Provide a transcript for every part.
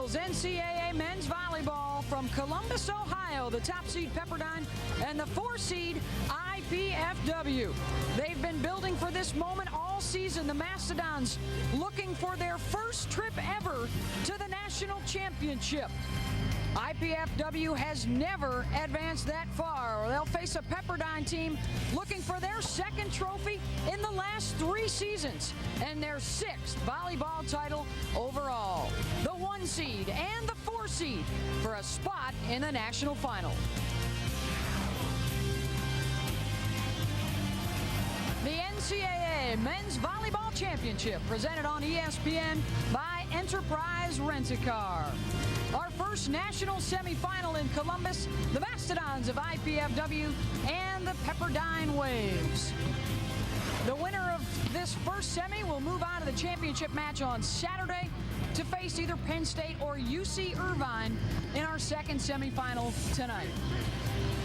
Eagles NCAA men's volleyball from Columbus, Ohio, the top seed Pepperdine and the 4 seed IPFW. They've been building for this moment all season. The Mastodons looking for their first trip ever to the national championship. IPFW has never advanced that far. They'll face a Pepperdine team looking for their second trophy in the last 3 seasons and their 6th volleyball title overall. The 1 seed and the 4 seed for a spot in the national final. The NCAA Men's Volleyball Championship presented on ESPN by Enterprise Rent-A-Car. Our first national semifinal in Columbus, the Mastodons of IPFW and the Pepperdine Waves. The winner of this first semi will move on to the championship match on Saturday to face either Penn State or UC Irvine in our second semifinal tonight.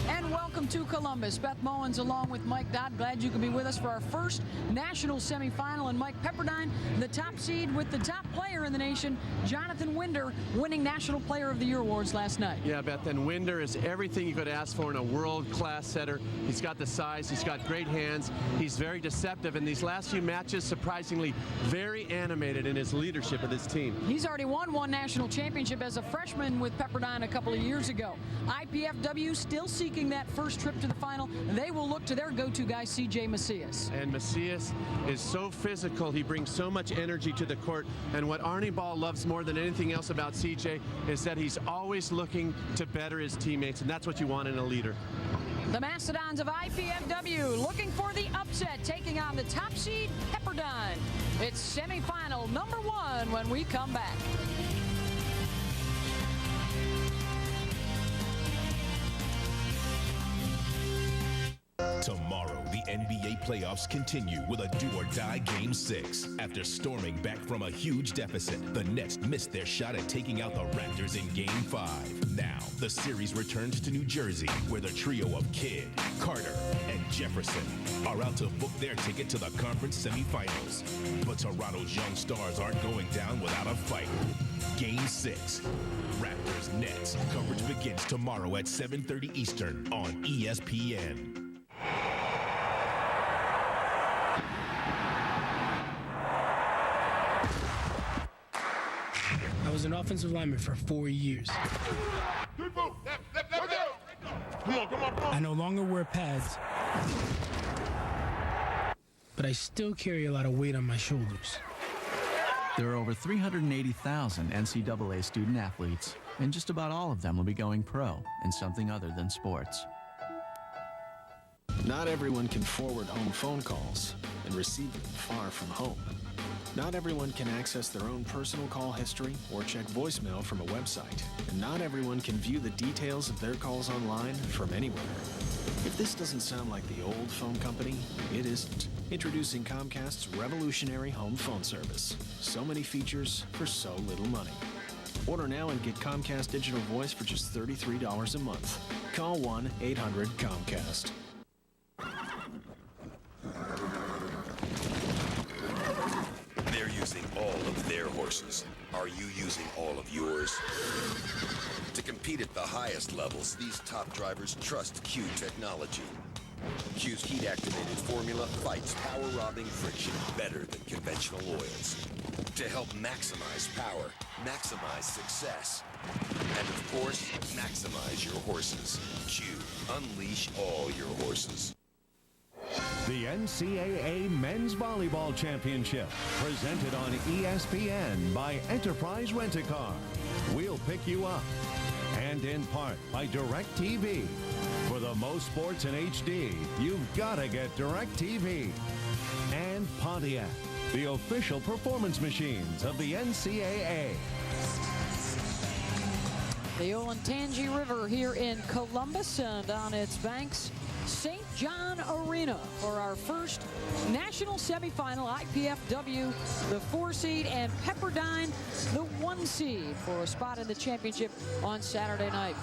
And welcome to Columbus. Beth Mowens along with Mike Dodd. Glad you could be with us for our first national semifinal. And Mike, Pepperdine, the top seed with the top player in the nation, Jonathan Winder, winning National Player of the Year awards last night. Yeah, Beth, and Winder is everything you could ask for in a world-class setter. He's got the size, he's got great hands, he's very deceptive. In these last few matches, surprisingly, very animated in his leadership of this team. He's already won 1 national championship as a freshman with Pepperdine a couple of years ago. IPFW still seeking that first trip to the final. They will look to their go-to guy, C.J. Macias. And Macias is so physical. He brings so much energy to the court. And what Arnie Ball loves more than anything else about C.J. is that he's always looking to better his teammates, and that's what you want in a leader. The Mastodons of IPFW looking for the upset, taking on the top seed Pepperdine. It's semifinal number 1 when we come back. Tomorrow, the NBA playoffs continue with a do-or-die Game 6. After storming back from a huge deficit, the Nets missed their shot at taking out the Raptors in Game 5. Now, the series returns to New Jersey, where the trio of Kidd, Carter, and Jefferson are out to book their ticket to the conference semifinals. But Toronto's young stars aren't going down without a fight. Game 6. Raptors-Nets. Coverage begins tomorrow at 7:30 Eastern on ESPN. I was an offensive lineman for 4 years. I no longer wear pads, but I still carry a lot of weight on my shoulders. There are over 380,000 NCAA student athletes, and just about all of them will be going pro in something other than sports. Not everyone can forward home phone calls and receive them far from home. Not everyone can access their own personal call history or check voicemail from a website. And not everyone can view the details of their calls online from anywhere. If this doesn't sound like the old phone company, it isn't. Introducing Comcast's revolutionary home phone service. So many features for so little money. Order now and get Comcast Digital Voice for just $33 a month. Call 1-800-COMCAST. They're using all of their horses. Are you using all of yours? To compete at the highest levels, these top drivers trust Q technology. Q's heat-activated formula fights power-robbing friction better than conventional oils. To help maximize power, maximize success, and of course, maximize your horses. Q, unleash all your horses. The NCAA Men's Volleyball Championship, presented on ESPN by Enterprise Rent-A-Car. We'll pick you up. And in part by DirecTV. For the most sports in HD, you've got to get DirecTV. And Pontiac, the official performance machines of the NCAA. The Olentangy River here in Columbus, and on its banks, St. John Arena for our first national semifinal. IPFW, the 4 seed, and Pepperdine, the 1 seed, for a spot in the championship on Saturday night.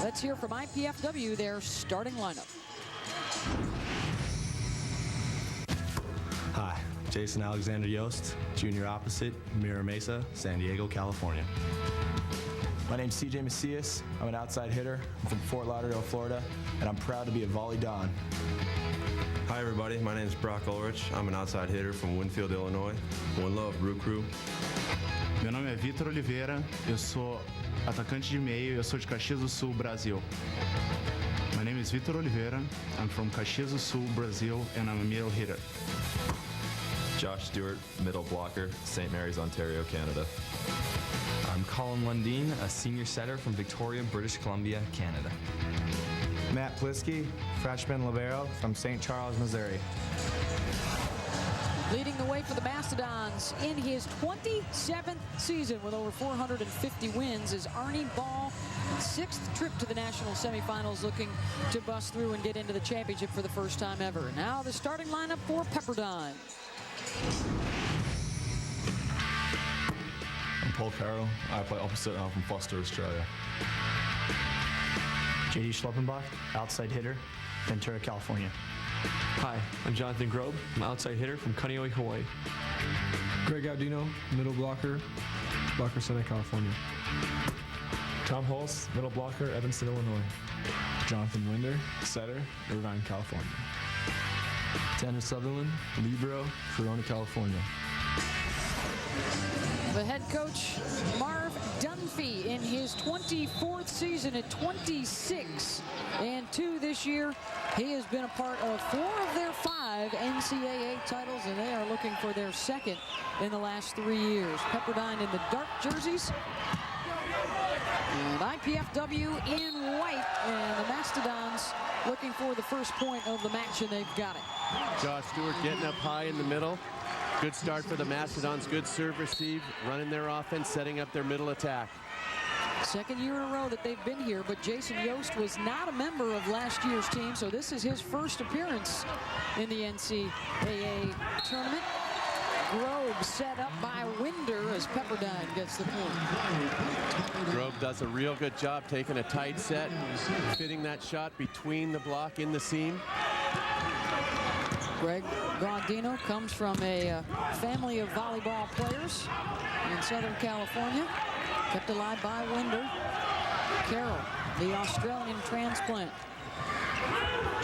Let's hear from IPFW, their starting lineup. Hi, Jason Alexander Yost, junior opposite Mira Mesa, San Diego, California. My name's CJ Macias. I'm an outside hitter. I'm from Fort Lauderdale, Florida, and I'm proud to be a Volley Don. Hi everybody, my name is Brock Ulrich. I'm an outside hitter from Winfield, Illinois. One love, Brew Crew. Meu nome é Vitor Oliveira, eu sou atacante de meio e eu sou de Caxias do Sul, Brasil. My name is Vitor Oliveira. I'm from Caxias do Sul, Brazil, and I'm a middle hitter. Josh Stewart, middle blocker, St. Mary's, Ontario, Canada. I'm Colin Lundeen, a senior setter from Victoria, British Columbia, Canada. Matt Plisky, freshman libero from St. Charles, Missouri. Leading the way for the Mastodons in his 27th season with over 450 wins is Arnie Ball. 6th trip to the national semifinals, looking to bust through and get into the championship for the first time ever. Now the starting lineup for Pepperdine. I'm Paul Carroll. I play opposite. I'm from Foster, Australia. JD Schleppenbach, outside hitter, Ventura, California. Hi, I'm Jonathan Grobe. I'm an outside hitter from Kaneohe, Hawaii. Greg Audino, middle blocker, Blocker Center, California. Tom Hulse, middle blocker, Evanston, Illinois. Jonathan Winder, setter, Irvine, California. Tanner Sutherland, libero, Corona, California. The head coach, Marv Dunphy, in his 24th season at 26-2 this year. He has been a part of 4 of their 5 NCAA titles, and they are looking for their 2nd in the last 3 years. Pepperdine in the dark jerseys, and IPFW in white, and the Mastodons looking for the first point of the match, and they've got it. Josh Stewart getting up high in the middle. Good start for the Mastodons. Good serve receive, running their offense, setting up their middle attack. 2nd year in a row that they've been here, but Jason Yost was not a member of last year's team, so this is his first appearance in the NCAA tournament. Grove set up by Winder as Pepperdine gets the point. Grove does a real good job taking a tight set, fitting that shot between the block in the seam. Greg Gaudino comes from a family of volleyball players in Southern California, kept alive by Winder. Carroll, the Australian transplant.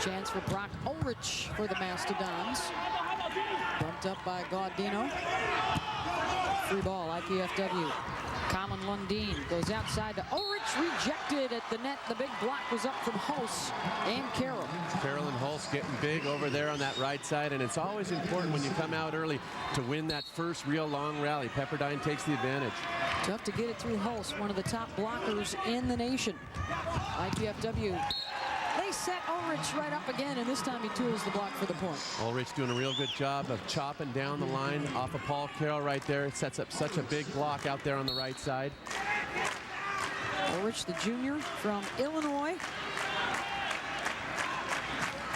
Chance for Brock Ulrich for the Mastodons. Bumped up by Gaudino. Free ball, IPFW. Colin Lundeen goes outside to Ulrich, rejected at the net. The big block was up from Hulse and Carroll. Carroll and Hulse getting big over there on that right side, and it's always important when you come out early to win that first real long rally. Pepperdine takes the advantage. Tough to get it through Hulse, one of the top blockers in the nation. IPFW. They set Ulrich right up again, and this time he tools the block for the point. Ulrich doing a real good job of chopping down the line off of Paul Carroll right there. It sets up such a big block out there on the right side. Ulrich, the junior from Illinois.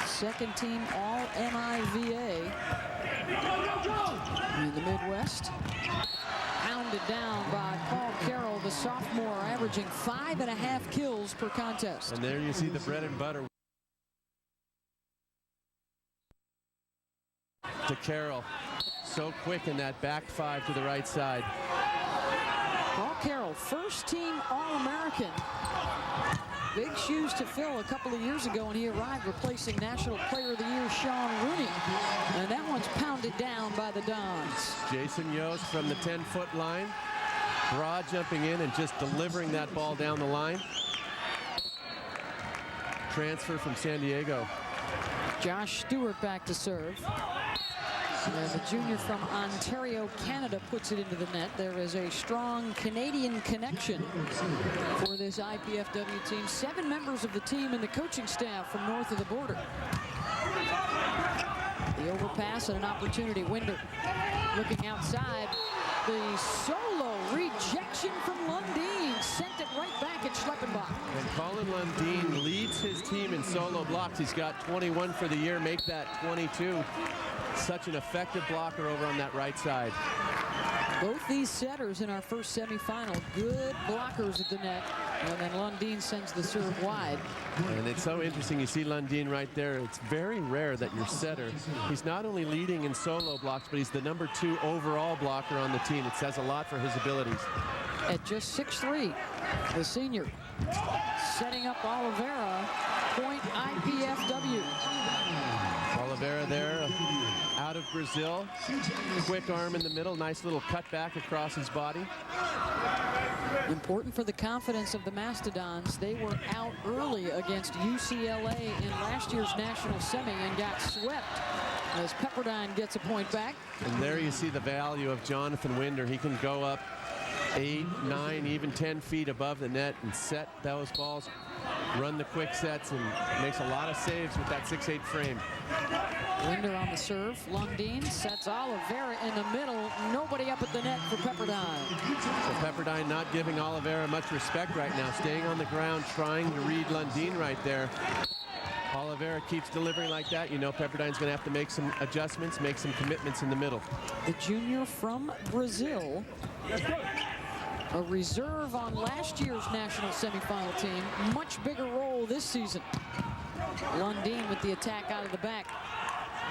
2nd team All-MIVA in the Midwest. Pounded down by Paul Carroll, the sophomore, averaging 5.5 kills per contest. And there you see the bread and butter to Carroll. So quick in that back 5 to the right side. Paul Carroll, 1st team All-American. Big shoes to fill a couple of years ago when he arrived, replacing National Player of the Year Sean Rooney. And that one's pounded down by the Dons. Jason Yost from the 10-foot line. Broad jumping in and just delivering that ball down the line. Transfer from San Diego. Josh Stewart back to serve. And the junior from Ontario, Canada, puts it into the net. There is a strong Canadian connection for this IPFW team. 7 members of the team and the coaching staff from north of the border. The overpass and an opportunity. Winder looking outside. The solo rejection from Lundeen sent it right back at Schleppenbach. And Colin Lundeen leads his team in solo blocks. He's got 21 for the year, make that 22. Such an effective blocker over on that right side. Both these setters in our first semifinal, good blockers at the net. And then Lundeen sends the serve wide. And it's so interesting. You see Lundeen right there. It's very rare that your setter, he's not only leading in solo blocks, but he's the #2 overall blocker on the team. It says a lot for his abilities. at just 6'3". The senior setting up Oliveira, point IPFW. Oliveira there, out of Brazil. Quick arm in the middle, nice little cutback across his body. Important for the confidence of the Mastodons. They were out early against UCLA in last year's national semi and got swept as Pepperdine gets a point back. And there you see the value of Jonathan Winder. He can go up 8, 9, even 10 feet above the net and set those balls, run the quick sets, and makes a lot of saves with that 6'8" frame. Winder on the serve. Lundin sets Oliveira in the middle. Nobody up at the net for Pepperdine. So Pepperdine not giving Oliveira much respect right now, staying on the ground, trying to read Lundin right there. Oliveira keeps delivering like that. You know Pepperdine's going to have to make some adjustments, make some commitments in the middle. The junior from Brazil, a reserve on last year's national semifinal team. Much bigger role this season. Lundin with the attack out of the back.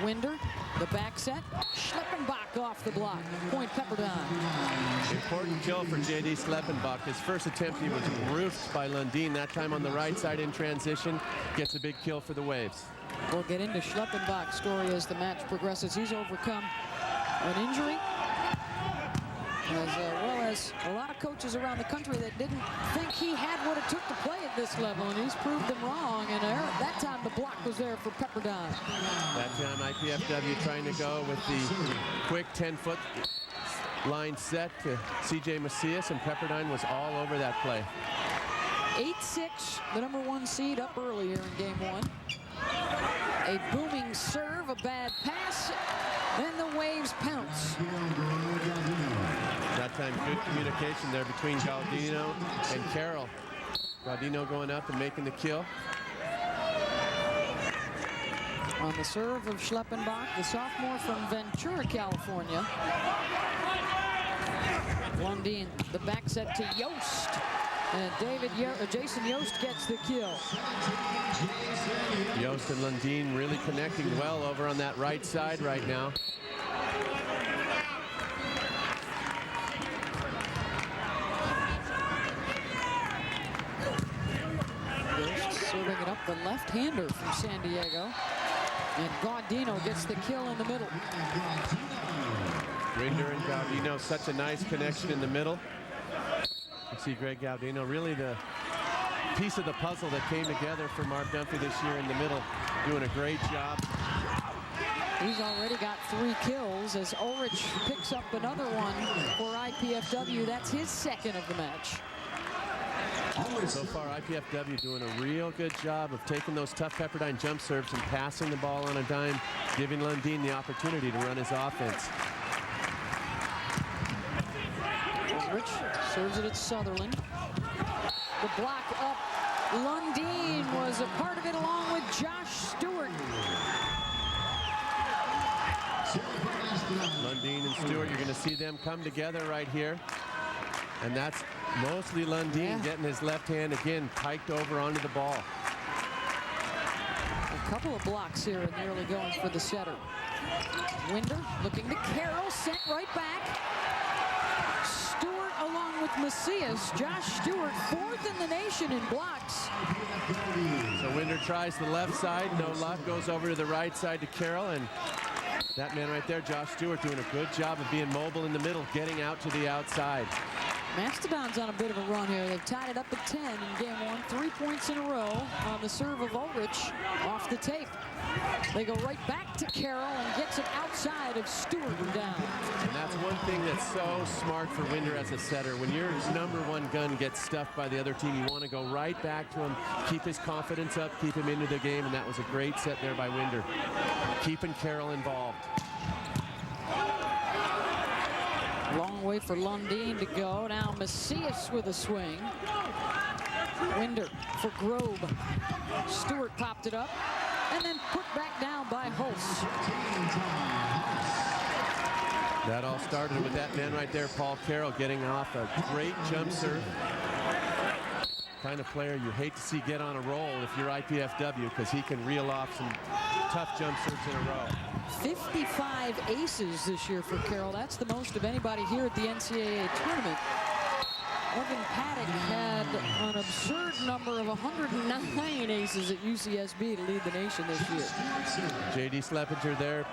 Winder, the back set. Schleppenbach off the block. Point Pepperdine. Important kill for J.D. Schleppenbach. His first attempt, he was roofed by Lundin. That time on the right side in transition. Gets a big kill for the Waves. We'll get into Schleppenbach's story as the match progresses. He's overcome an injury, as well as a lot of coaches around the country that didn't think he had what it took to play at this level, and he's proved them wrong. And that time the block was there for Pepperdine. That time IPFW trying to go with the quick 10-foot line set to C.J. Macias, and Pepperdine was all over that play. 8-6, the #1 seed up earlier in game 1. A booming serve, a bad pass, then the Waves pounce. That time good communication there between Galdino and Carroll. Galdino going up and making the kill. On the serve of Schleppenbach, the sophomore from Ventura, California. Lundin, the back set to Yost. And Jason Yost gets the kill. Yost and Lundin really connecting well over on that right side right now. Yost serving it up, the left-hander from San Diego. And Gaudino gets the kill in the middle. Winder and Gaudino, such a nice connection in the middle. You see Greg Gaudino, really the piece of the puzzle that came together for Mark Dunphy this year in the middle, doing a great job. He's already got 3 kills as Ulrich picks up another one for IPFW. That's his second of the match. So far, IPFW doing a real good job of taking those tough Pepperdine jump serves and passing the ball on a dime, giving Lundin the opportunity to run his offense. Ulrich serves it at Sutherland. The block up. Lundin was a part of it along with Josh Stewart. Lundin and Stewart, you're going to see them come together right here. And that's mostly Lundin getting his left hand again piked over onto the ball. A couple of blocks here and nearly going for the setter. Winder looking to Carroll, sent right back. Stewart along with Macias. Josh Stewart, 4th in the nation in blocks. So Winder tries the left side, no luck, goes over to the right side to Carroll, and that man right there, Josh Stewart, doing a good job of being mobile in the middle, getting out to the outside. Mastodon's on a bit of a run here. They've tied it up at 10 in game 1. 3 points in a row on the serve of Ulrich off the tape. They go right back to Carroll and gets it outside of Stewart down. And that's one thing that's so smart for Winder as a setter. When your #1 gun gets stuffed by the other team, you want to go right back to him, keep his confidence up, keep him into the game, and that was a great set there by Winder, keeping Carroll involved. Long way for Lundin to go. Now Macias with a swing. Winder for Grobe. Stewart popped it up and then put back down by Hulse. That all started with that man right there, Paul Carroll, getting off a great jump serve. Kind of player you hate to see get on a roll if you're IPFW, because he can reel off some tough jump serves in a row. 55 aces this year for Carroll. That's the most of anybody here at the NCAA tournament. Evan Paddock had an absurd number of 109 aces at UCSB to lead the nation this year. J.D. Slepinger there,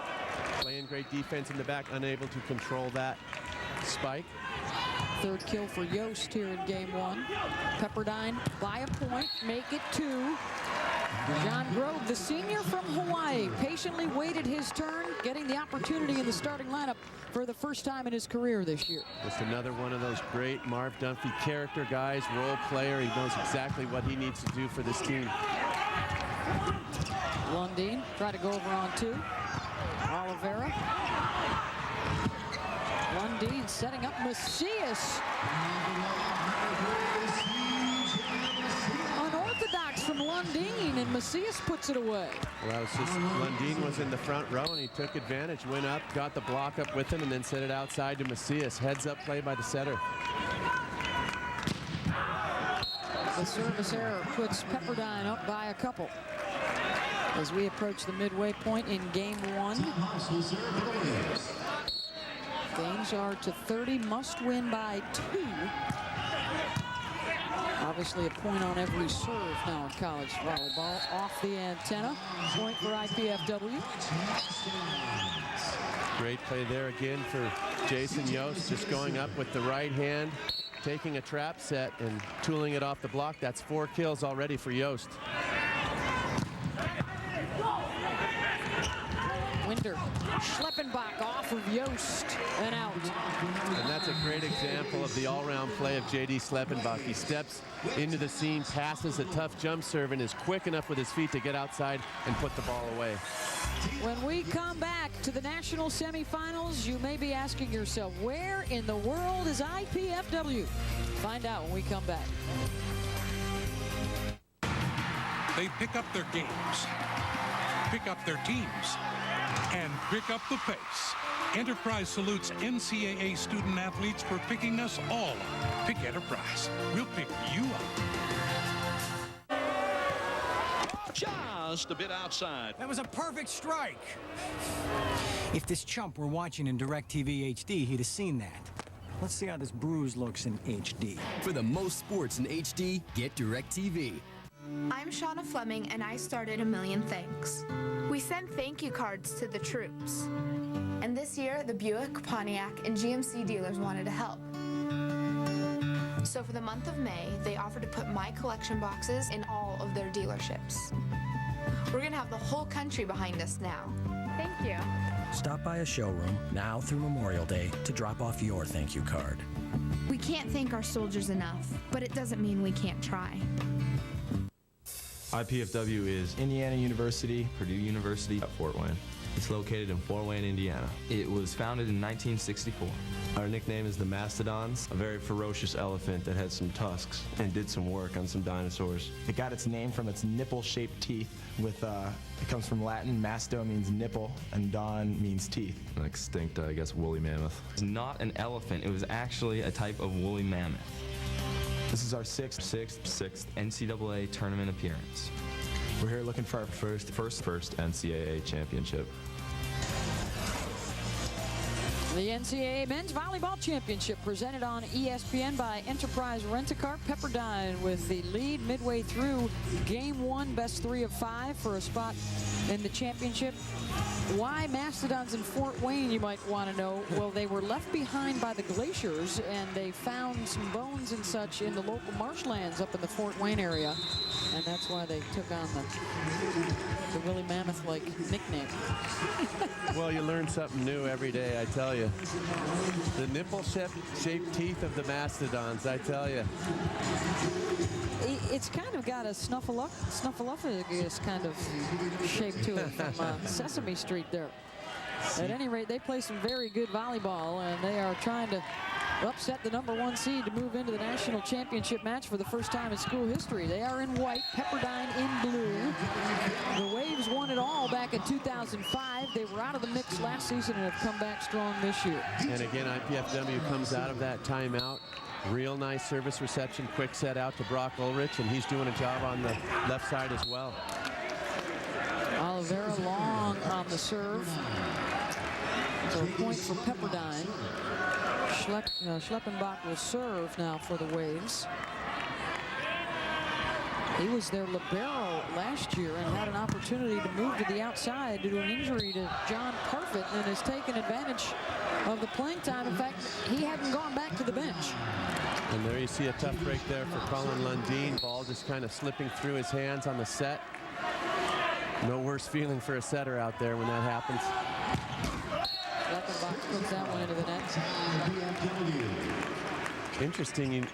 playing great defense in the back, unable to control that spike. Third kill for Yost here in game one. Pepperdine by a point, make it 2. John Grove, the senior from Hawaii, patiently waited his turn, getting the opportunity in the starting lineup for the first time in his career this year. Just another one of those great Marv Dunphy character guys, role player. He knows exactly what he needs to do for this team. Lundeen try to go over on 2. Oliveira. Lundeen setting up Macias. Unorthodox from Lundeen, and Macias puts it away. Well, it's just Lundeen was in the front row, and he took advantage, went up, got the block up with him, and then set it outside to Macias. Heads up play by the setter. The service error puts Pepperdine up by a couple as we approach the midway point in game one. Games are to 30, must win by 2. Obviously a point on every serve now in college volleyball. Off the antenna, point for IPFW. Great play there again for Jason Yost, just going up with the right hand, taking a trap set and tooling it off the block. That's 4 kills already for Yost. Winder, Schleppenbach off of Yost and out. And that's a great example of the all-round play of J.D. Schleppenbach. He steps into the scene, passes a tough jump serve, and is quick enough with his feet to get outside and put the ball away. When we come back to the national semifinals, you may be asking yourself, where in the world is IPFW? Find out when we come back. They pick up their games, pick up their teams, and pick up the pace. Enterprise salutes NCAA student athletes for picking us all up. Pick Enterprise. We'll pick you up. Just a bit outside. That was a perfect strike. If this chump were watching in DirecTV HD, he'd have seen that. Let's see how this bruise looks in HD. For the most sports in HD, get DirecTV. I'm Shauna Fleming, and I started A Million Thanks. We send thank you cards to the troops. And this year, the Buick, Pontiac, and GMC dealers wanted to help. So for the month of May, they offered to put my collection boxes in all of their dealerships. We're gonna have the whole country behind us now. Thank you. Stop by a showroom now through Memorial Day to drop off your thank you card. We can't thank our soldiers enough, but it doesn't mean we can't try. IPFW is Indiana University, Purdue University at Fort Wayne. It's located in Fort Wayne, Indiana. It was founded in 1964. Our nickname is the Mastodons, a very ferocious elephant that had some tusks and did some work on some dinosaurs. It got its name from its nipple-shaped teeth. It comes from Latin. Masto means nipple, and don means teeth. An extinct, I guess, woolly mammoth. It's not an elephant. It was actually a type of woolly mammoth. This is our sixth NCAA tournament appearance. We're here looking for our first NCAA championship. The NCAA Men's Volleyball Championship presented on ESPN by Enterprise Rent-A-Car. Pepperdine with the lead midway through game one, best 3 of 5 for a spot in the championship. Why Mastodons in Fort Wayne, you might want to know? Well, they were left behind by the glaciers, and they found some bones and such in the local marshlands up in the Fort Wayne area. And that's why they took on the woolly mammoth-like nickname. Well, you learn something new every day, I tell you. The nipple-shaped teeth of the Mastodons, I tell you. It's kind of got a snuffleupagus kind of shape to it from Sesame Street there. At any rate, they play some very good volleyball, and they are trying to upset the #1 seed to move into the national championship match for the first time in school history. They are in white, Pepperdine in blue. The Waves won it all back in 2005. They were out of the mix last season and have come back strong this year. And again, IPFW comes out of that timeout. Real nice service reception, quick set out to Brock Ulrich, and he's doing a job on the left side as well. Oliveira long on the serve. So a point for Pepperdine. Schleppenbach will serve now for the Waves. He was their libero last year and had an opportunity to move to the outside due to an injury to John Parfit, and has taken advantage of the playing time. In fact, he hadn't gone back to the bench. And there you see a tough break there for Colin Lundeen. Ball just kind of slipping through his hands on the set. No worse feeling for a setter out there when that happens. Schleppenbach puts that one into the net. Interesting.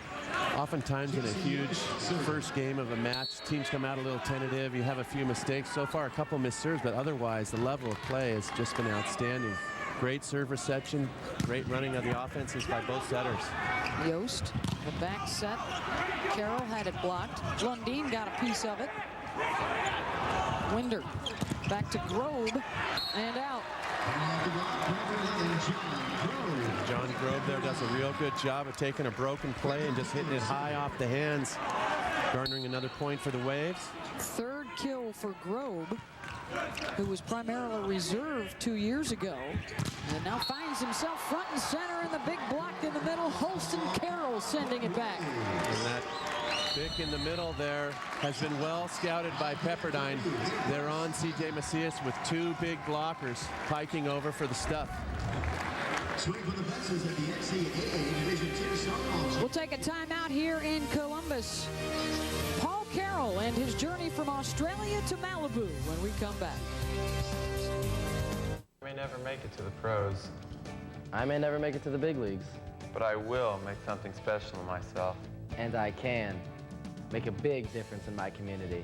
Oftentimes in a huge first game of a match, teams come out a little tentative. You have a few mistakes. So far, a couple missed serves, but otherwise, the level of play has just been outstanding. Great serve reception, great running of the offenses by both setters. Yost, the back set. Carroll had it blocked. Lundeen got a piece of it. Winder back to Grobe and out. John Grove there does a real good job of taking a broken play and just hitting it high off the hands, garnering another point for the Waves. Third kill for Grobe, who was primarily reserved 2 years ago, and now finds himself front and center in the big block in the middle. Holston Carroll sending it back. And that pick in the middle there has been well scouted by Pepperdine. They're on C.J. Macias with two big blockers piking over for the stuff. We'll take a timeout here in Columbus. Paul Carroll and his journey from Australia to Malibu when we come back. I may never make it to the pros. I may never make it to the big leagues. But I will make something special of myself. And I can make a big difference in my community.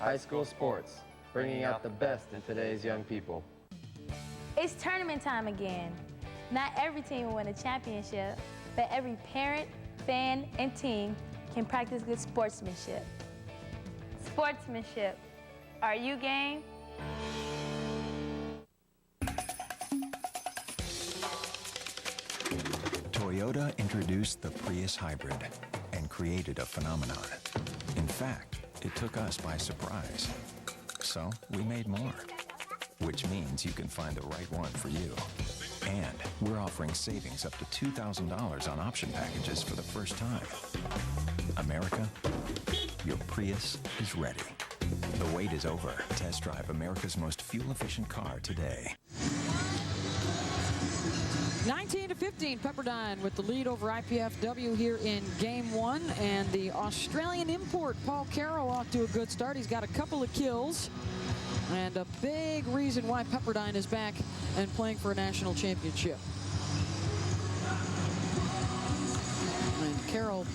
High school sports, bringing out the best in today's young people. It's tournament time again. Not every team will win a championship, but every parent, fan, and team can practice good sportsmanship. Sportsmanship. Are you game? Toyota introduced the Prius Hybrid and created a phenomenon. In fact, it took us by surprise. So we made more, which means you can find the right one for you. And we're offering savings up to $2,000 on option packages for the first time. America, your Prius is ready. The wait is over. Test drive America's most fuel-efficient car today. 19-15, Pepperdine with the lead over IPFW here in game one. And the Australian import, Paul Carroll, off to a good start. He's got a couple of kills. And a big reason why Pepperdine is back and playing for a national championship. And Carroll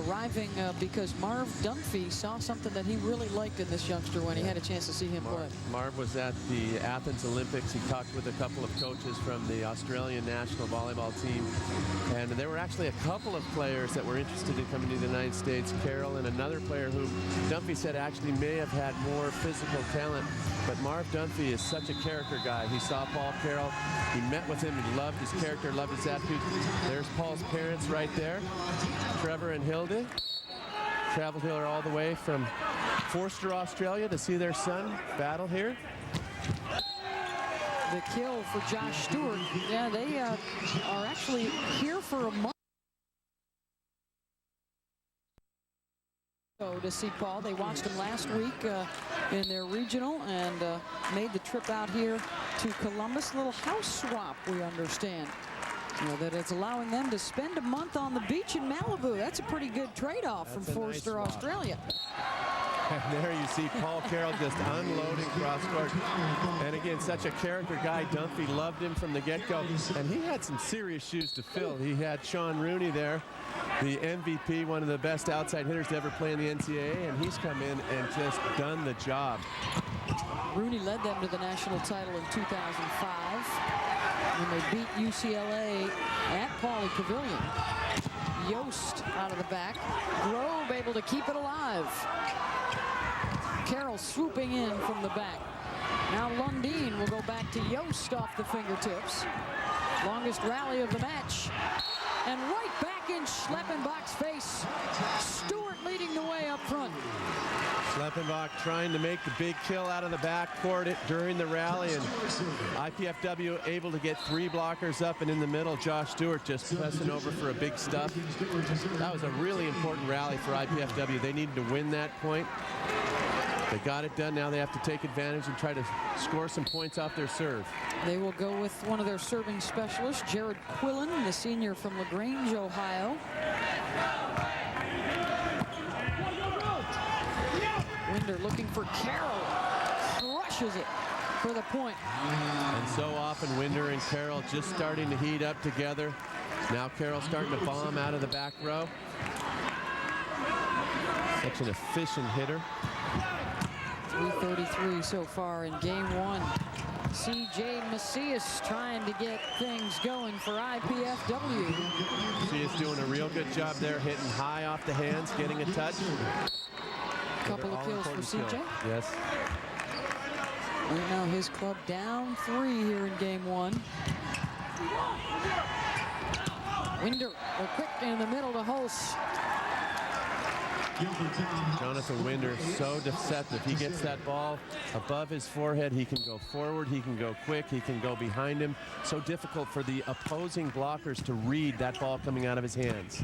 arriving because Marv Dunphy saw something that he really liked in this youngster when he had a chance to see him play. Marv was at the Athens Olympics. He talked with a couple of coaches from the Australian national volleyball team. And there were actually a couple of players that were interested in coming to the United States. Carroll and another player who Dunphy said actually may have had more physical talent. But Marv Dunphy is such a character guy. He saw Paul Carroll. He met with him. He loved his character, loved his attitude. There's Paul's parents right there, Trevor and Hilda. Traveled here all the way from Forster, Australia to see their son battle here. The kill for Josh Stewart. Yeah, they are actually here for a month. To see Paul. They watched him last week in their regional and made the trip out here to Columbus. A little house swap, we understand. You know, that it's allowing them to spend a month on the beach in Malibu. That's a pretty good trade-off from Forster, nice Australia. And there you see Paul Carroll just unloading cross-court. And again, such a character guy. Dunphy loved him from the get-go. And he had some serious shoes to fill. He had Sean Rooney there, the MVP, one of the best outside hitters to ever play in the NCAA. And he's come in and just done the job. Rooney led them to the national title in 2005 when they beat UCLA at Pauley Pavilion. Yost out of the back. Grove able to keep it alive. Carroll swooping in from the back. Now Lundeen will go back to Yost off the fingertips. Longest rally of the match. And right back in Schleppenbach's face. Stewart leading the way up front. Schleppenbach trying to make the big kill out of the backcourt during the rally, and IPFW able to get 3 blockers up, and in the middle, Josh Stewart just pressing over for a big stuff. That was a really important rally for IPFW. They needed to win that point. They got it done. Now they have to take advantage and try to score some points off their serve. They will go with one of their serving specialists, Jared Quillen, the senior from LaGrange, Ohio. Winder looking for Carroll. Crushes it for the point. And so often Winder and Carroll just starting to heat up together. Now Carroll starting to bomb out of the back row. Such an efficient hitter. 3:33 so far in game 1. C.J. Macias trying to get things going for IPFW. Macias doing a real good job there, hitting high off the hands, getting a touch. Couple of kills for C.J. Yes. Right now his club down 3 here in game 1. Winder, quick in the middle to Hulse. Jonathan Winder, so deceptive. He gets that ball above his forehead. He can go forward. He can go quick. He can go behind him. So difficult for the opposing blockers to read that ball coming out of his hands.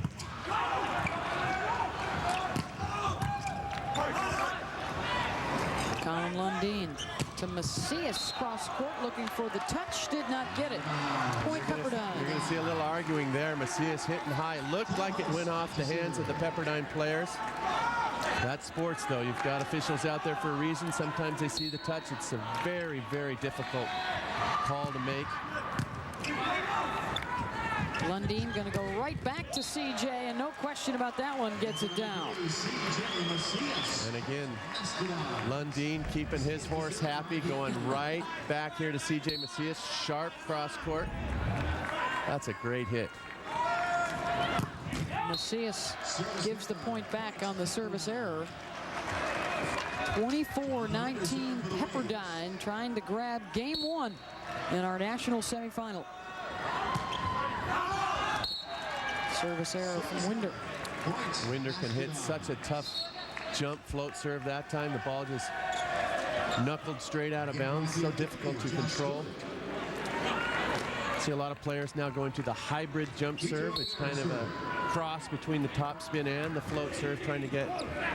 Colin Lundeen to Macias, cross court looking for the touch, did not get it. Point Pepperdine. You're going to see a little arguing there. Macias hitting high. Looked like it went off the hands of the Pepperdine players. That's sports, though. You've got officials out there for a reason. Sometimes they see the touch. It's a very, very difficult call to make. Lundeen going to go right back to CJ, and no question about that one, gets it down. And again, Lundeen keeping his horse happy, going right back here to CJ Macias. Sharp cross court. That's a great hit. Macias gives the point back on the service error. 24-19 Pepperdine trying to grab game 1 in our national semifinal. Service error from Winder. Winder can hit such a tough jump float serve that time. The ball just knuckled straight out of bounds. So difficult to control. See a lot of players now going to the hybrid jump serve. It's kind of a cross between the top spin and the float serve, trying to get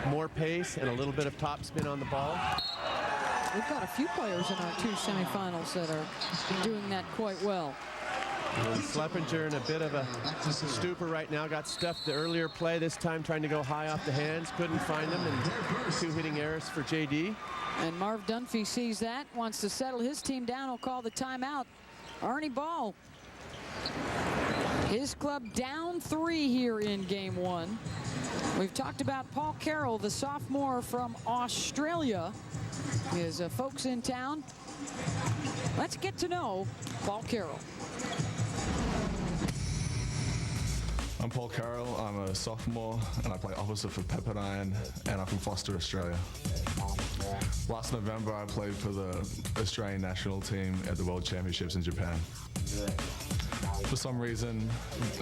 more pace and a little bit of top spin on the ball. We've got a few players in our 2 semifinals that are doing that quite well. And Schleppinger in a bit of a stupor right now. Got stuffed the earlier play, this time trying to go high off the hands. Couldn't find them, and 2 hitting errors for JD. And Marv Dunphy sees that, wants to settle his team down. He'll call the timeout. Arnie Ball. His club down 3 here in game 1. We've talked about Paul Carroll, the sophomore from Australia. His folks in town. Let's get to know Paul Carroll. I'm Paul Carroll. I'm a sophomore and I play opposite for Pepperdine, and I'm from Foster, Australia. Last November I played for the Australian national team at the World Championships in Japan. For some reason,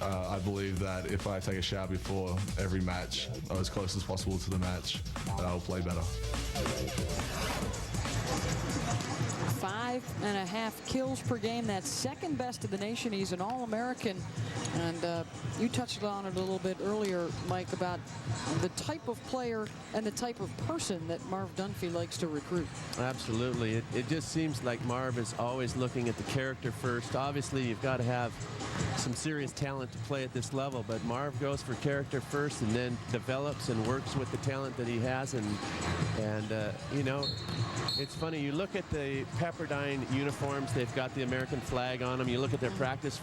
I believe that if I take a shower before every match, or as close as possible to the match, that I will play better. 5.5 kills per game. That's second best in the nation. He's an All-American. And you touched on it a little bit earlier, Mike, about the type of player and the type of person that Marv Dunphy likes to recruit. Absolutely. It just seems like Marv is always looking at the character first. Obviously, you've got to have some serious talent to play at this level, but Marv goes for character first and then develops and works with the talent that he has. And you know, it's funny, you look at the Pepperdine uniforms, they've got the American flag on them. You look at their practice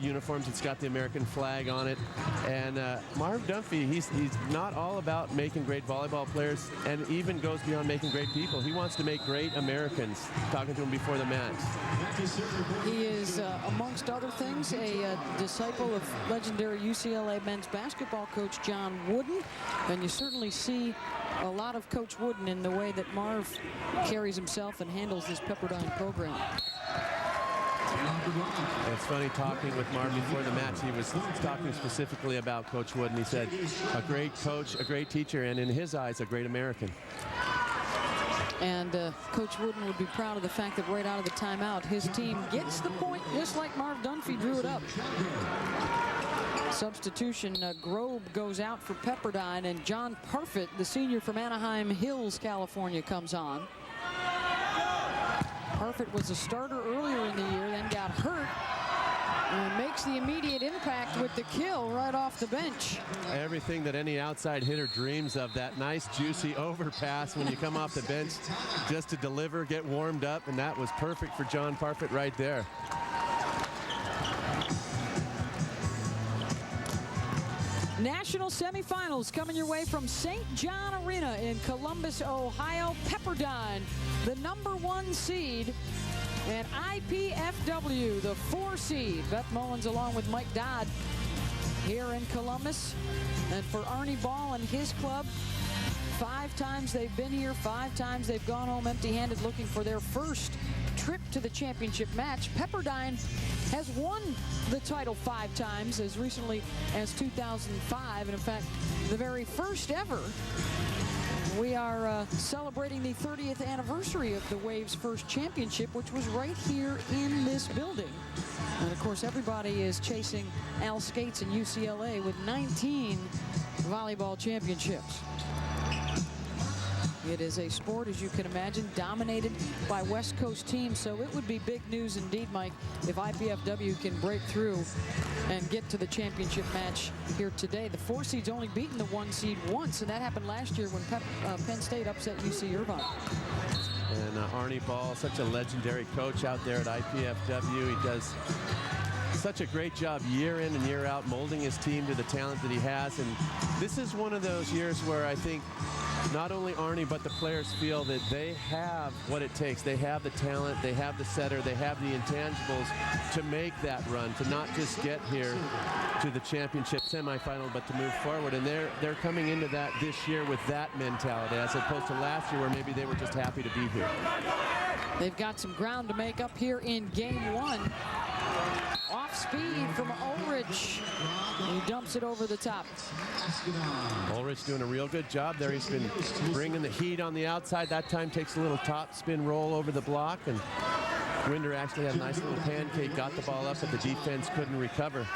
uniforms, it's got the American flag on it. And Marv Dunphy, he's not all about making great volleyball players, and even goes beyond making great people. He wants to make great Americans, talking to him before the match. He is, amongst other things, a disciple of legendary UCLA men's basketball coach John Wooden, and you certainly see a lot of Coach Wooden in the way that Marv carries himself and handles this Pepperdine program. It's funny talking with Marv before the match. He was talking specifically about Coach Wood, and he said, a great coach, a great teacher, and in his eyes, a great American. And Coach Wooden would be proud of the fact that right out of the timeout, his team gets the point just like Marv Dunphy drew it up. Substitution, Grobe goes out for Pepperdine, and John Parfit, the senior from Anaheim Hills, California, comes on. Parfit was a starter earlier in the year, then got hurt, and makes the immediate impact with the kill right off the bench. Everything that any outside hitter dreams of, that nice, juicy overpass when you come off the bench just to deliver, get warmed up, and that was perfect for John Parfit right there. National semifinals coming your way from St. John Arena in Columbus, Ohio. Pepperdine, the #1 seed, and IPFW, the 4 seed. Beth Mullins along with Mike Dodd here in Columbus. And for Arnie Ball and his club, 5 times they've been here, 5 times they've gone home empty-handed looking for their first trip to the championship match. Pepperdine has won the title 5 times, as recently as 2005, and in fact, the very first ever. We are celebrating the 30th anniversary of the Waves' first championship, which was right here in this building. And of course, everybody is chasing Al Skates and UCLA with 19 volleyball championships. It is a sport, as you can imagine, dominated by West Coast teams, so it would be big news indeed, Mike, if IPFW can break through and get to the championship match here today. The 4 seed's only beaten the 1 seed once, and that happened last year when Penn State upset UC Irvine. And Arnie Ball, such a legendary coach out there at IPFW. He does such a great job year in and year out molding his team to the talent that he has. And this is one of those years where I think not only Arnie, but the players feel that they have what it takes. They have the talent, they have the setter, they have the intangibles to make that run, to not just get here to the championship semifinal, but to move forward. And they're coming into that this year with that mentality, as opposed to last year where maybe they were just happy to be here. They've got some ground to make up here in game 1. Off speed from Ulrich. He dumps it over the top. Ulrich doing a real good job there. He's been bringing the heat on the outside. That time takes a little top spin roll over the block, and Winder actually had a nice little pancake, got the ball up, but the defense couldn't recover.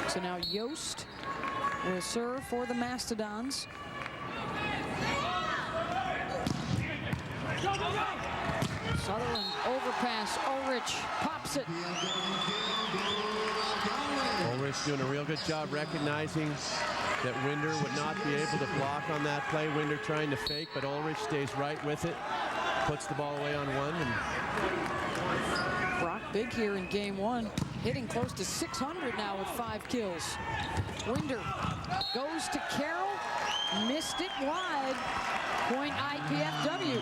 So now Yost will serve for the Mastodons. Sutherland overpass. Ulrich pops it. Ulrich doing a real good job recognizing that Winder would not be able to block on that play. Winder trying to fake, but Ulrich stays right with it. Puts the ball away on 1. And Brock big here in game 1. Hitting close to 600 now with 5 kills. Winder goes to Carroll. Missed it wide. Point IPFW.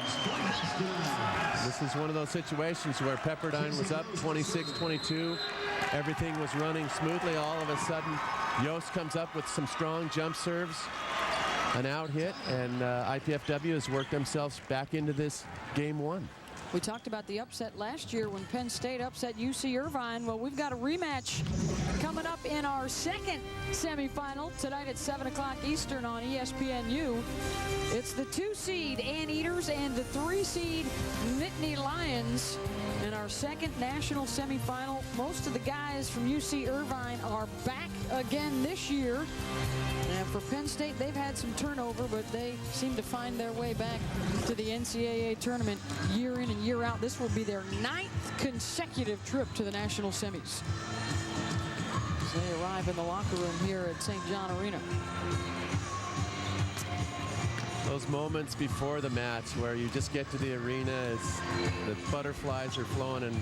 This is one of those situations where Pepperdine was up 26-22. Everything was running smoothly. All of a sudden, Yost comes up with some strong jump serves, an out hit, and IPFW has worked themselves back into this game 1. We talked about the upset last year when Penn State upset UC Irvine. Well, we've got a rematch coming up in our second semifinal tonight at 7 o'clock Eastern on ESPNU. It's the 2 seed Anteaters and the 3 seed Nittany Lions in our second national semifinal. Most of the guys from UC Irvine are back again this year. And for Penn State, they've had some turnover, but they seem to find their way back to the NCAA tournament year in and year out. This will be their 9th consecutive trip to the national semis. As they arrive in the locker room here at St. John Arena. Those moments before the match where you just get to the arena, the butterflies are flowing, and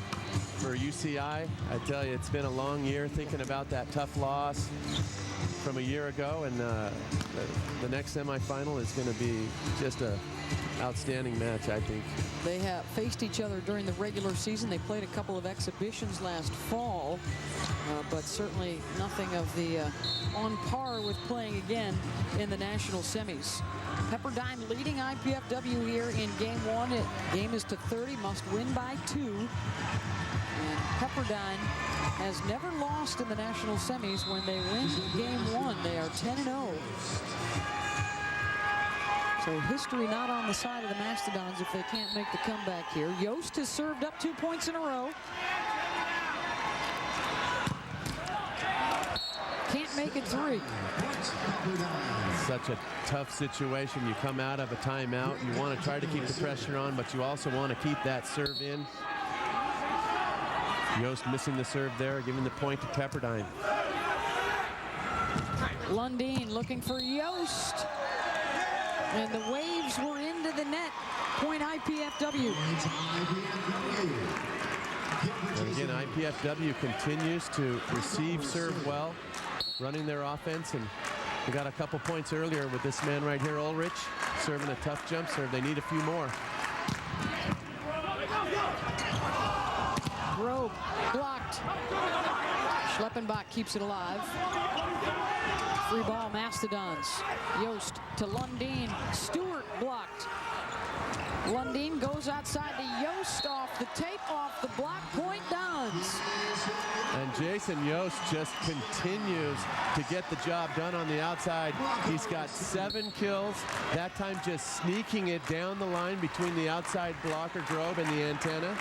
for UCI, I tell you, it's been a long year thinking about that tough loss from a year ago, and the next semifinal is going to be just a outstanding match, I think. They have faced each other during the regular season. They played a couple of exhibitions last fall, but certainly nothing of the on par with playing again in the national semis. Pepperdine leading IPFW here in game 1. Game is to 30, must win by 2. And Pepperdine has never lost in the national semis. When they win game 1, they are 10-0. So history not on the side of the Mastodons if they can't make the comeback here. Yost has served up 2 points in a row. Can't make it 3. Such a tough situation. You come out of a timeout. You want to try to keep the pressure on, but you also want to keep that serve in. Yost missing the serve there, giving the point to Pepperdine. Lundeen looking for Yost. And the waves were into the net. Point IPFW. And again, IPFW continues to receive serve well, running their offense, and they got a couple points earlier with this man right here, Ulrich, serving a tough jump serve. They need a few more. Grobe blocked. Schleppenbach keeps it alive. Free ball, Mastodons. Yost to Lundeen. Stewart blocked. Lundeen goes outside to Yost off the tape, off the block, point Dons. And Jason Yost just continues to get the job done on the outside. He's got 7 kills, that time just sneaking it down the line between the outside blocker, Grobe, and the antenna.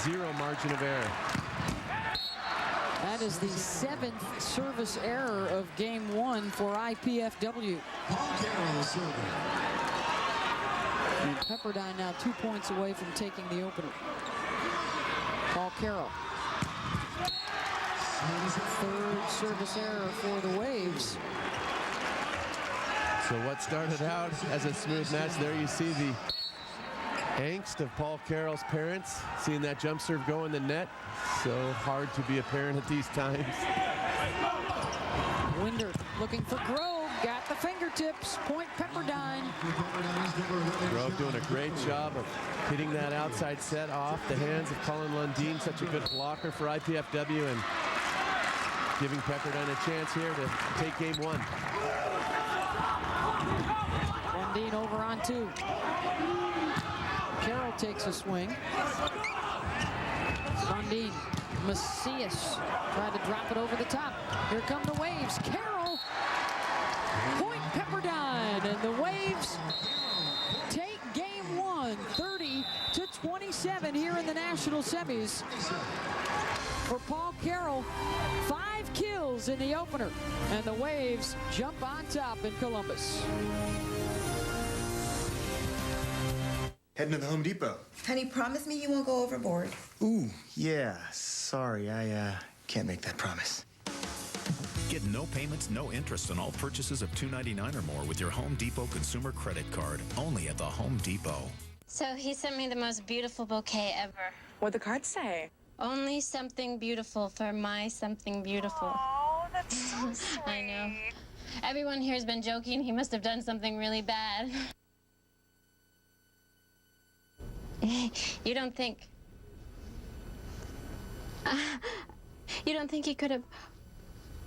0 margin of error. That is the 7th service error of game 1 for IPFW. And Pepperdine now 2 points away from taking the opener. Paul Carroll. 3rd service error for the Waves. So what started out as a smooth match, there you see the angst of Paul Carroll's parents, seeing that jump serve go in the net. So hard to be a parent at these times. Winder looking for Grove, got the fingertips, point Pepperdine. Grove doing a great job of hitting that outside set off the hands of Colin Lundeen, such a good blocker for IPFW, and giving Pepperdine a chance here to take game 1. Lundeen over on 2. Carroll takes a swing. Lundeen, Macias tried to drop it over the top. Here come the Waves. Carroll, point Pepperdine, and the Waves take game 1, 30-27 here in the national semis. For Paul Carroll, 5 kills in the opener, and the Waves jump on top in Columbus. Heading to the Home Depot. Honey, promise me you won't go overboard. Ooh, yeah. Sorry, I can't make that promise. Get no payments, no interest on all purchases of $2.99 or more with your Home Depot consumer credit card, only at the Home Depot. So he sent me the most beautiful bouquet ever. What'd the card say? Only something beautiful for my something beautiful. Oh, that's so sweet. I know. Everyone here has been joking. He must have done something really bad. You don't think... you don't think he could have...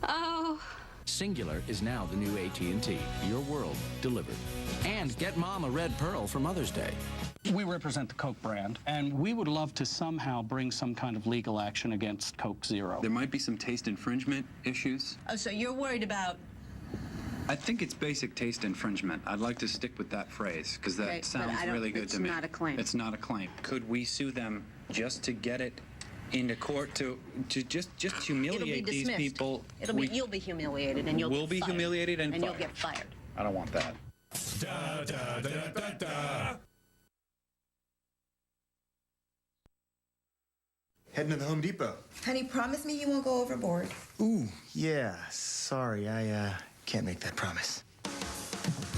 Oh... Singular is now the new AT&T. Your world delivered. And get Mom a red pearl for Mother's Day. We represent the Coke brand, and we would love to somehow bring some kind of legal action against Coke Zero. There might be some taste infringement issues. Oh, so you're worried about... I think it's basic taste infringement. I'd like to stick with that phrase, because that sounds really good to me. It's not a claim. It's not a claim. Could we sue them just to get it into court to just humiliate these people? You'll be humiliated, and you'll We'll be humiliated and fired. you'll get fired. I don't want that. Da, da, da, da, da. Heading to the Home Depot. Honey, promise me you won't go overboard. Ooh, yeah. Sorry, I can't make that promise.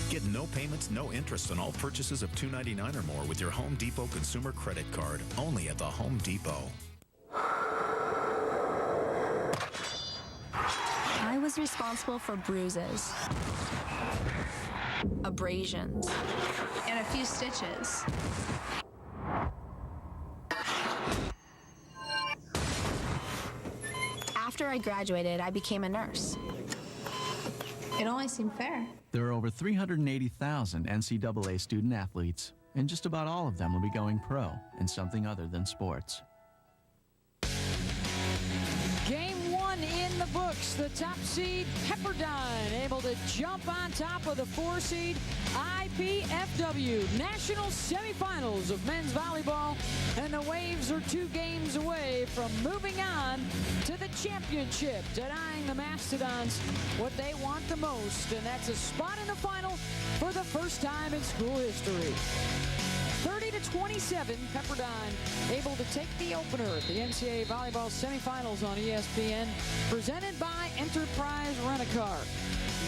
Get no payments, no interest on all purchases of $2.99 or more with your Home Depot consumer credit card, only at the Home Depot. I was responsible for bruises, abrasions, and a few stitches. After I graduated, I became a nurse. It only seemed fair. There are over 380,000 NCAA student athletes, and just about all of them will be going pro in something other than sports. Game 1 in the books. The top seed, Pepperdine, able to jump on top of the 4 seed, IPFW. National semifinals of men's volleyball, and the Waves are 2 games away from moving on to the championship, denying the Mastodons what they want the most, and that's a spot in the final for the first time in school history. 30-27, Pepperdine able to take the opener at the NCAA Volleyball Semifinals on ESPN, presented by Enterprise Rent-A-Car.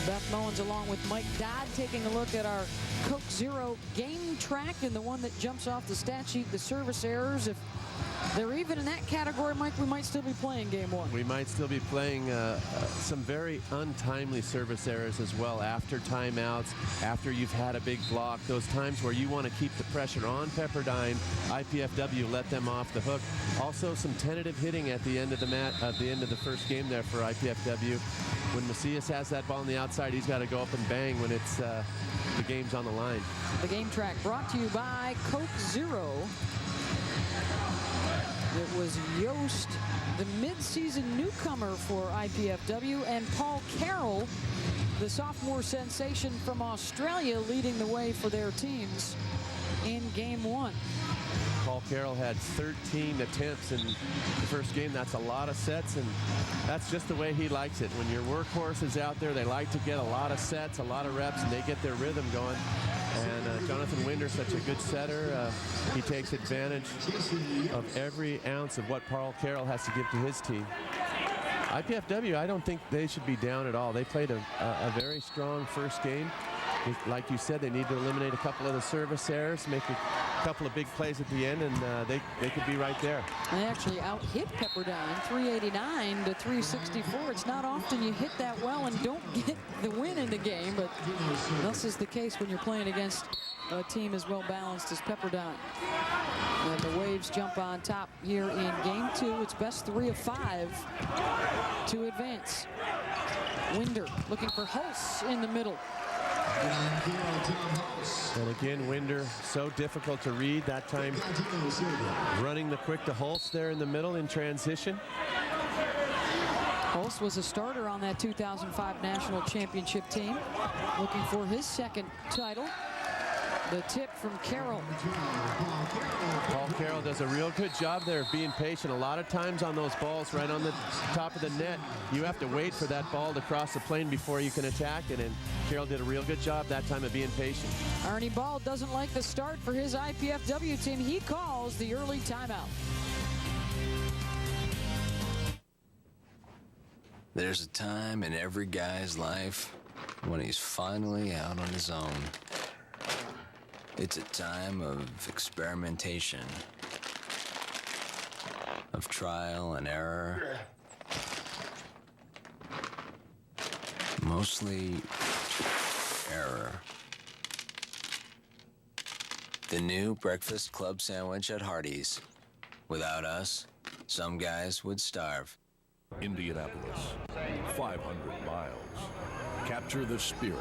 Beth Mullins along with Mike Dodd taking a look at our Coke Zero game track, and the one that jumps off the stat sheet, the service errors. If they're even in that category, Mike, we might still be playing game 1. We might still be playing some very untimely service errors as well, after timeouts, after you've had a big block, those times where you want to keep the pressure on Pepperdine. IPFW let them off the hook. Also some tentative hitting at the end of the first game there for IPFW. When Macias has that ball on the outside, he's got to go up and bang when it's the game's on the line. The game track brought to you by Coke Zero. It was Yost, the mid-season newcomer for IPFW, and Paul Carroll, the sophomore sensation from Australia, leading the way for their teams in game 1. Paul Carroll had 13 attempts in the first game. That's a lot of sets, and that's just the way he likes it. When your workhorse is out there, they like to get a lot of sets, a lot of reps, and they get their rhythm going. And Jonathan Winder's such a good setter. He takes advantage of every ounce of what Paul Carroll has to give to his team. IPFW, I don't think they should be down at all. They played a very strong first game. Like you said, they need to eliminate a couple of the service errors, make a couple of big plays at the end, and they could be right there. They actually out-hit Pepperdine 389 to 364. It's not often you hit that well and don't get the win in the game, but this is the case when you're playing against a team as well balanced as Pepperdine. And the Waves jump on top here in game 2. It's best 3 of 5 to advance. Winder looking for Hulse in the middle. And again, Winder, so difficult to read that time. Running the quick to Hulse there in the middle in transition. Hulse was a starter on that 2005 national championship team, looking for his second title. The tip from Carroll. Paul Carroll does a real good job there of being patient. A lot of times on those balls right on the top of the net, you have to wait for that ball to cross the plane before you can attack it, and Carroll did a real good job that time of being patient. Arnie Ball doesn't like the start for his IPFW team. He calls the early timeout. There's a time in every guy's life when he's finally out on his own. It's a time of experimentation, of trial and error, mostly error. The new breakfast club sandwich at Hardee's. Without us, some guys would starve. Indianapolis, 500 miles. Capture the spirit,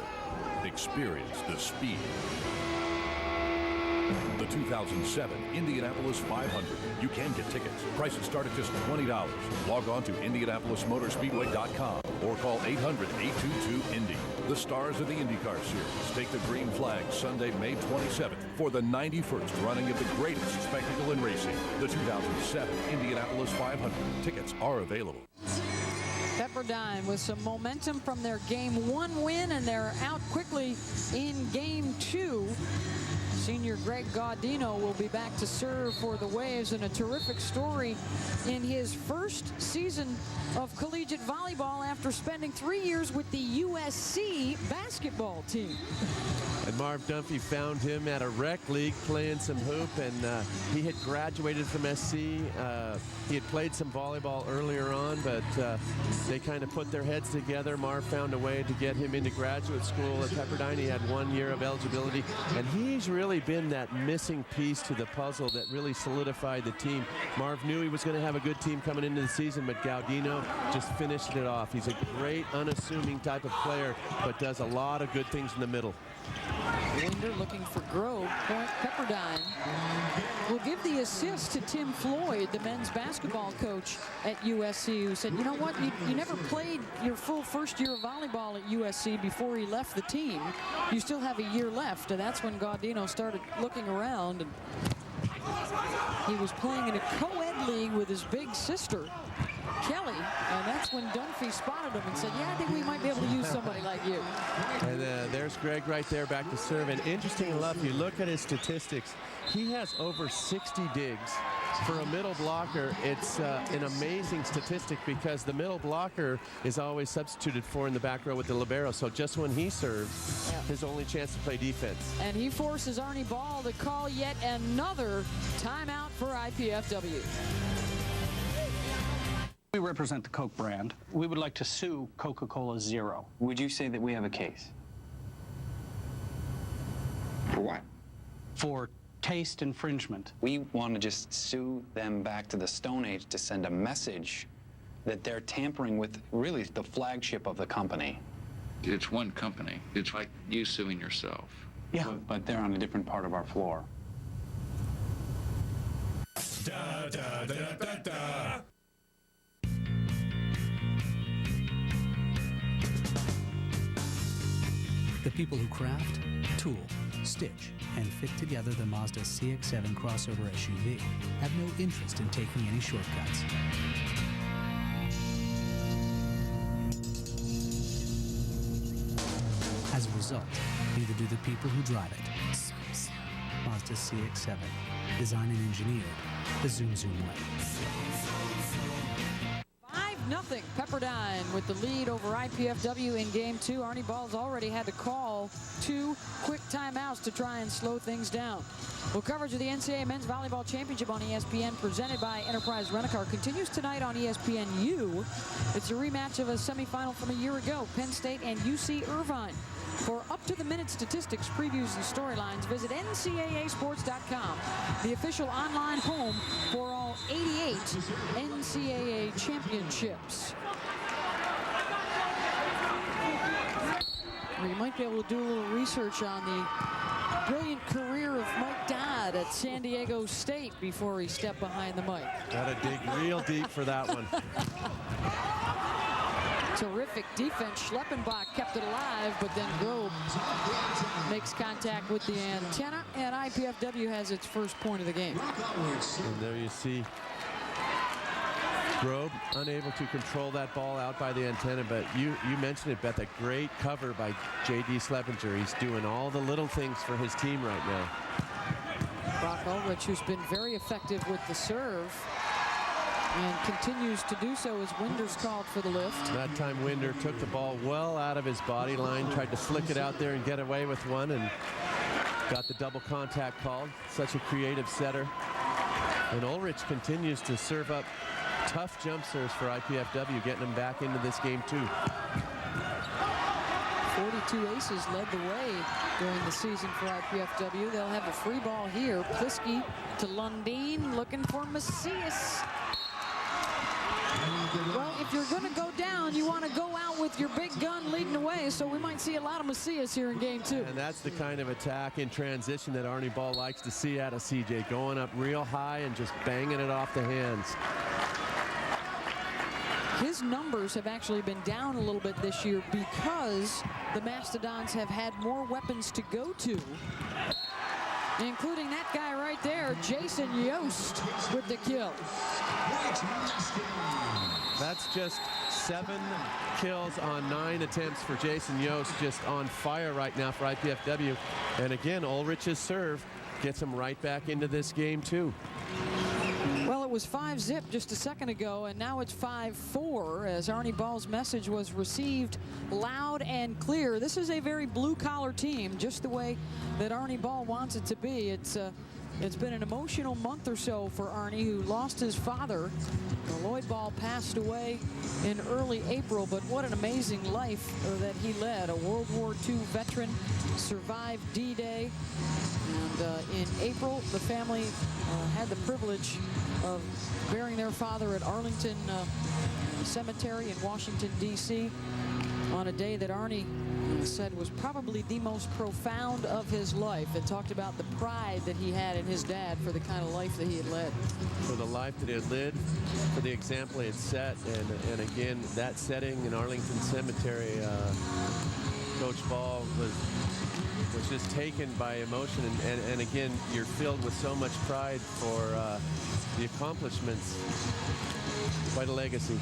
experience the speed. The 2007 Indianapolis 500. You can get tickets. Prices start at just $20. Log on to IndianapolisMotorspeedway.com or call 800-822-INDY. The stars of the IndyCar Series take the green flag Sunday, May 27th for the 91st running of the greatest spectacle in racing. The 2007 Indianapolis 500. Tickets are available. Pepperdine with some momentum from their game 1 win, and they're out quickly in game 2. Senior Greg Gaudino will be back to serve for the Waves, and a terrific story in his first season of collegiate volleyball after spending 3 years with the USC basketball team. And Marv Dunphy found him at a rec league playing some hoop, and he had graduated from SC. He had played some volleyball earlier on, but they kind of put their heads together. Marv found a way to get him into graduate school at Pepperdine. He had 1 year of eligibility, and he's really been that missing piece to the puzzle that really solidified the team. Marv knew he was going to have a good team coming into the season, but Gaudino just finished it off. He's a great, unassuming type of player, but does a lot of good things in the middle. Winder looking for Grove. Point Pepperdine will give the assist to Tim Floyd, the men's basketball coach at USC, who said, you know what, you never played your full first year of volleyball at USC before he left the team. You still have a year left. And that's when Gaudino started looking around. And he was playing in a co-ed league with his big sister, Kelly, and that's when Dunphy spotted him and said, yeah, I think we might be able to use somebody like you. And there's Greg right there back to serve. And interesting enough, you look at his statistics, he has over 60 digs. For a middle blocker, it's an amazing statistic because the middle blocker is always substituted for in the back row with the libero. So just when he serves, his only chance to play defense. And he forces Arnie Ball to call yet another timeout for IPFW. We represent the Coke brand. We would like to sue Coca-Cola Zero. Would you say that we have a case? For what? For taste infringement. We want to just sue them back to the Stone Age to send a message that they're tampering with really the flagship of the company. It's one company. It's like you suing yourself. Yeah. But they're on a different part of our floor. Da, da, da, da, da. The people who craft, tool, stitch, and fit together the Mazda CX-7 crossover SUV have no interest in taking any shortcuts. As a result, neither do the people who drive it. Mazda CX-7, designed and engineered the Zoom Zoom way. 5-0 Pepperdine with the lead over IPFW in game 2. Arnie Ball's already had to call 2 quick timeouts to try and slow things down. Well, coverage of the NCAA Men's Volleyball Championship on ESPN presented by Enterprise Rent-A-Car continues tonight on ESPNU. It's a rematch of a semifinal from a year ago, Penn State and UC Irvine. For up-to-the-minute statistics, previews, and storylines, visit NCAAsports.com, the official online home for all 88 NCAA championships. Well, you might be able to do a little research on the brilliant career of Mike Dodd at San Diego State before he stepped behind the mic. Got to dig real deep for that one. Terrific defense. Schleppenbach kept it alive, but then Grove makes contact with the antenna, and IPFW has its first point of the game. And there you see Grove unable to control that ball out by the antenna, but you mentioned it, Beth, a great cover by J.D. Schleppinger. He's doing all the little things for his team right now. Brock Ulrich, who's been very effective with the serve, and continues to do so as Winder's called for the lift. That time Winder took the ball well out of his body line, tried to flick it out there and get away with one, and got the double contact called. Such a creative setter. And Ulrich continues to serve up tough jump serves for IPFW, getting them back into this game too. 42 aces led the way during the season for IPFW. They'll have a free ball here. Plisky to Lundeen, looking for Macias. Well, if you're going to go down, you want to go out with your big gun leading the way, so we might see a lot of Macias here in game 2. And that's the kind of attack in transition that Arnie Ball likes to see out of CJ, going up real high and just banging it off the hands. His numbers have actually been down a little bit this year because the Mastodons have had more weapons to go to, including that guy right there, Jason Yost, with the kill. That's just 7 kills on 9 attempts for Jason Yost, just on fire right now for IPFW. And again, Ulrich's serve gets him right back into this game too. Well, it was 5-0 just a second ago, and now it's 5-4 as Arnie Ball's message was received loud and clear. This is a very blue-collar team, just the way that Arnie Ball wants it to be. It's It's been an emotional month or so for Arnie, who lost his father. Lloyd Ball passed away in early April, but what an amazing life that he led. A World War II veteran, survived D-Day, and in April, the family had the privilege of burying their father at Arlington Cemetery in Washington, D.C. on a day that Arnie said was probably the most profound of his life, and talked about the pride that he had in his dad for the kind of life that he had led. For the life that he had led, for the example he had set, and again, that setting in Arlington Cemetery, Coach Ball was just taken by emotion, and again, you're filled with so much pride for the accomplishments. Quite a legacy.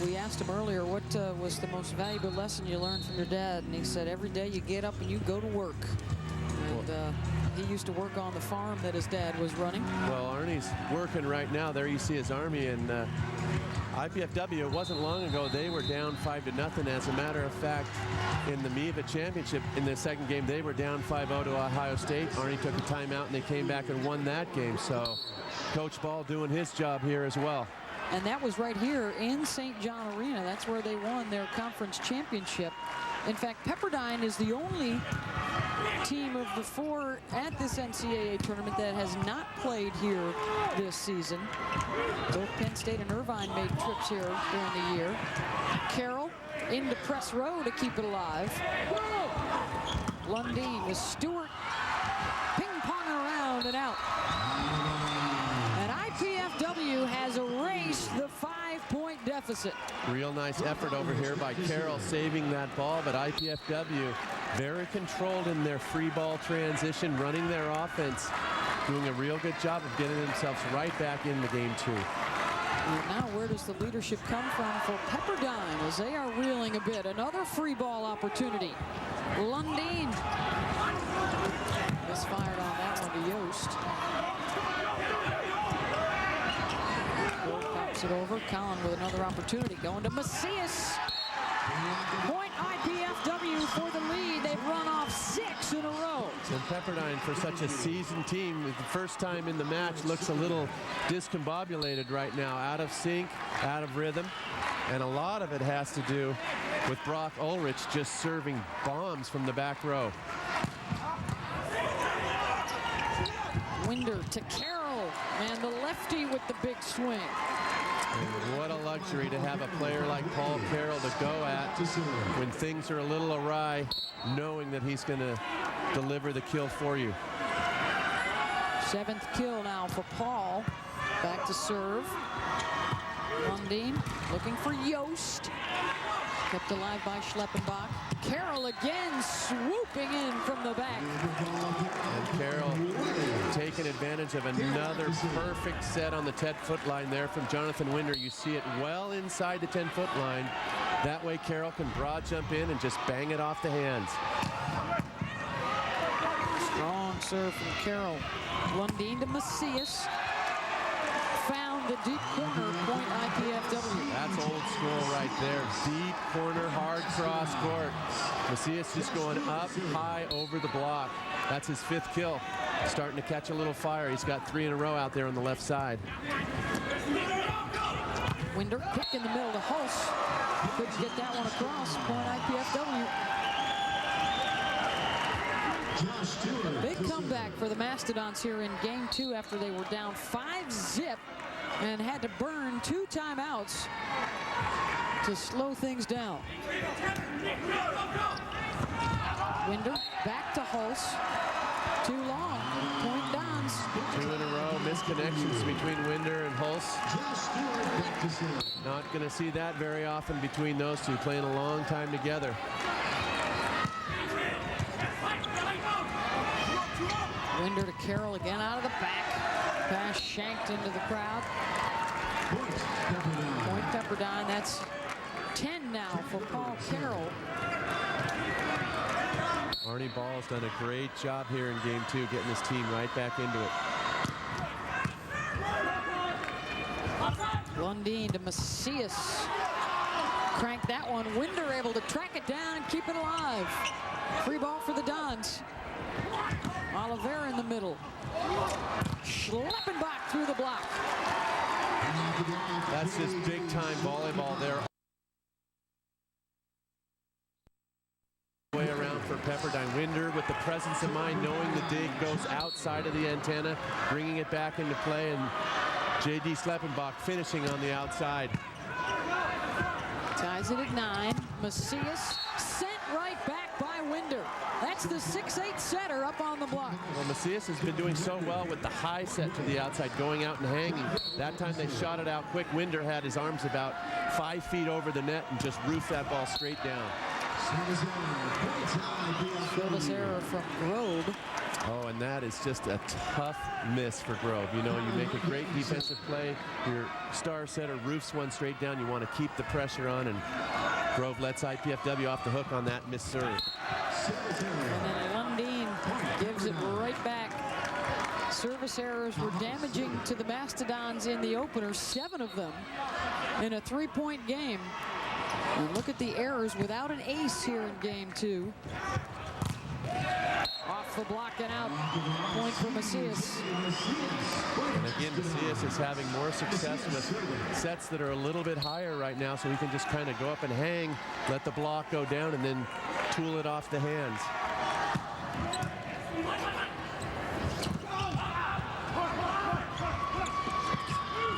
We asked him earlier what was the most valuable lesson you learned from your dad, and he said every day you get up and you go to work. And he used to work on the farm that his dad was running. Well, Arnie's working right now. There you see his Army, and IPFW, it wasn't long ago, they were down 5-0. As a matter of fact, in the MIVA championship, in the second game, they were down 5-0 to Ohio State. Arnie took a timeout, and they came back and won that game. So Coach Ball doing his job here as well. And that was right here in St. John Arena. That's where they won their conference championship. In fact, Pepperdine is the only team of the 4 at this NCAA tournament that has not played here this season. Both Penn State and Irvine made trips here during the year. Carroll into press row to keep it alive. Lundeen with Stewart ping-ponging around and out. And IPFW has erased the 5-point deficit. Real nice effort over here by Carroll saving that ball, but IPFW very controlled in their free ball transition, running their offense, doing a real good job of getting themselves right back into game 2. Now where does the leadership come from for Pepperdine as they are reeling a bit? Another free ball opportunity. Lundeen misfired on that one to Yost. Pops it over. Collin with another opportunity. Going to Macias. Point IPFW for the lead. They've run off 6 in a row. And Pepperdine, for such a seasoned team, the first time in the match, looks a little discombobulated right now. Out of sync, out of rhythm. And a lot of it has to do with Brock Ulrich just serving bombs from the back row. Winder to Carroll, and the lefty with the big swing. And what a luxury to have a player like Paul Carroll to go at when things are a little awry, knowing that he's going to deliver the kill for you. 7th kill now for Paul. Back to serve. Lundeen looking for Yost. Kept alive by Schleppenbach. Carroll again swooping in from the back. And Carroll taking advantage of another perfect set on the 10-foot line there from Jonathan Winder. You see it well inside the 10-foot line. That way Carroll can broad jump in and just bang it off the hands. Strong serve from Carroll. Lundeen to Macias. Found the deep corner, point IPFW. That's old school right there. Deep corner, hard cross court. Macias just going up high over the block. That's his 5th kill. Starting to catch a little fire. He's got 3 in a row out there on the left side. Winder pick in the middle to Hulse. Couldn't get that one across. Point IPFW. Big comeback for the Mastodons here in game 2 after they were down 5-0 and had to burn 2 timeouts to slow things down. Winder back to Hulse. Too long. Point Dons. 2 in a row. Misconnections between Winder and Hulse. Not going to see that very often between those two, playing a long time together. Winder to Carroll again out of the back. Pass shanked into the crowd. Point Pepperdine. That's 10 now for Paul Carroll. Arnie Ball has done a great job here in game 2, getting his team right back into it. Lundeen to Macias. Crank that one. Winder able to track it down and keep it alive. Free ball for the Dons. Oliveira in the middle. Schleppenbach through the block. That's just big-time volleyball there. Way around for Pepperdine. Winder with the presence of mind, knowing the dig goes outside of the antenna, bringing it back into play, and J.D. Schleppenbach finishing on the outside. Ties it at 9. Macias sent right back by Winder. That's the 6-8 setter up on the block. Well, Macias has been doing so well with the high set to the outside, going out and hanging. That time they shot it out quick. Winder had his arms about 5 feet over the net and just roofed that ball straight down. Service error from Grove. Oh, and that is just a tough miss for Grove. You know, you make a great defensive play. Your star setter roofs one straight down. You want to keep the pressure on, and Grove lets IPFW off the hook on that miss serve. And then Lundin gives it right back. Service errors were damaging to the Mastodons in the opener, 7 of them in a 3-point game. And look at the errors without an ace here in game 2. Off the block and out. Point for Macias. And again, Macias is having more success with sets that are a little bit higher right now, so he can just kind of go up and hang, let the block go down, and then tool it off the hands.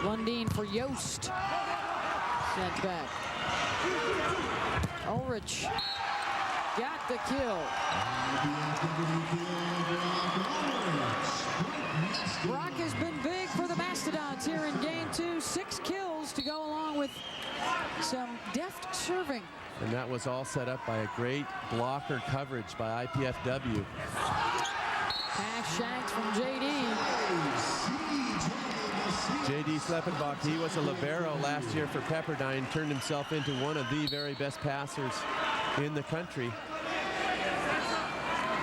Lundin for Yost. Sent back. Ulrich got the kill. Brock has been big for the Mastodons here in game 2. 6 kills to go along with some deft serving. And that was all set up by a great blocker coverage by IPFW. Pass shanks from JD. J.D. Schleppenbach, he was a libero last year for Pepperdine, turned himself into one of the very best passers in the country.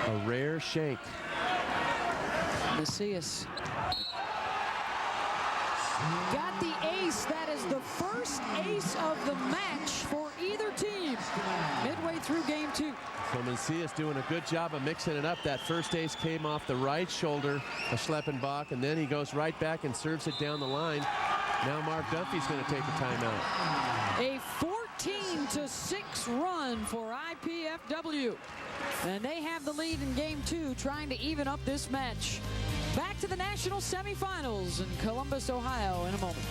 A rare shank. Macias got the ace. That is the first ace of the match for either team midway through game 2. So Macias doing a good job of mixing it up. That first ace came off the right shoulder of Schleppenbach, and then he goes right back and serves it down the line. Now Mark Dunphy's going to take a timeout. A 14-6 run for IPFW. And they have the lead in game 2, trying to even up this match. Back to the national semifinals in Columbus, Ohio in a moment.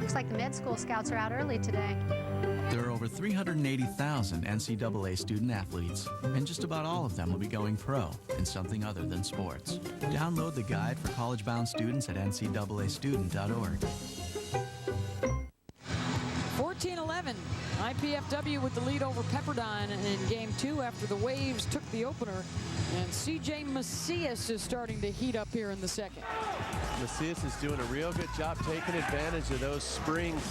Looks like the med school scouts are out early today. There are over 380,000 NCAA student athletes, and just about all of them will be going pro in something other than sports. Download the guide for college-bound students at ncaastudent.org. 14-11. IPFW with the lead over Pepperdine in game 2 after the Waves took the opener. And C.J. Macias is starting to heat up here in the second. Macias is doing a real good job taking advantage of those springs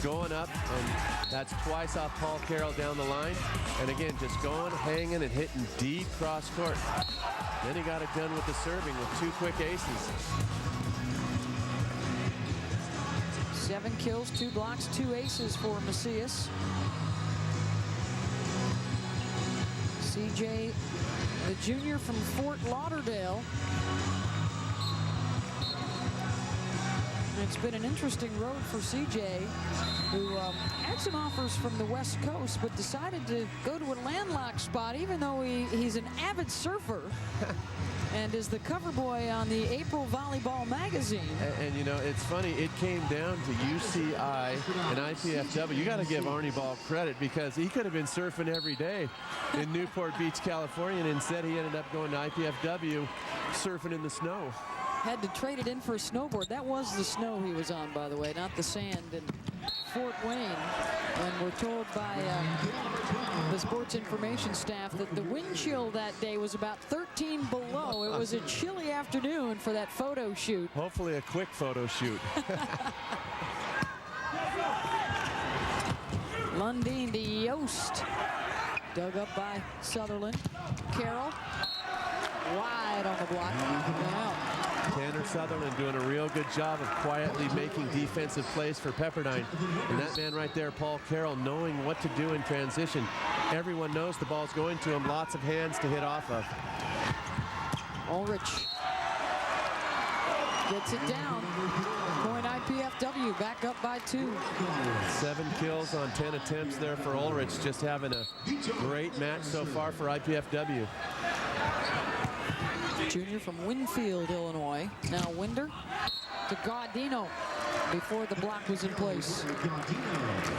going up, and that's twice off Paul Carroll down the line. And again, just going, hanging, and hitting deep cross court. Then he got it done with the serving with 2 quick aces. 7 kills, 2 blocks, 2 aces for Macias. CJ, the junior from Fort Lauderdale. It's been an interesting road for CJ, who had some offers from the West Coast, but decided to go to a landlocked spot, even though he's an avid surfer and is the cover boy on the April Volleyball magazine. And you know, it's funny, it came down to UCI and IPFW. You got to give Arnie Ball credit, because he could have been surfing every day in Newport Beach, California, and instead he ended up going to IPFW, surfing in the snow. Had to trade it in for a snowboard. That was the snow he was on, by the way, not the sand in Fort Wayne. And we're told by the sports information staff that the wind chill that day was about 13 below. It was a chilly afternoon for that photo shoot. Hopefully a quick photo shoot. Lundin to Yost. Dug up by Sutherland. Carroll. Wide on the block. Out. Tanner Sutherland doing a real good job of quietly making defensive plays for Pepperdine. And that man right there, Paul Carroll, knowing what to do in transition. Everyone knows the ball's going to him. Lots of hands to hit off of. Ulrich gets it down. Point IPFW, back up by 2. 7 kills on 10 attempts there for Ulrich. Just having a great match so far for IPFW. Junior from Winfield, Illinois. Now Winder to Gaudino before the block was in place.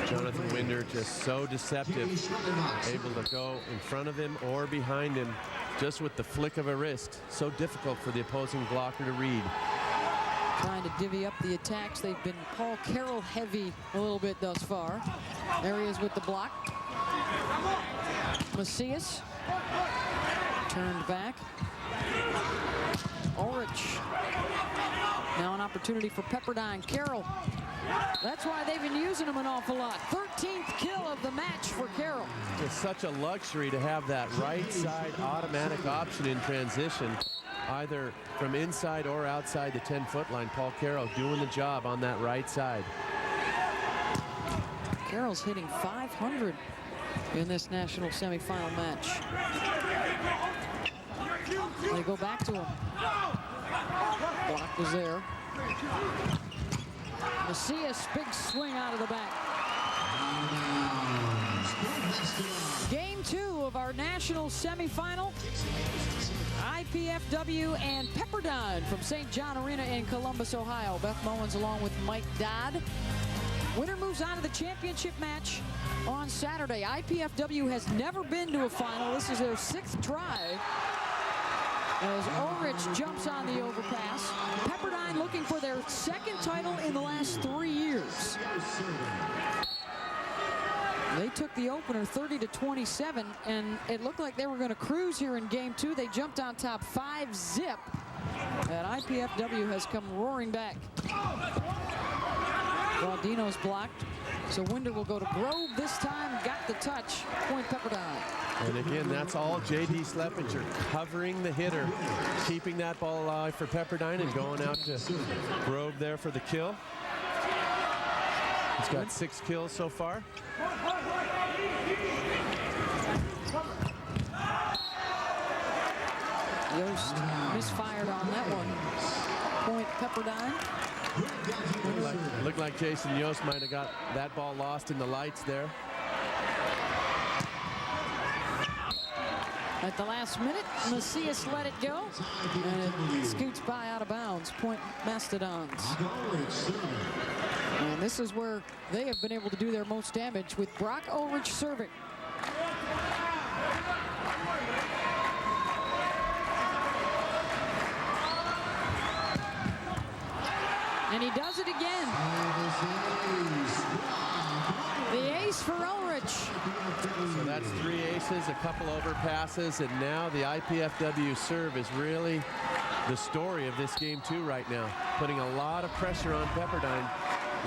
Jonathan Winder just so deceptive, able to go in front of him or behind him just with the flick of a wrist. So difficult for the opposing blocker to read. Trying to divvy up the attacks. They've been Paul Carroll heavy a little bit thus far. There he is with the block. Macias turned back. Ulrich. Now an opportunity for Pepperdine. Carroll. That's why they've been using him an awful lot. 13th kill of the match for Carroll. It's such a luxury to have that right side automatic option in transition, either from inside or outside the 10-foot line. Paul Carroll doing the job on that right side. Carroll's hitting .500 in this national semifinal match. They go back to him. Block was there. Macias, big swing out of the back. Game 2 of our national semifinal. IPFW and Pepperdine from St. John Arena in Columbus, Ohio. Beth Mullins along with Mike Dodd. Winner moves on to the championship match on Saturday. IPFW has never been to a final. This is their 6th try. As Ulrich jumps on the overpass. Pepperdine looking for their 2nd title in the last 3 years. They took the opener 30-27, and it looked like they were going to cruise here in game 2. They jumped on top 5-zip. And IPFW has come roaring back. Gaudino's blocked. So Winder will go to Grove this time. Got the touch. Point Pepperdine. And again, that's all J.D. Slepinger, covering the hitter, keeping that ball alive for Pepperdine and going out to Grove there for the kill. He's got 6 kills so far. Yost misfired on that one. Point Pepperdine. Looked like Jason Yost might have got that ball lost in the lights there. At the last minute, Macias let it go, and it scoots by out of bounds. Point Mastodons. And this is where they have been able to do their most damage with Brock Ulrich serving. And he does it again. The ace for Ulrich. So that's 3 aces, a couple overpasses, and now the IPFW serve is really the story of this game 2 right now, putting a lot of pressure on Pepperdine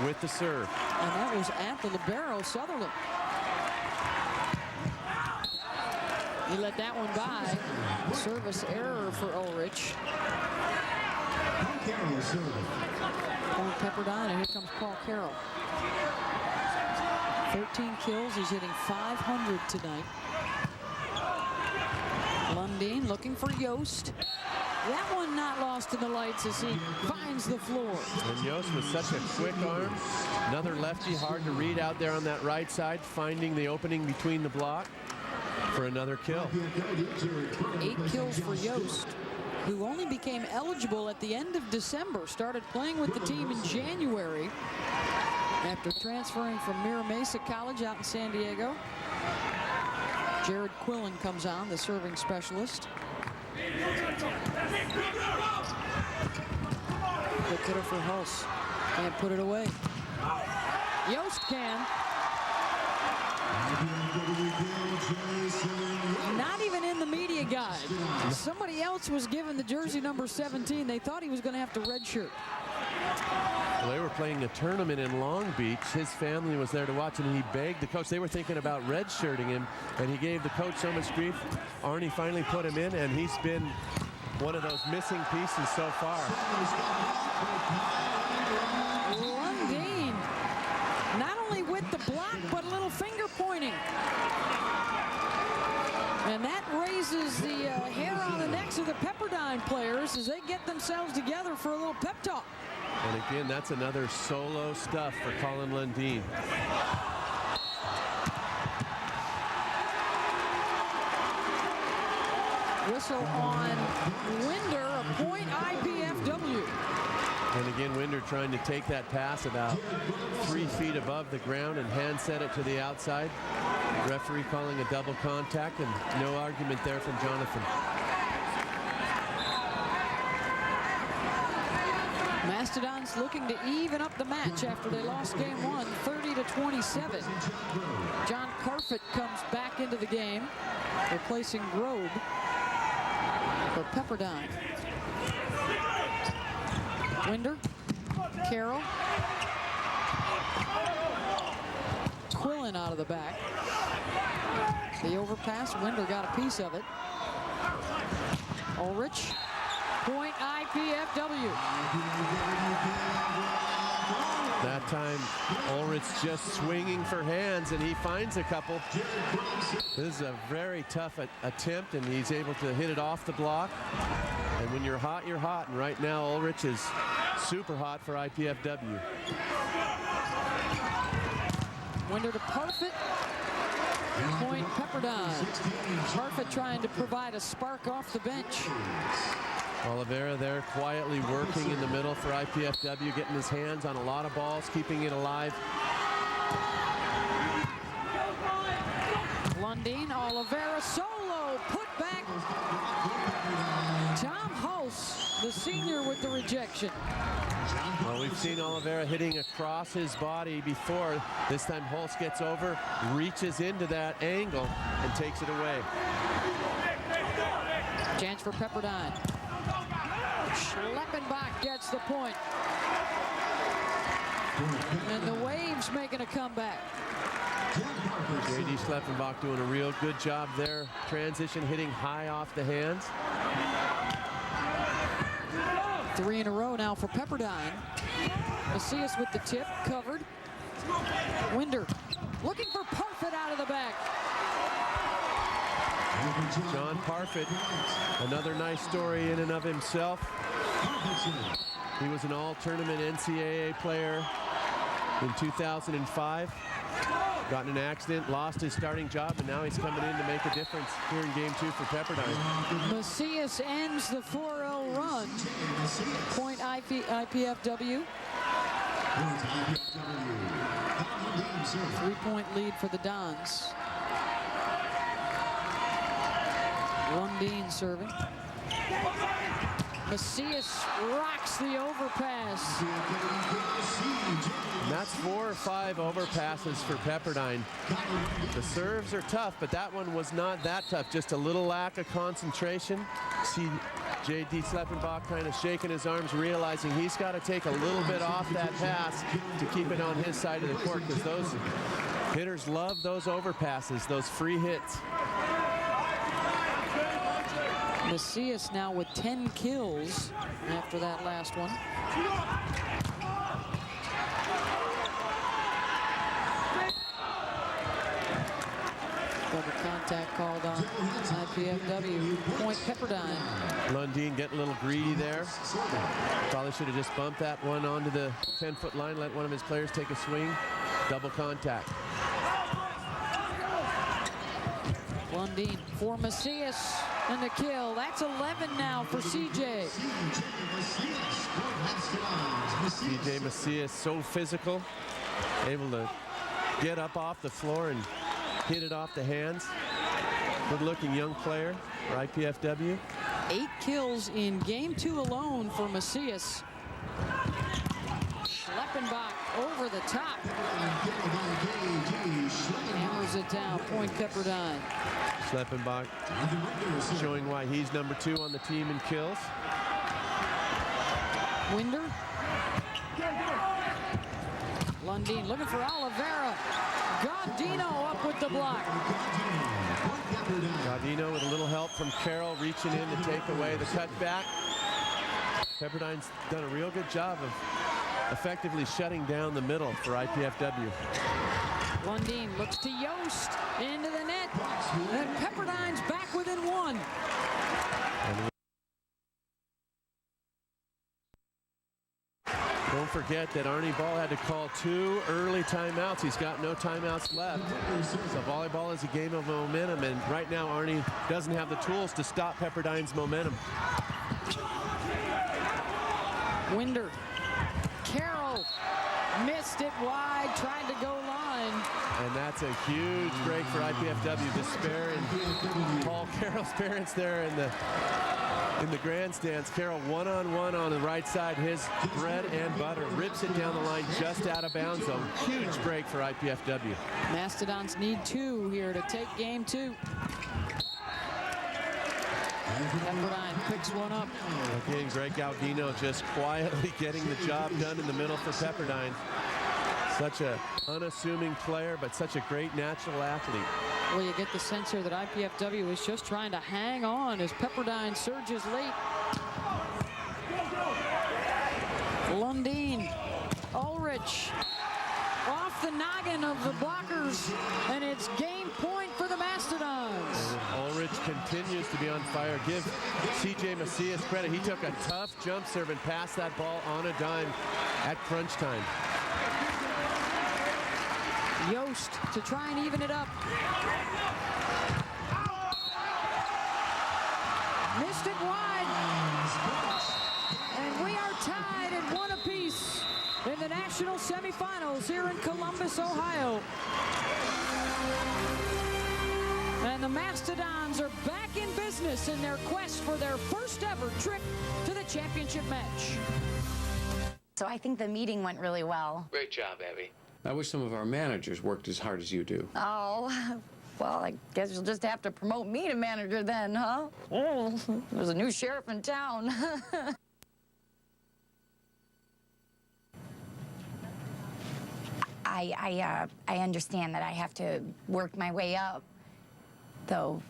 with the serve. And that was at the libero, Sutherland. He let that one by. Service error for Ulrich. Point Pepperdine, and here comes Paul Carroll. 13 kills, he's hitting .500 tonight. Lundeen looking for Yost. That one not lost in the lights as he finds the floor. And Yost with such a quick arm. Another lefty, hard to read out there on that right side, finding the opening between the block for another kill. 8 kills for Yost, who only became eligible at the end of December, started playing with the team in January after transferring from Mira Mesa College out in San Diego. Jared Quillen comes on, the serving specialist. Good hitter for Hulse. Can't put it away. Yost can. Not even in the media guide. Somebody else was given the jersey number 17. They thought he was going to have to redshirt. Well, they were playing a tournament in Long Beach. His family was there to watch, and he begged the coach. They were thinking about redshirting him, and he gave the coach so much grief. Arnie finally put him in, and he's been one of those missing pieces so far. Lundeen, not only with the block, but a little finger pointing. And that raises the hair on the necks of the Pepperdine players as they get themselves together for a little pep talk. And again, that's another solo stuff for Colin Lundeen. Whistle on Winder, a point IPFW. And again, Winder trying to take that pass about 3 feet above the ground and hand set it to the outside. Referee calling a double contact, and no argument there from Jonathan. Mastodons looking to even up the match after they lost game 1, 30-27. John Carfit comes back into the game, replacing Grobe for Pepperdine. Winder, Carroll, Quillen out of the back. The overpass, Winder got a piece of it. Ulrich, point IPFW. That time, Ulrich just swinging for hands, and he finds a couple. This is a very tough attempt, and he's able to hit it off the block. And when you're hot, you're hot. And right now, Ulrich is super hot for IPFW. Winder to Parfit. Point Pepperdine. Parfit trying to provide a spark off the bench. Oliveira there quietly working in the middle for IPFW, getting his hands on a lot of balls, keeping it alive. Lundeen, Oliveira, solo, put back. Tom Hulse, the senior, with the rejection. Well, we've seen Oliveira hitting across his body before. This time Hulse gets over, reaches into that angle, and takes it away. Chance for Pepperdine. Schleppenbach gets the point. And the Waves making a comeback. J.D. Schleppenbach doing a real good job there. Transition hitting high off the hands. 3 in a row now for Pepperdine. Macias with the tip, covered. Winder looking for Parfit out of the back. John Parfit, another nice story in and of himself. He was an all-tournament NCAA player in 2005. Got in an accident, lost his starting job, and now he's coming in to make a difference here in game 2 for Pepperdine. Macias ends the 4-0 run. Point IPFW. 3-point lead for the Dons. Lundeen serving. Macias rocks the overpass. And that's 4 or 5 overpasses for Pepperdine. The serves are tough, but that one was not that tough. Just a little lack of concentration. See J.D. Schleppenbach kind of shaking his arms, realizing he's got to take a little bit off that pass to keep it on his side of the court, because those hitters love those overpasses, those free hits. Macias now with 10 kills after that last one. Double contact called on IPFW. Point Pepperdine. Lundeen getting a little greedy there. Probably should have just bumped that one onto the 10-foot line, let one of his players take a swing. Double contact. Lundeen for Macias. And the kill. That's 11 now for CJ. CJ Macias, so physical, able to get up off the floor and hit it off the hands. Good-looking young player for IPFW. 8 kills in game 2 alone for Macias. Schleppenbach over the top. Hammers it down. Point Pepperdine. Schleppenbach showing why he's number 2 on the team in kills. Winder. Lundeen looking for Oliveira. Gaudino up with the block. Gaudino with a little help from Carroll reaching in to take away the cutback. Pepperdine's done a real good job of effectively shutting down the middle for IPFW. Lundeen looks to Yost into the net, and Pepperdine's back within one. Don't forget that Arnie Ball had to call 2 early timeouts. He's got no timeouts left. So volleyball is a game of momentum, and right now Arnie doesn't have the tools to stop Pepperdine's momentum. Winder. Carroll missed it wide, tried to go line. And that's a huge break for IPFW. The spare and Paul Carroll's parents there in the grandstands. Carroll one-on-one on the right side. His bread and butter rips it down the line just out of bounds. A huge break for IPFW. Mastodons need 2 here to take game 2. Pepperdine picks one up. Again, Greg Gaudino just quietly getting the job done in the middle for Pepperdine. Such a unassuming player, but such a great natural athlete. Well, you get the sense here that IPFW is just trying to hang on as Pepperdine surges late. Lundeen, Ulrich, off the noggin of the blockers, and it's game point for the Mastodons. Ulrich continues to be on fire. Give CJ Macias credit. He took a tough jump serve and passed that ball on a dime at crunch time. Yost to try and even it up. Missed it wide. And we are tied at 1 apiece in the national semifinals here in Columbus, Ohio. And the Mastodons are back in business in their quest for their first ever trip to the championship match. So I think the meeting went really well. Great job, Abby. I wish some of our managers worked as hard as you do. Oh, well, I guess you'll just have to promote me to manager then, huh? Oh, there's a new sheriff in town. I understand that I have to work my way up, though.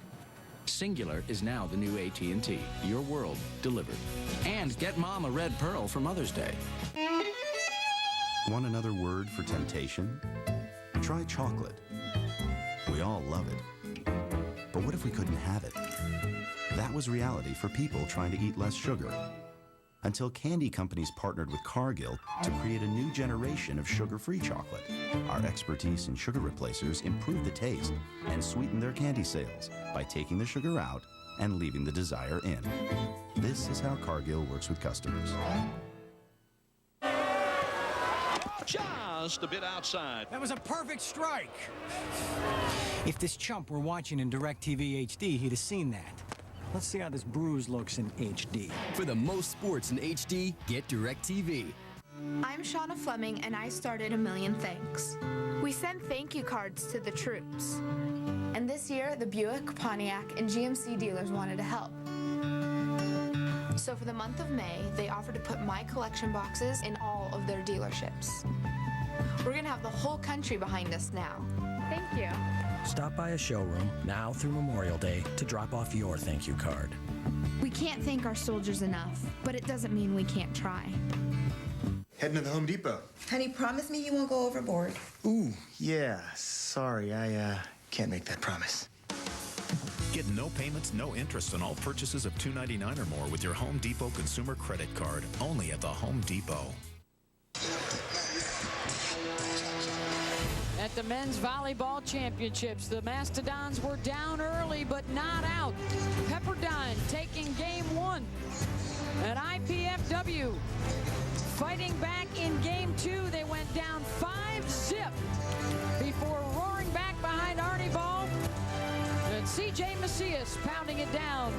Singular is now the new AT&T. Your world delivered. And get Mom a red pearl for Mother's Day. Want another word for temptation? Try chocolate. We all love it. But what if we couldn't have it? That was reality for people trying to eat less sugar. Until candy companies partnered with Cargill to create a new generation of sugar-free chocolate. Our expertise in sugar replacers improved the taste and sweetened their candy sales by taking the sugar out and leaving the desire in. This is how Cargill works with customers. Just a bit outside. That was a perfect strike. If this chump were watching in DirecTV HD, he'd have seen that. Let's see how this bruise looks in HD. For the most sports in HD, get DirecTV. I'm Shauna Fleming, and I started A Million Thanks. We send thank you cards to the troops. And this year, the Buick, Pontiac, and GMC dealers wanted to help. So for the month of May, they offered to put my collection boxes in all of their dealerships. We're gonna have the whole country behind us now. Thank you. Stop by a showroom now through Memorial Day to drop off your thank you card. We can't thank our soldiers enough, but it doesn't mean we can't try. Heading to the Home Depot. Honey, promise me you won't go overboard. Ooh, yeah. Sorry, I can't make that promise. Get no payments, no interest on all purchases of $2.99 or more with your Home Depot consumer credit card, only at the Home Depot. At the men's volleyball championships, the Mastodons were down early but not out. Pepperdine taking game 1. At IPFW fighting back in game 2, they went down 5-0 before roaring back behind Arnie Ball. And C.J. Macias pounding it down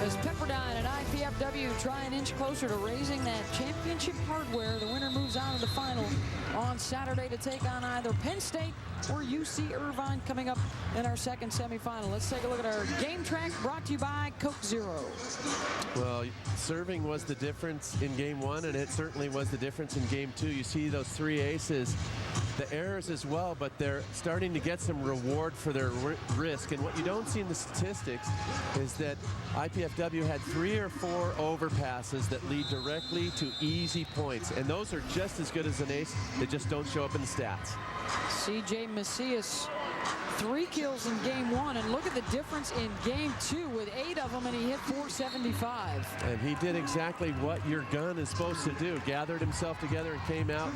as Pepperdine and IPFW try an inch closer to raising that championship hardware. The winner moves on to the final on Saturday to take on either Penn State or UC Irvine coming up in our second semifinal. Let's take a look at our game track brought to you by Coke Zero. Well, serving was the difference in game one, and it certainly was the difference in game two. You see those three aces, the errors as well, but they're starting to get some reward for their risk. And what you don't see in the statistics is that IPFW had 3 or 4 overpasses that lead directly to easy points. And those are just as good as an ace. They just don't show up in the stats. C.J. Macias, 3 kills in game one, and look at the difference in game two with 8 of them, and he hit .475. And he did exactly what your gun is supposed to do. Gathered himself together and came out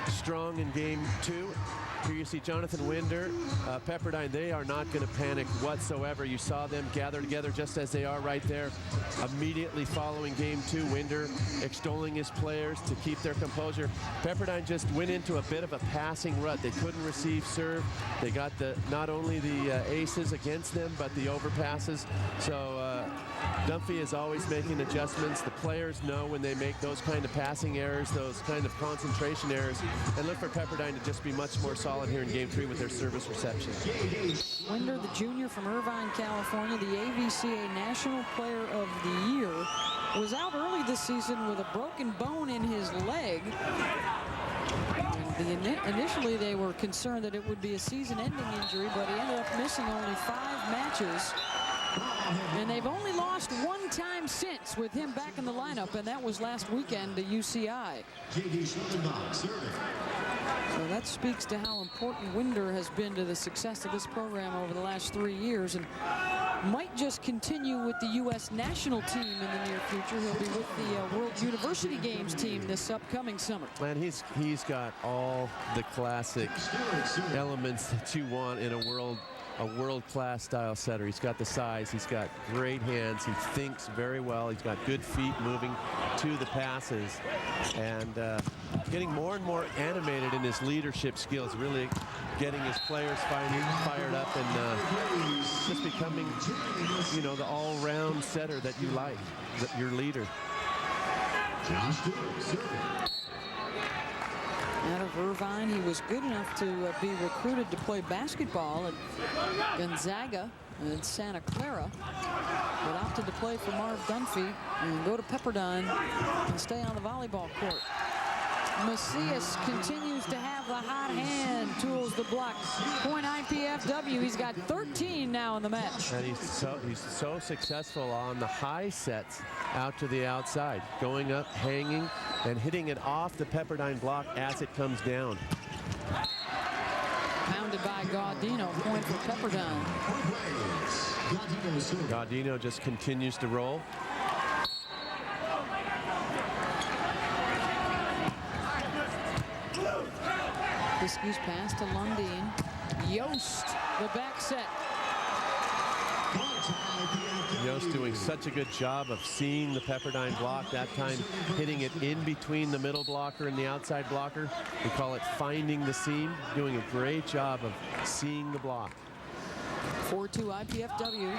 strong in game two. Here you see Jonathan Winder, Pepperdine. They are not going to panic whatsoever. You saw them gather together just as they are right there. Immediately following game two, Winder extolling his players to keep their composure. Pepperdine just went into a bit of a passing rut. They couldn't receive serve. They got not only the aces against them, but the overpasses. So Dunphy is always making adjustments. The players know when they make those kind of passing errors, those kind of concentration errors, and look for Pepperdine to just be much more solid here in game three with their service reception. Winder, the junior from Irvine, California, the AVCA National Player of the Year, was out early this season with a broken bone in his leg. Initially, they were concerned that it would be a season-ending injury, but he ended up missing only 5 matches. And they've only lost 1 time since with him back in the lineup, and that was last weekend to UCI. So that speaks to how important Winder has been to the success of this program over the last 3 years, and might just continue with the U.S. national team in the near future. He'll be with the World University Games team this upcoming summer. And he's got all the classic elements that you want in a world-class style setter. He's got the size, he's got great hands, he thinks very well, he's got good feet moving to the passes, and getting more and more animated in his leadership skills, really getting his players fired up, and just becoming, you know, the all-round setter that you like, your leader. Out of Irvine, he was good enough to be recruited to play basketball at Gonzaga and Santa Clara, but opted to play for Marv Dunphy and go to Pepperdine and stay on the volleyball court. Macias continues to have the hot hand, tools the block. Point IPFW. He's got 13 now in the match. And he's so successful on the high sets out to the outside, going up, hanging, and hitting it off the Pepperdine block as it comes down. Pounded by Gaudino, point for Pepperdine. Gaudino just continues to roll. Biskey's pass to Lundeen. Yost, the back set. Yost doing such a good job of seeing the Pepperdine block, that time hitting it in between the middle blocker and the outside blocker. We call it finding the seam, doing a great job of seeing the block. 4-2 IPFW.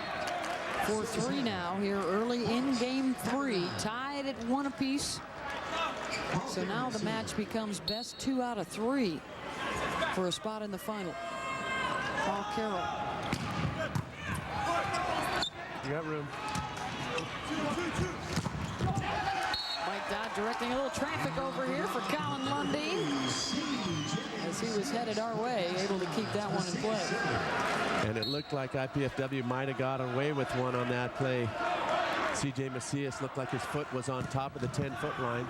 4-3 now here early in game three, tied at 1 apiece. So now the match becomes best 2 out of 3 for a spot in the final. Paul Carroll. You got room. Mike Dodd directing a little traffic over here for Colin Lundeen, as he was headed our way, able to keep that one in play. And it looked like IPFW might have got away with one on that play. C.J. Macias looked like his foot was on top of the 10-foot line.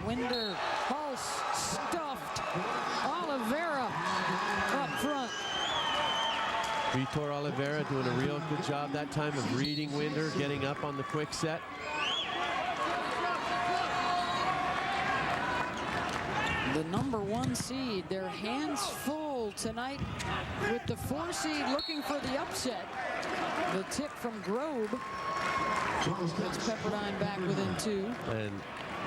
Winder, pulse, stuffed. Oliveira up front. Vitor Oliveira doing a real good job that time of reading Winder, getting up on the quick set. The #1 seed, their hands full tonight with the 4 seed looking for the upset. The tip from Grobe puts Pepperdine back within 2. And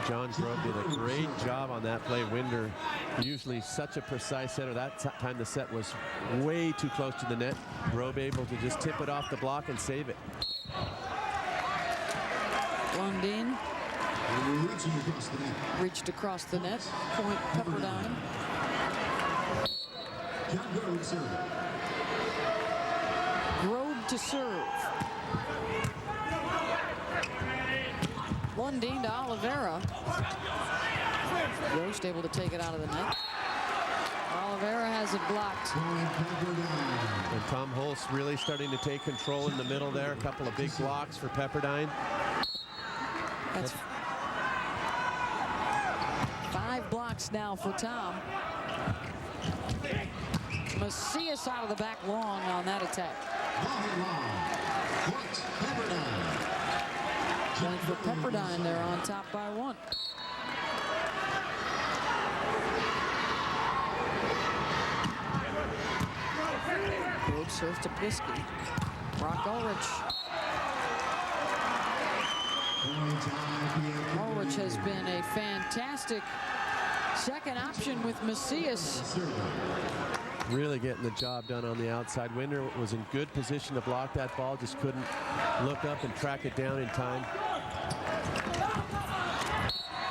John Grove did a great job on that play. Winder, usually such a precise setter. That time the set was way too close to the net. Grove able to just tip it off the block and save it. Lundin reached across the net. Point Pepperdine. Grove to serve. Lundin to Oliveira. Yost able to take it out of the net. Oliveira has it blocked. And Tom Holst really starting to take control in the middle there. A couple of big blocks for Pepperdine. That's 5 blocks now for Tom. Macias out of the back long on that attack. Point for Pepperdine. They're on top by 1. Grove serves to Pisky. Brock Ulrich. Ulrich has been a fantastic second option with Macias. Really getting the job done on the outside. Winder was in good position to block that ball, just couldn't look up and track it down in time.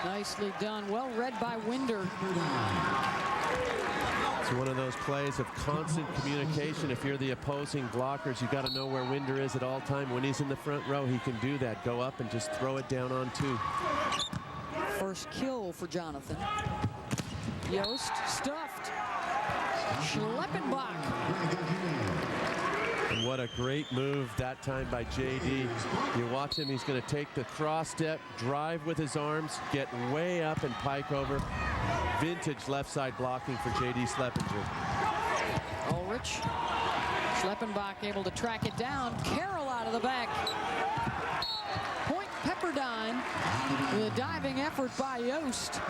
Nicely done. Well read by Winder. It's one of those plays of constant communication. If you're the opposing blockers, you got to know where Winder is at all time. When he's in the front row, he can do that. Go up and just throw it down on 2. First kill for Jonathan. Yost stuffed. Schleppenbach. And what a great move that time by JD. You watch him, he's going to take the cross step, drive with his arms, get way up and pike over. Vintage left side blocking for JD Schleppinger. Ulrich. Schleppenbach able to track it down. Carroll out of the back. Point Pepperdine with a diving effort by Yost.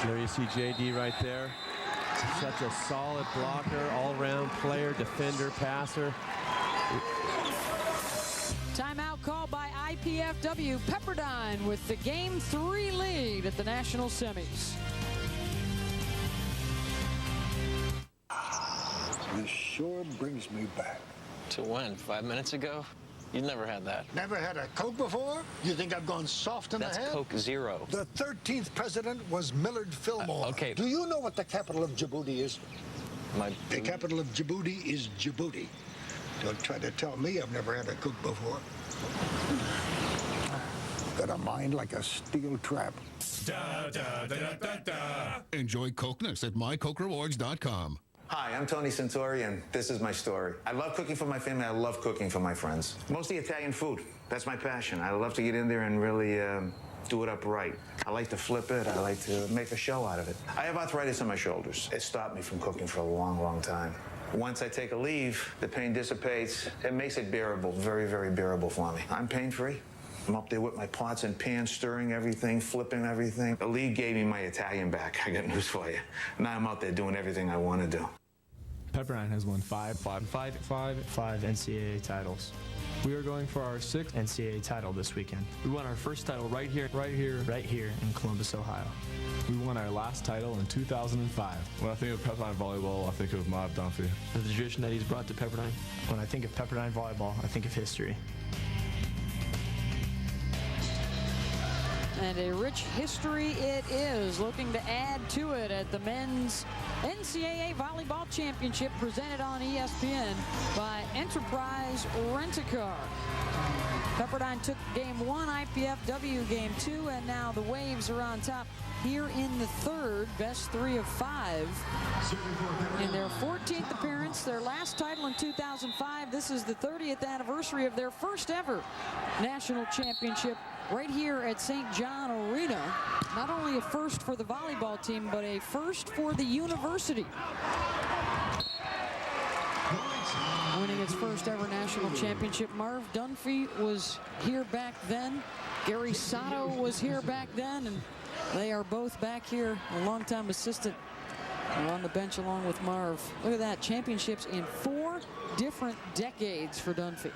There you see JD right there. Such a solid blocker, all-round player, defender, passer. Timeout called by IPFW. Pepperdine with the Game 3 lead at the national semis. This sure brings me back. To when? 5 minutes ago? You never had that. Never had a Coke before? You think I've gone soft in the head? That's Coke Zero. The 13th president was Millard Fillmore. Okay. Do you know what the capital of Djibouti is? The capital of Djibouti is Djibouti. Don't try to tell me I've never had a Coke before. Got a mind like a steel trap. Da, da, da, da, da, da. Enjoy Cokeness at mycokerewards.com. Hi, I'm Tony Santori, and this is my story. I love cooking for my family. I love cooking for my friends. Mostly Italian food. That's my passion. I love to get in there and really do it up right. I like to flip it. I like to make a show out of it. I have arthritis in my shoulders. It stopped me from cooking for a long, long time. Once I take a leave, the pain dissipates. It makes it bearable, very, very bearable for me. I'm pain-free. I'm up there with my pots and pans, stirring everything, flipping everything. The league gave me my Italian back. I got news for you. Now I'm out there doing everything I want to do. Pepperdine has won five NCAA titles. We are going for our 6th NCAA title this weekend. We won our first title right here in Columbus, Ohio. We won our last title in 2005. When I think of Pepperdine Volleyball, I think of Marv Dunphy. The tradition that he's brought to Pepperdine. When I think of Pepperdine Volleyball, I think of history. And a rich history it is, looking to add to it at the men's NCAA Volleyball Championship presented on ESPN by Enterprise Rent-A-Car. Pepperdine took game 1, IPFW game 2, and now the Waves are on top here in the 3rd, best 3 of 5. In their 14th appearance, their last title in 2005. This is the 30th anniversary of their first ever national championship right here at St. John Arena. Not only a first for the volleyball team, but a first for the university. Winning its first ever national championship. Marv Dunphy was here back then. Gary Sato was here back then, and they are both back here. A longtime assistant on the bench along with Marv. Look at that, championships in 4 different decades for Dunphy.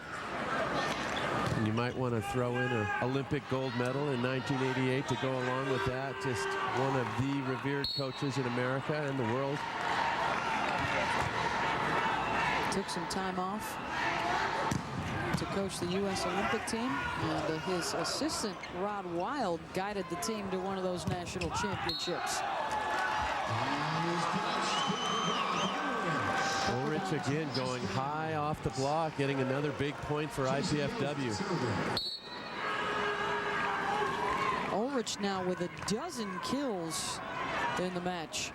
And you might want to throw in an Olympic gold medal in 1988 to go along with that. Just one of the revered coaches in America and the world. Took some time off to coach the U.S. Olympic team, and his assistant, Rod Wild, guided the team to one of those national championships. Ulrich again going high off the block, getting another big point for IPFW. Ulrich now with 12 kills in the match.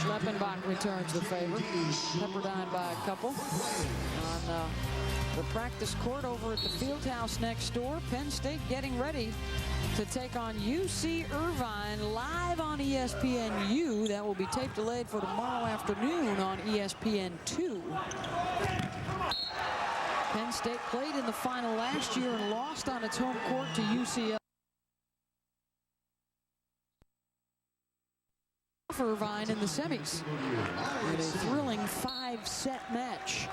Schleppenbach returns the favor. Pepperdine by a couple. On the practice court over at the field house next door, Penn State getting ready to take on UC Irvine live on ESPNU. That will be tape delayed for tomorrow afternoon on ESPN2. Penn State played in the final last year and lost on its home court to UCLA. Irvine in the semis in a thrilling 5-set match.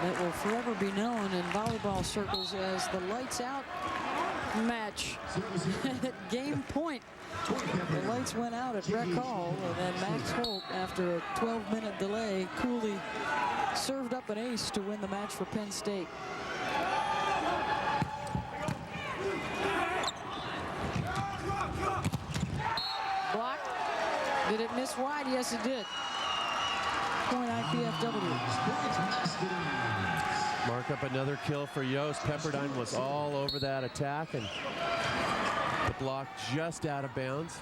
That will forever be known in volleyball circles as the lights out match at game point. The lights went out at Rec Hall, and then Max Holt, after a 12-minute delay, coolly served up an ace to win the match for Penn State. Block. Did it miss wide? Yes, it did. Point IPFW. Mark up another kill for Yost. Pepperdine was all over that attack, and the block just out of bounds.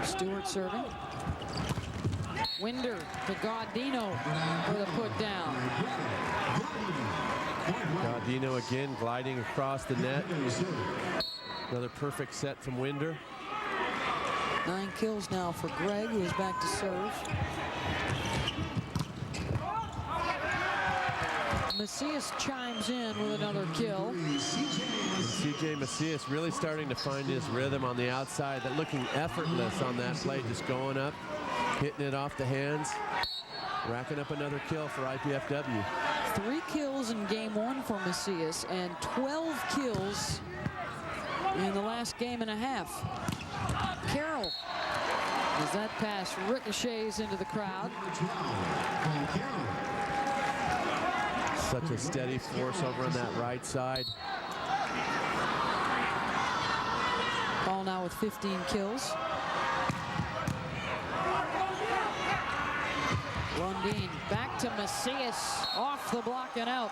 Stewart serving. Winder to Gaudino for the put down. Gaudino again gliding across the net. Another perfect set from Winder. 9 kills now for Greg, who is back to serve. Macias chimes in with another kill. And CJ Macias really starting to find his rhythm on the outside. That looking effortless on that play, just going up, hitting it off the hands, racking up another kill for IPFW. 3 kills in game 1 for Macias and 12 kills in the last game and a half. Carroll, as that pass ricochets into the crowd. Such a steady force over on that right side. Paul now with 15 kills. Lundin back to Macias, off the block and out.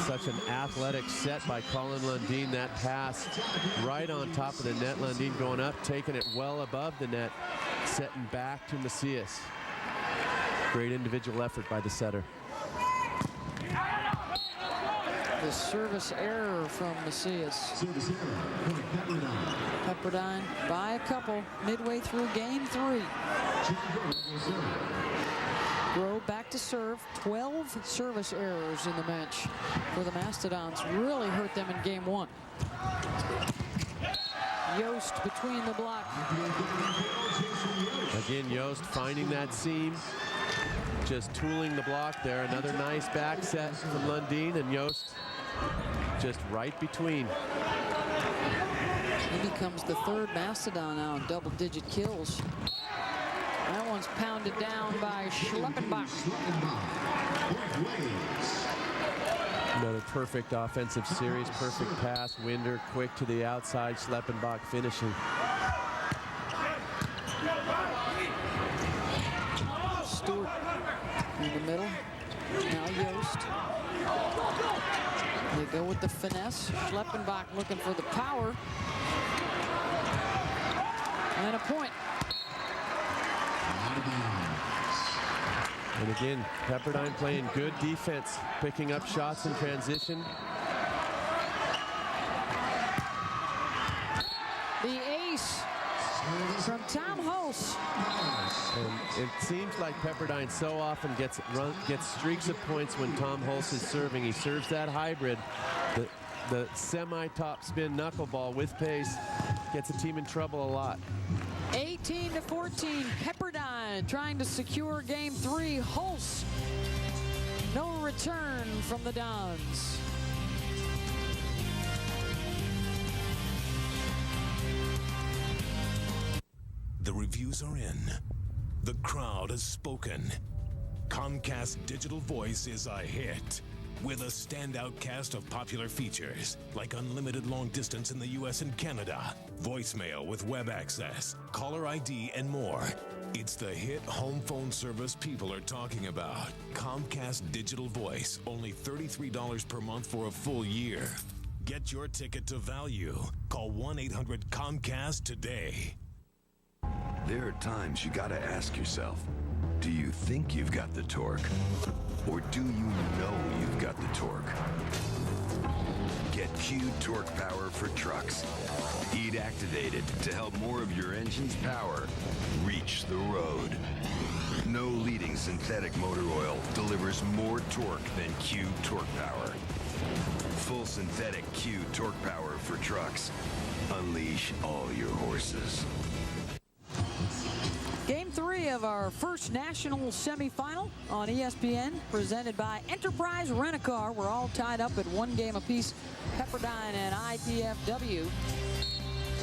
Such an athletic set by Colin Lundin. That pass right on top of the net. Lundin going up, taking it well above the net, setting back to Macias. Great individual effort by the setter. The service error from Macias. Pepperdine by a couple midway through game 3. Grove back to serve. 12 service errors in the match for the Mastodons. Really hurt them in game 1. Yost between the block. Again, Yost finding that seam. Just tooling the block there. Another nice back set from Lundin, and Yost just right between. He becomes the 3rd Mastodon now in double-digit kills. That one's pounded down by Schleppenbach. Another perfect offensive series, perfect pass. Winder quick to the outside, Schleppenbach finishing. Stewart in the middle. Now Yost. They go with the finesse. Schleppenbach looking for the power. And a point. And again, Pepperdine playing good defense, picking up shots in transition. The ace from Tom Hulse. And it seems like Pepperdine so often gets streaks of points when Tom Hulse is serving. He serves that hybrid. The semi-top spin knuckleball with pace gets a team in trouble a lot. 18-14, Pepperdine trying to secure game 3. Hulse, no return from the Dons. The reviews are in. The crowd has spoken. Comcast Digital Voice is a hit, with a standout cast of popular features like unlimited long distance in the US and Canada, voicemail with web access, caller ID, and more. It's the hit home phone service people are talking about. Comcast Digital Voice, only $33 per month for a full year. Get your ticket to value. Call 1-800-COMCAST today. There are times you gotta ask yourself, do you think you've got the torque? Or do you know you've got the torque? Get Q Torque Power for trucks. Heat activated to help more of your engine's power reach the road. No leading synthetic motor oil delivers more torque than Q Torque Power. Full synthetic Q Torque Power for trucks. Unleash all your horses. Game 3 of our first national semifinal on ESPN, presented by Enterprise Rent-A-Car. We're all tied up at 1 game apiece, Pepperdine and IPFW.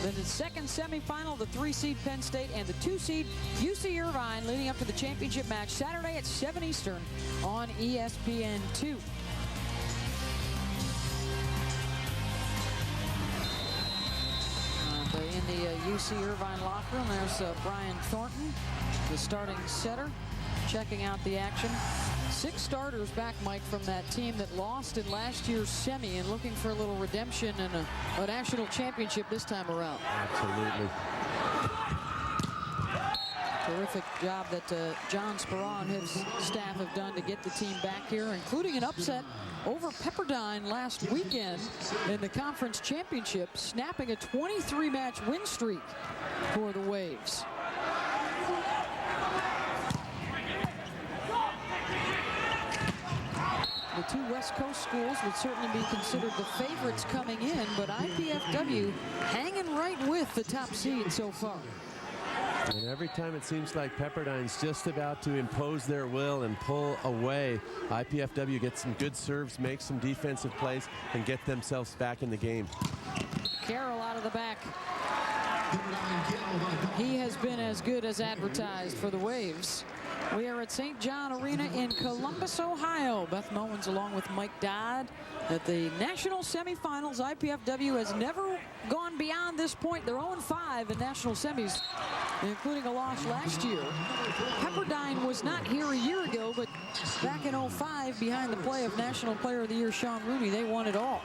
Then the second semifinal, the 3-seed Penn State and the 2-seed UC Irvine, leading up to the championship match Saturday at 7 Eastern on ESPN2. In the UC Irvine locker room, there's Brian Thornton, the starting setter, checking out the action. 6 starters back, Mike, from that team that lost in last year's semi and looking for a little redemption and a national championship this time around. Absolutely. Terrific job that John Sparrow and his staff have done to get the team back here, including an upset over Pepperdine last weekend in the conference championship, snapping a 23-match win streak for the Waves. The 2 West Coast schools would certainly be considered the favorites coming in, but IPFW hanging right with the top seed so far. And every time it seems like Pepperdine's just about to impose their will and pull away, IPFW gets some good serves, makes some defensive plays, and get themselves back in the game. Carroll out of the back. He has been as good as advertised for the Waves. We are at St. John Arena in Columbus, Ohio. Beth Mowens along with Mike Dodd at the national semifinals. IPFW has never gone beyond this point. They're 0-5 in national semis, including a loss last year. Pepperdine was not here a year ago, but back in 05, behind the play of National Player of the Year Sean Rooney, they won it all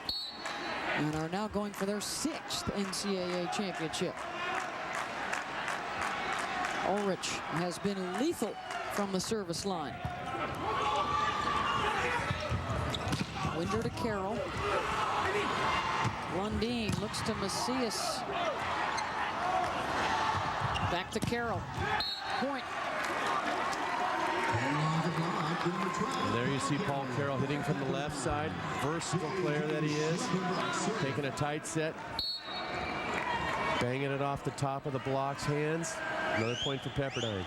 and are now going for their 6th NCAA championship. Ulrich has been lethal from the service line. Winder to Carroll. Lundeen looks to Macias. Back to Carroll. Point. And there you see Paul Carroll hitting from the left side. Versatile player that he is. Taking a tight set. Banging it off the top of the block's hands. Another point for Pepperdine.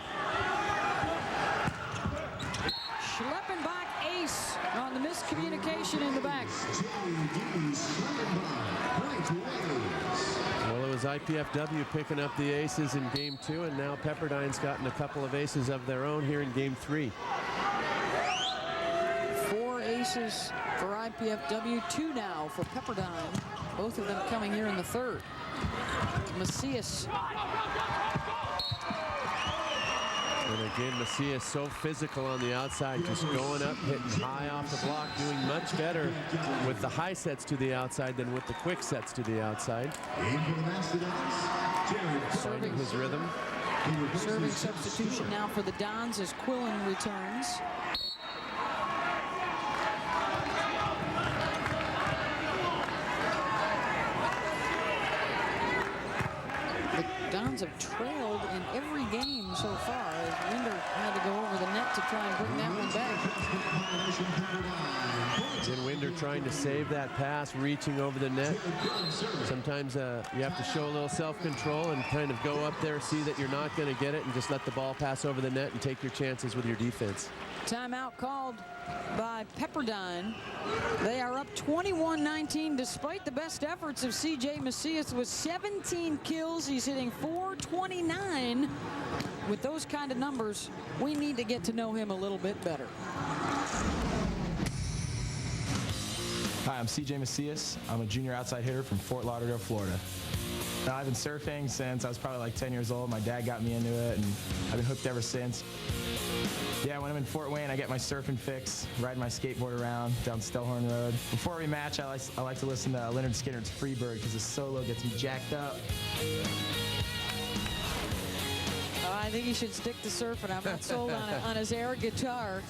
Schleppenbach ace on the miscommunication in the back. Well, it was IPFW picking up the aces in game 2, and now Pepperdine's gotten a couple of aces of their own here in game 3. 4 aces for IPFW, 2 now for Pepperdine. Both of them coming here in the 3rd. Macias. And again, Macias so physical on the outside, just going up, hitting high off the block, doing much better with the high sets to the outside than with the quick sets to the outside. Finding his rhythm. Serving substitution now for the Dons as Quillen returns. The Dons Suns have trailed in every game so far as Winder had to go over the net to try and bring that one back. Again, Winder trying to save that pass, reaching over the net. Sometimes you have to show a little self-control and kind of go up there, see that you're not going to get it, and just let the ball pass over the net and take your chances with your defense. Timeout called by Pepperdine. They are up 21-19 despite the best efforts of C.J. Macias with 17 kills. He's hitting .429. With those kind of numbers, we need to get to know him a little bit better. Hi, I'm C.J. Macias. I'm a junior outside hitter from Fort Lauderdale, Florida. I've been surfing since I was probably like 10 years old. My dad got me into it, and I've been hooked ever since. Yeah, when I'm in Fort Wayne, I get my surfing fix, ride my skateboard around down Stellhorn Road. Before we match, I like to listen to Leonard Skinner's Freebird because his solo gets me jacked up. I think he should stick to surfing. I'm not sold on his air guitar.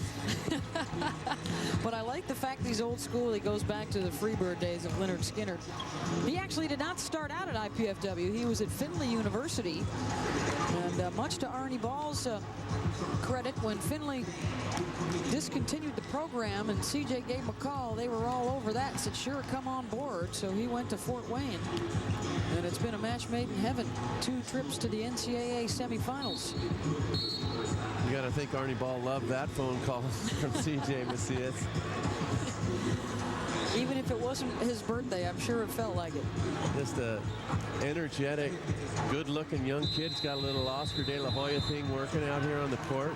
But I like the fact that he's old school. He goes back to the Freebird days of Leonard Skinner. He actually did not start out at IPFW. He was at Findlay University. And much to Arnie Ball's credit, when Findlay discontinued the program and CJ gave him a call, they were all over that and said, sure, come on board. So he went to Fort Wayne. And it's been a match made in heaven. 2 trips to the NCAA semifinals. You got to think Arnie Ball loved that phone call from C.J. Macias. Even if it wasn't his birthday, I'm sure it felt like it. Just a energetic, good-looking young kid. He's got a little Oscar De La Hoya thing working out here on the court.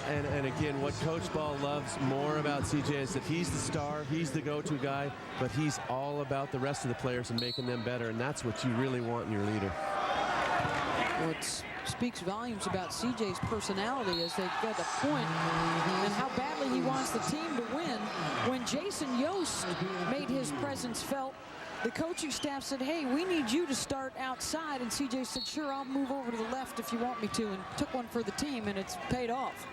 And again, what Coach Ball loves more about CJ is that he's the star, he's the go-to guy, but he's all about the rest of the players and making them better, and that's what you really want in your leader. Well, it speaks volumes about CJ's personality as they get the point and how badly he wants the team to win. When Jason Yost made his presence felt, the coaching staff said, hey, we need you to start outside. And CJ said, sure, I'll move over to the left if you want me to, and took one for the team, and it's paid off.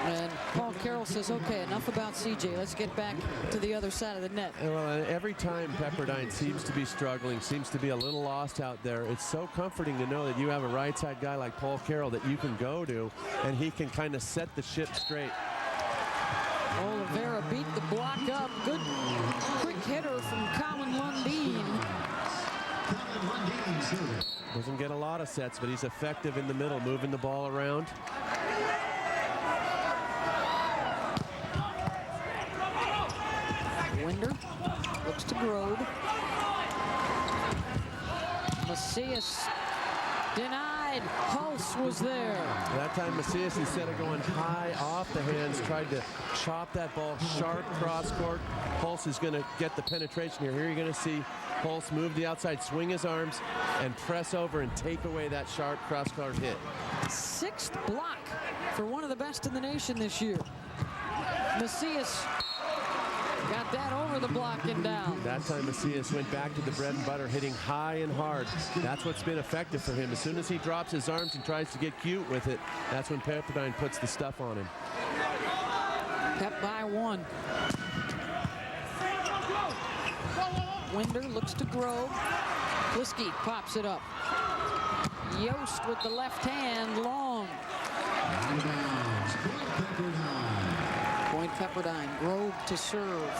And Paul Carroll says, okay, enough about CJ. Let's get back to the other side of the net. Well, every time Pepperdine seems to be struggling, seems to be a little lost out there, it's so comforting to know that you have a right side guy like Paul Carroll that you can go to, and he can kind of set the ship straight. Oliveira beat the block up. Good quick hitter from Colin Lundeen. Doesn't get a lot of sets, but he's effective in the middle, moving the ball around. Winder looks to Grode. Macias denied. Hulse was there. That time Macias, instead of going high off the hands, tried to chop that ball sharp cross court. Hulse is going to get the penetration here. Here you're going to see Hulse move the outside, swing his arms, and press over and take away that sharp cross court hit. 6th block for one of the best in the nation this year. Macias got that over the block and down. That time Macias went back to the bread and butter, hitting high and hard. That's what's been effective for him. As soon as he drops his arms and tries to get cute with it, that's when Pepperdine puts the stuff on him. Pep by 1. Winder looks to Grove. Plisky pops it up. Yost with the left hand, long. Point Pepperdine. Grove to serve.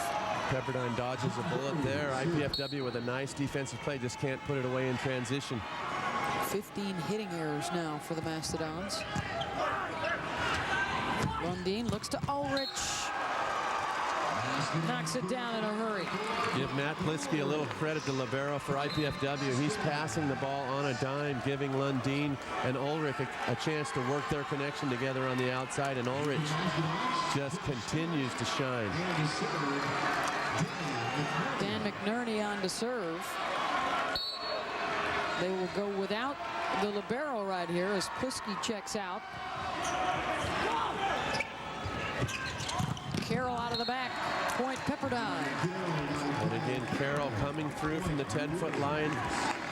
Pepperdine dodges a bullet there. IPFW with a nice defensive play, just can't put it away in transition. 15 hitting errors now for the Mastodons. Lundeen looks to Ulrich. Knocks it down in a hurry. Give Matt Plisky a little credit to libero for IPFW. He's passing the ball on a dime, giving Lundeen and Ulrich a chance to work their connection together on the outside, and Ulrich just continues to shine. Dan McNerney on to serve. They will go without the libero right here as Plisky checks out. Carroll out of the back. Point Pepperdine. And again, Carroll coming through from the 10-foot line,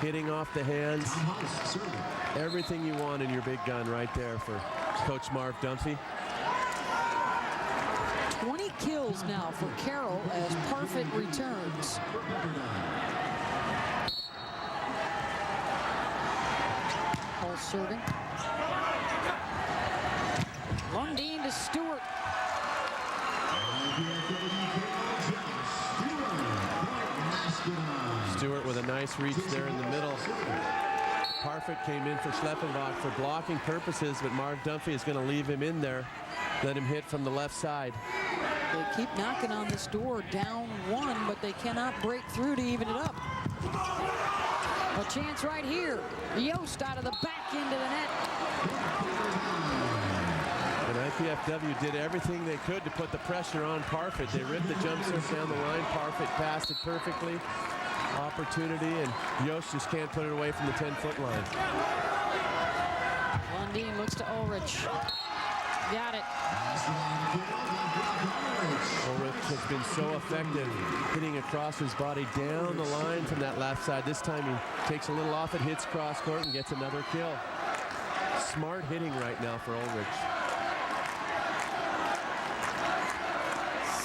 hitting off the hands. Everything you want in your big gun right there for Coach Marv Dunphy. kills now for Carroll as Parfit returns. Ball serving. Lundeen to Stewart. Stewart with a nice reach there in the middle. Parfit came in for Schleppenbach for blocking purposes, but Marv Dunphy is going to leave him in there. Let him hit from the left side. They keep knocking on this door, down 1, but they cannot break through to even it up. A chance right here. Yost out of the back into the net. And IPFW did everything they could to put the pressure on Parfit. They ripped the jump serve down the line. Parfit passed it perfectly. Opportunity, and Yost just can't put it away from the 10-foot line. Lundeen looks to Ulrich. Got it. Ulrich has been so effective hitting across his body down the line from that left side. This time he takes a little off it, hits cross court, and gets another kill. Smart hitting right now for Ulrich.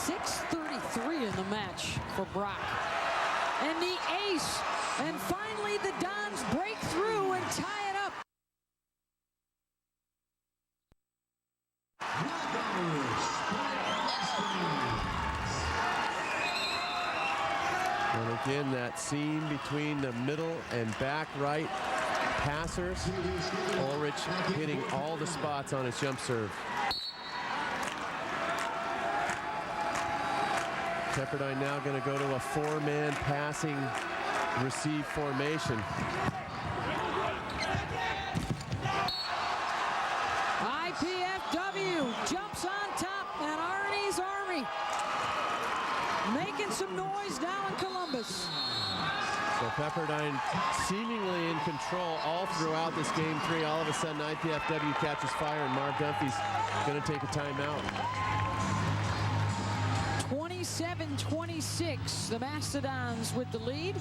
6:33 in the match for Brock. And the ace. And finally the Dons break through and tie it up. And again, that seam between the middle and back right passers. Ulrich hitting all the spots on his jump serve. Pepperdine now going to go to a 4-man passing receive formation. IPFW jumps on top, and Arnie's Army making some noise now in Columbus. So Pepperdine seemingly in control all throughout this game 3. All of a sudden, IPFW catches fire, and Marv Dunphy's going to take a timeout. 27-26, the Mastodons with the lead.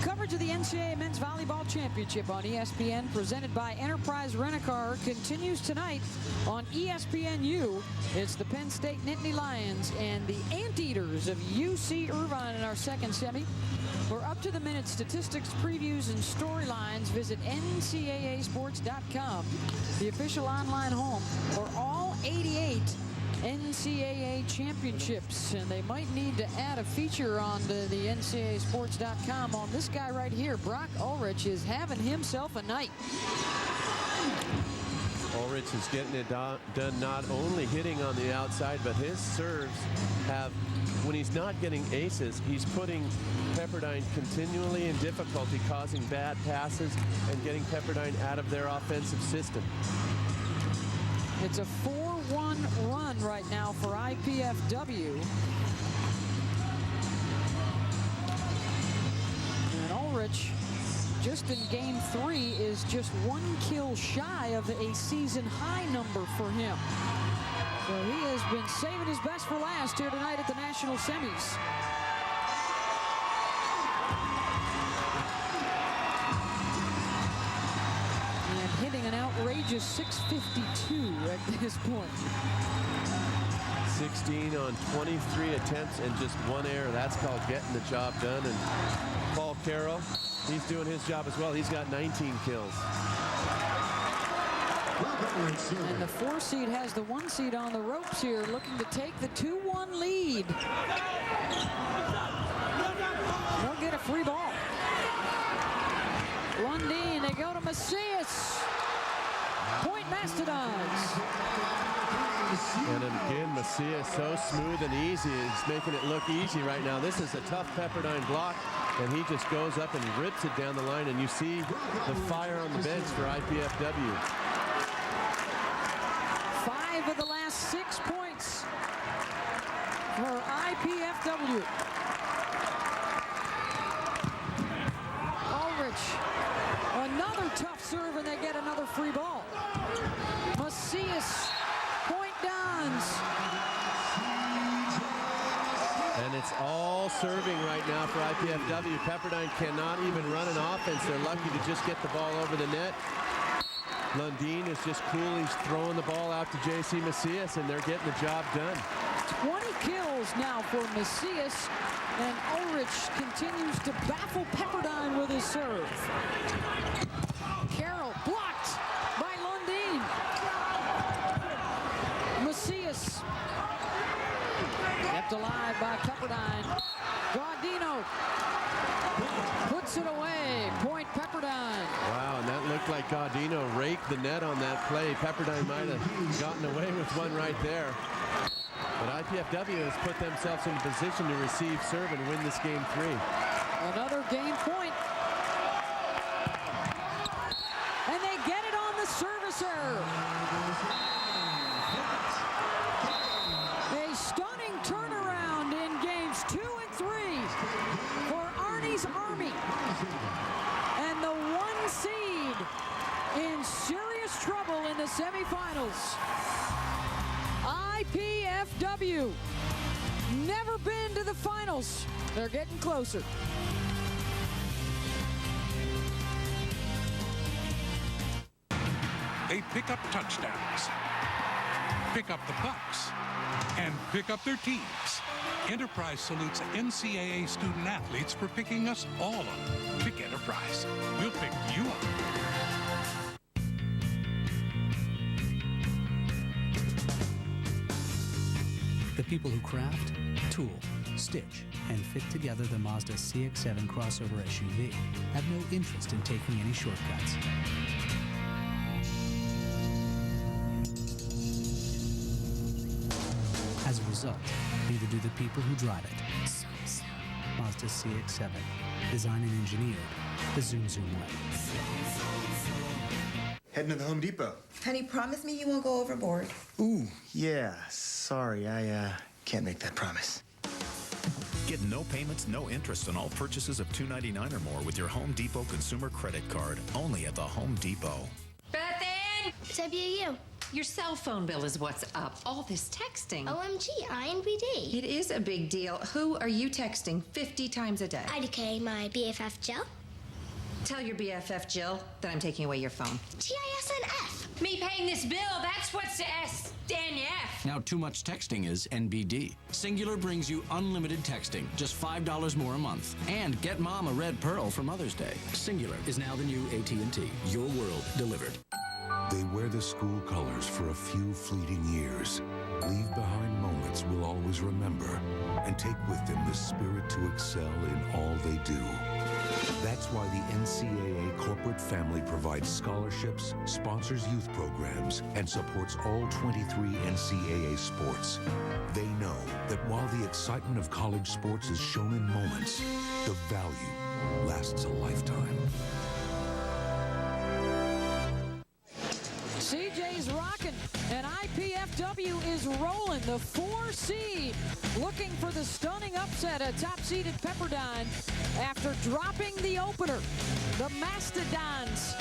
Coverage of the NCAA Men's Volleyball Championship on ESPN, presented by Enterprise Rent-A-Car, continues tonight on ESPNU. It's the Penn State Nittany Lions and the Anteaters of UC Irvine in our second semi. For up-to-the-minute statistics, previews, and storylines, visit ncaasports.com, the official online home for all 88 NCAA championships. And they might need to add a feature on the ncaasports.com on this guy right here. Brock Ulrich is having himself a night. Ulrich is getting it done, not only hitting on the outside, but his serves have, when he's not getting aces, he's putting Pepperdine continually in difficulty, causing bad passes and getting Pepperdine out of their offensive system. It's a 4-1 run right now for IPFW. And Ulrich, just in game 3, is just 1 kill shy of a season high number for him. So he has been saving his best for last here tonight at the national semis. Hitting an outrageous 652 at this point. 16 on 23 attempts and just 1 error. That's called getting the job done. And Paul Carroll, he's doing his job as well. He's got 19 kills. And the 4 seed has the 1 seed on the ropes here, looking to take the 2-1 lead. They'll get a free ball. Lundeen, they go to Macias. Point Mastodons. And again, Macias so smooth and easy. He's making it look easy right now. This is a tough Pepperdine block, and he just goes up and rips it down the line, and you see the fire on the bench for IPFW. 5 of the last 6 points for IPFW. Ulrich, another tough serve, and they get another free ball. Macias, point Dons. And it's all serving right now for IPFW. Pepperdine cannot even run an offense. They're lucky to just get the ball over the net. Lundin is just cool. He's throwing the ball out to J.C. Macias, and they're getting the job done. 20 kills now for Macias, and Ulrich continues to baffle Pepperdine with his serve. Carroll blocked by Lundin. Macias kept alive by Pepperdine. Gaudino puts it away. Point Pepperdine. Wow, and that looked like Gaudino raked the net on that play. Pepperdine might have gotten away with one right there. But IPFW has put themselves in a position to receive serve and win this game 3. Another game point. And they get it on the servicer. A stunning turnaround in games 2 and 3 for Arnie's Army. And the 1 seed in serious trouble in the semifinals. IPFW. Never been to the finals. They're getting closer. They pick up touchdowns, pick up the pucks, and pick up their teams. Enterprise salutes NCAA student athletes for picking us all up. Pick Enterprise. We'll pick you up. The people who craft, tool, stitch, and fit together the Mazda CX-7 crossover SUV have no interest in taking any shortcuts. As a result, neither do the people who drive it. Mazda CX-7, designed and engineered the Zoom way. Heading to the Home Depot. Honey, promise me you won't go overboard. Ooh, yeah. Sorry, I can't make that promise. Get no payments, no interest on all purchases of $2.99 or more with your Home Depot consumer credit card, only at the Home Depot. Bethan! WU. Your cell phone bill is what's up. All this texting. OMG, INBD. It is a big deal. Who are you texting 50 times a day? IDK, my BFF Jill. Tell your BFF Jill that I'm taking away your phone. TISNF. Me paying this bill, that's what's S and F. Now too much texting is NBD. Singular brings you unlimited texting, just $5 more a month. And get mom a red pearl for Mother's Day. Singular is now the new AT&T. Your world delivered. They wear the school colors for a few fleeting years, leave behind moments we'll always remember, and take with them the spirit to excel in all they do. That's why the NCAA corporate family provides scholarships, sponsors youth programs, and supports all 23 NCAA sports. They know that while the excitement of college sports is shown in moments, the value lasts a lifetime. CJ's rocking, and IPFW is rolling. The 4 seed looking for the stunning upset at top-seeded Pepperdine after dropping the opener. The Mastodons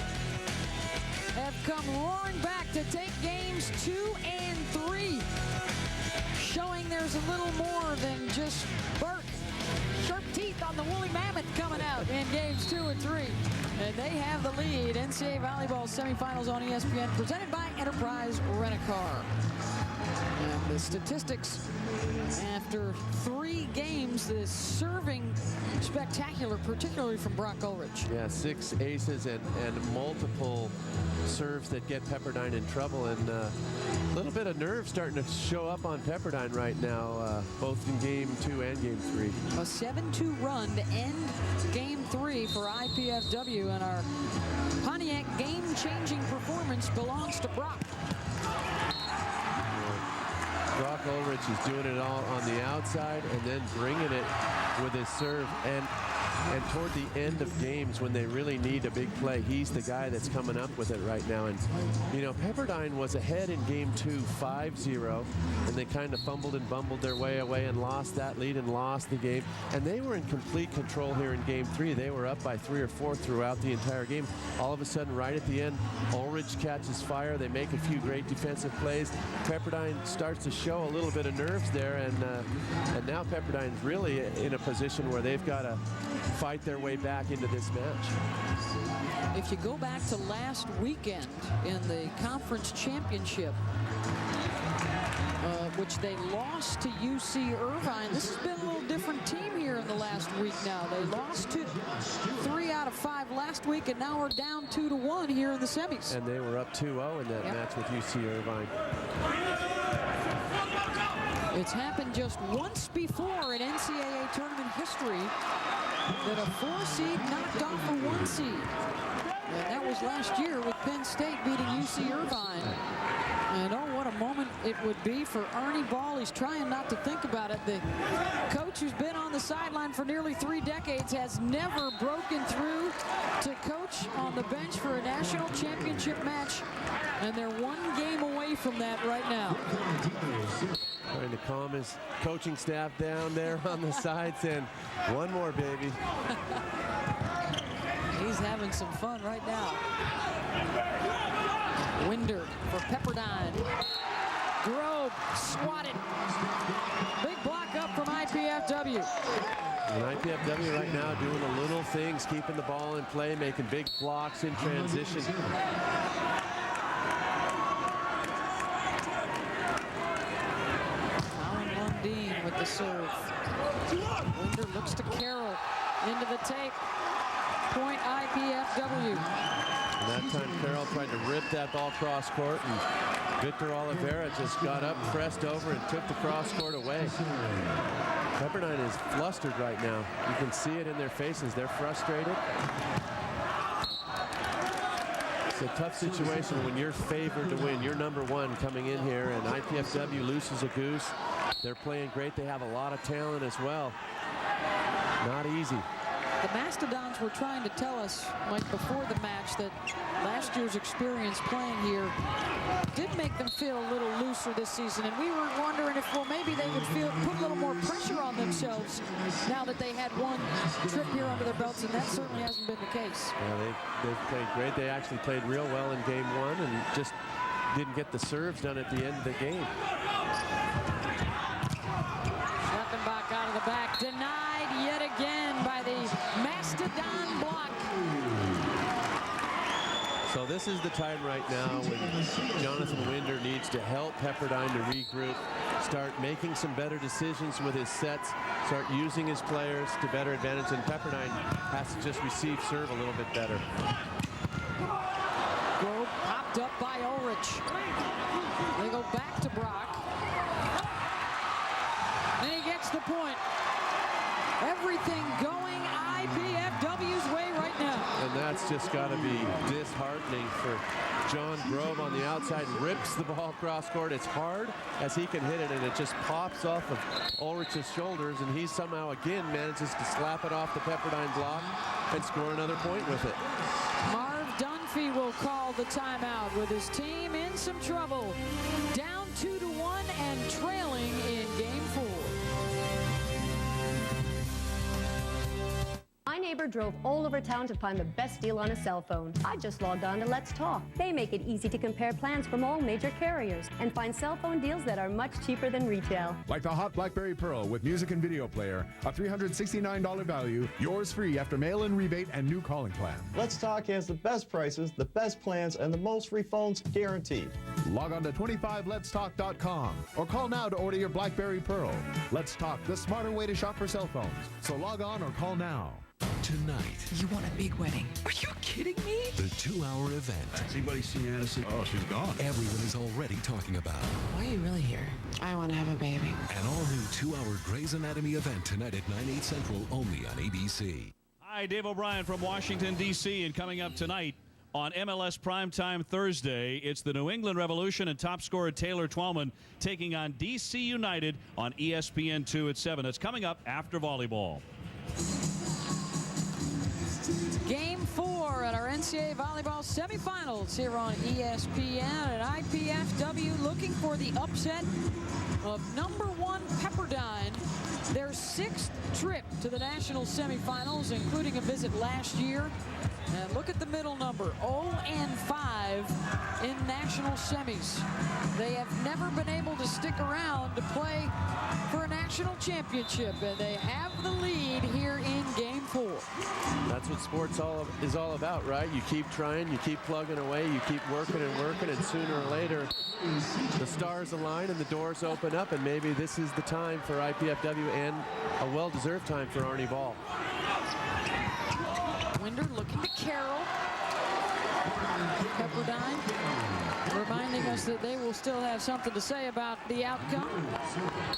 have come roaring back to take games 2 and 3, showing there's a little more than just Bert. Sharp teeth on the woolly mammoth coming out in games 2 and 3. And they have the lead. NCAA Volleyball Semifinals on ESPN, presented by Enterprise Rent-A-Car. And the statistics after 3 games, the serving spectacular, particularly from Brock Ulrich. Yeah, 6 aces and multiple serves that get Pepperdine in trouble, and a little bit of nerve starting to show up on Pepperdine right now, both in game 2 and game 3. A 7-2 run to end game 3 for IPFW, and our Pontiac game-changing performance belongs to Brock. Brock Ulrich is doing it all on the outside and then bringing it with his serve. And toward the end of games when they really need a big play, he's the guy that's coming up with it right now. And, you know, Pepperdine was ahead in game 2, 5-0, and they kind of fumbled and bumbled their way away and lost that lead and lost the game. And they were in complete control here in game 3. They were up by 3 or 4 throughout the entire game. All of a sudden, right at the end, Ulrich catches fire. They make a few great defensive plays. Pepperdine starts to show a little bit of nerves there, and now Pepperdine's really in a position where they've got to fight their way back into this match. If you go back to last weekend in the conference championship, which they lost to UC Irvine. This has been a little different team here in the last week now. They lost to 3 out of 5 last week, and now we're down 2-1 here in the semis. And they were up 2-0 in that match with UC Irvine. It's happened just once before in NCAA tournament history that a 4 seed knocked off a 1 seed. And that was last year with Penn State beating UC Irvine. And oh, what a moment it would be for Ernie Ball. He's trying not to think about it. The coach who's been on the sideline for nearly 3 decades has never broken through to coach on the bench for a national championship match. And they're 1 game away from that right now. Trying to calm his coaching staff down there on the side, saying, one more, baby. He's having some fun right now. Winder for Pepperdine. Grove swatted. Big block up from IPFW. And IPFW right now doing the little things, keeping the ball in play, making big blocks in transition. Alan Lundeen with the serve. Winder looks to Carroll into the tape. Point IPFW. And that time Carroll tried to rip that ball cross court, and Victor Oliveira just got up, pressed over, and took the cross court away. Pepperdine is flustered right now. You can see it in their faces. They're frustrated. It's a tough situation when you're favored to win. You're #1 coming in here, and IPFW loses a goose. They're playing great. They have a lot of talent as well. Not easy. The Mastodons were trying to tell us, Mike, before the match that last year's experience playing here did make them feel a little looser this season. And we were wondering if, well, maybe they would put a little more pressure on themselves now that they had 1 trip here under their belts, and that certainly hasn't been the case. Yeah, they've played great. They actually played real well in game 1 and just didn't get the serves done at the end of the game. Schleppenbach out of the back, denied yet again by the Mastodon block. So this is the time right now when Jonathan Winder needs to help Pepperdine to regroup, start making some better decisions with his sets, start using his players to better advantage, and Pepperdine has to just receive serve a little bit better. Grove popped up by Ulrich. They go back to Brock. And he gets the point. Everything going IPFW's way right now. And that's just got to be disheartening for John Grove on the outside. Rips the ball across court. It's hard as he can hit it, and it just pops off of Ulrich's shoulders, and he somehow again manages to slap it off the Pepperdine block and score another point with it. Marv Dunphy will call the timeout with his team in some trouble. Down 2-1 and trailing in game 4. My neighbor drove all over town to find the best deal on a cell phone. I just logged on to Let's Talk. They make it easy to compare plans from all major carriers and find cell phone deals that are much cheaper than retail. Like the hot BlackBerry Pearl with music and video player, a $369 value, yours free after mail-in rebate and new calling plan. Let's Talk has the best prices, the best plans, and the most free phones guaranteed. Log on to 25letstalk.com or call now to order your BlackBerry Pearl. Let's Talk, the smarter way to shop for cell phones. So log on or call now. Tonight. You want a big wedding? Are you kidding me? The 2-hour event. Anybody see Addison? Oh, she's gone. Everyone is already talking about. Why are you really here? I want to have a baby. An all-new 2-hour Grey's Anatomy event tonight at 9/8 Central, only on ABC. Hi, Dave O'Brien from Washington, D.C., and coming up tonight on MLS Primetime Thursday, it's the New England Revolution and top scorer Taylor Twellman taking on D.C. United on ESPN2 at 7. That's coming up after volleyball. Game 4 at our NCAA volleyball semifinals here on ESPN, and IPFW looking for the upset of #1 Pepperdine, their 6th trip to the national semifinals, including a visit last year And look at the middle number, 0-5 in national semis. They have never been able to stick around to play for a national championship, and they have the lead here in Game 4. That's what sports is all about, right? You keep trying, you keep plugging away, you keep working, and sooner or later, the stars align and the doors open up, and maybe this is the time for IPFW and a well-deserved time for Arnie Ball. Winder looking to Carroll. Pepperdine reminding us that they will still have something to say about the outcome.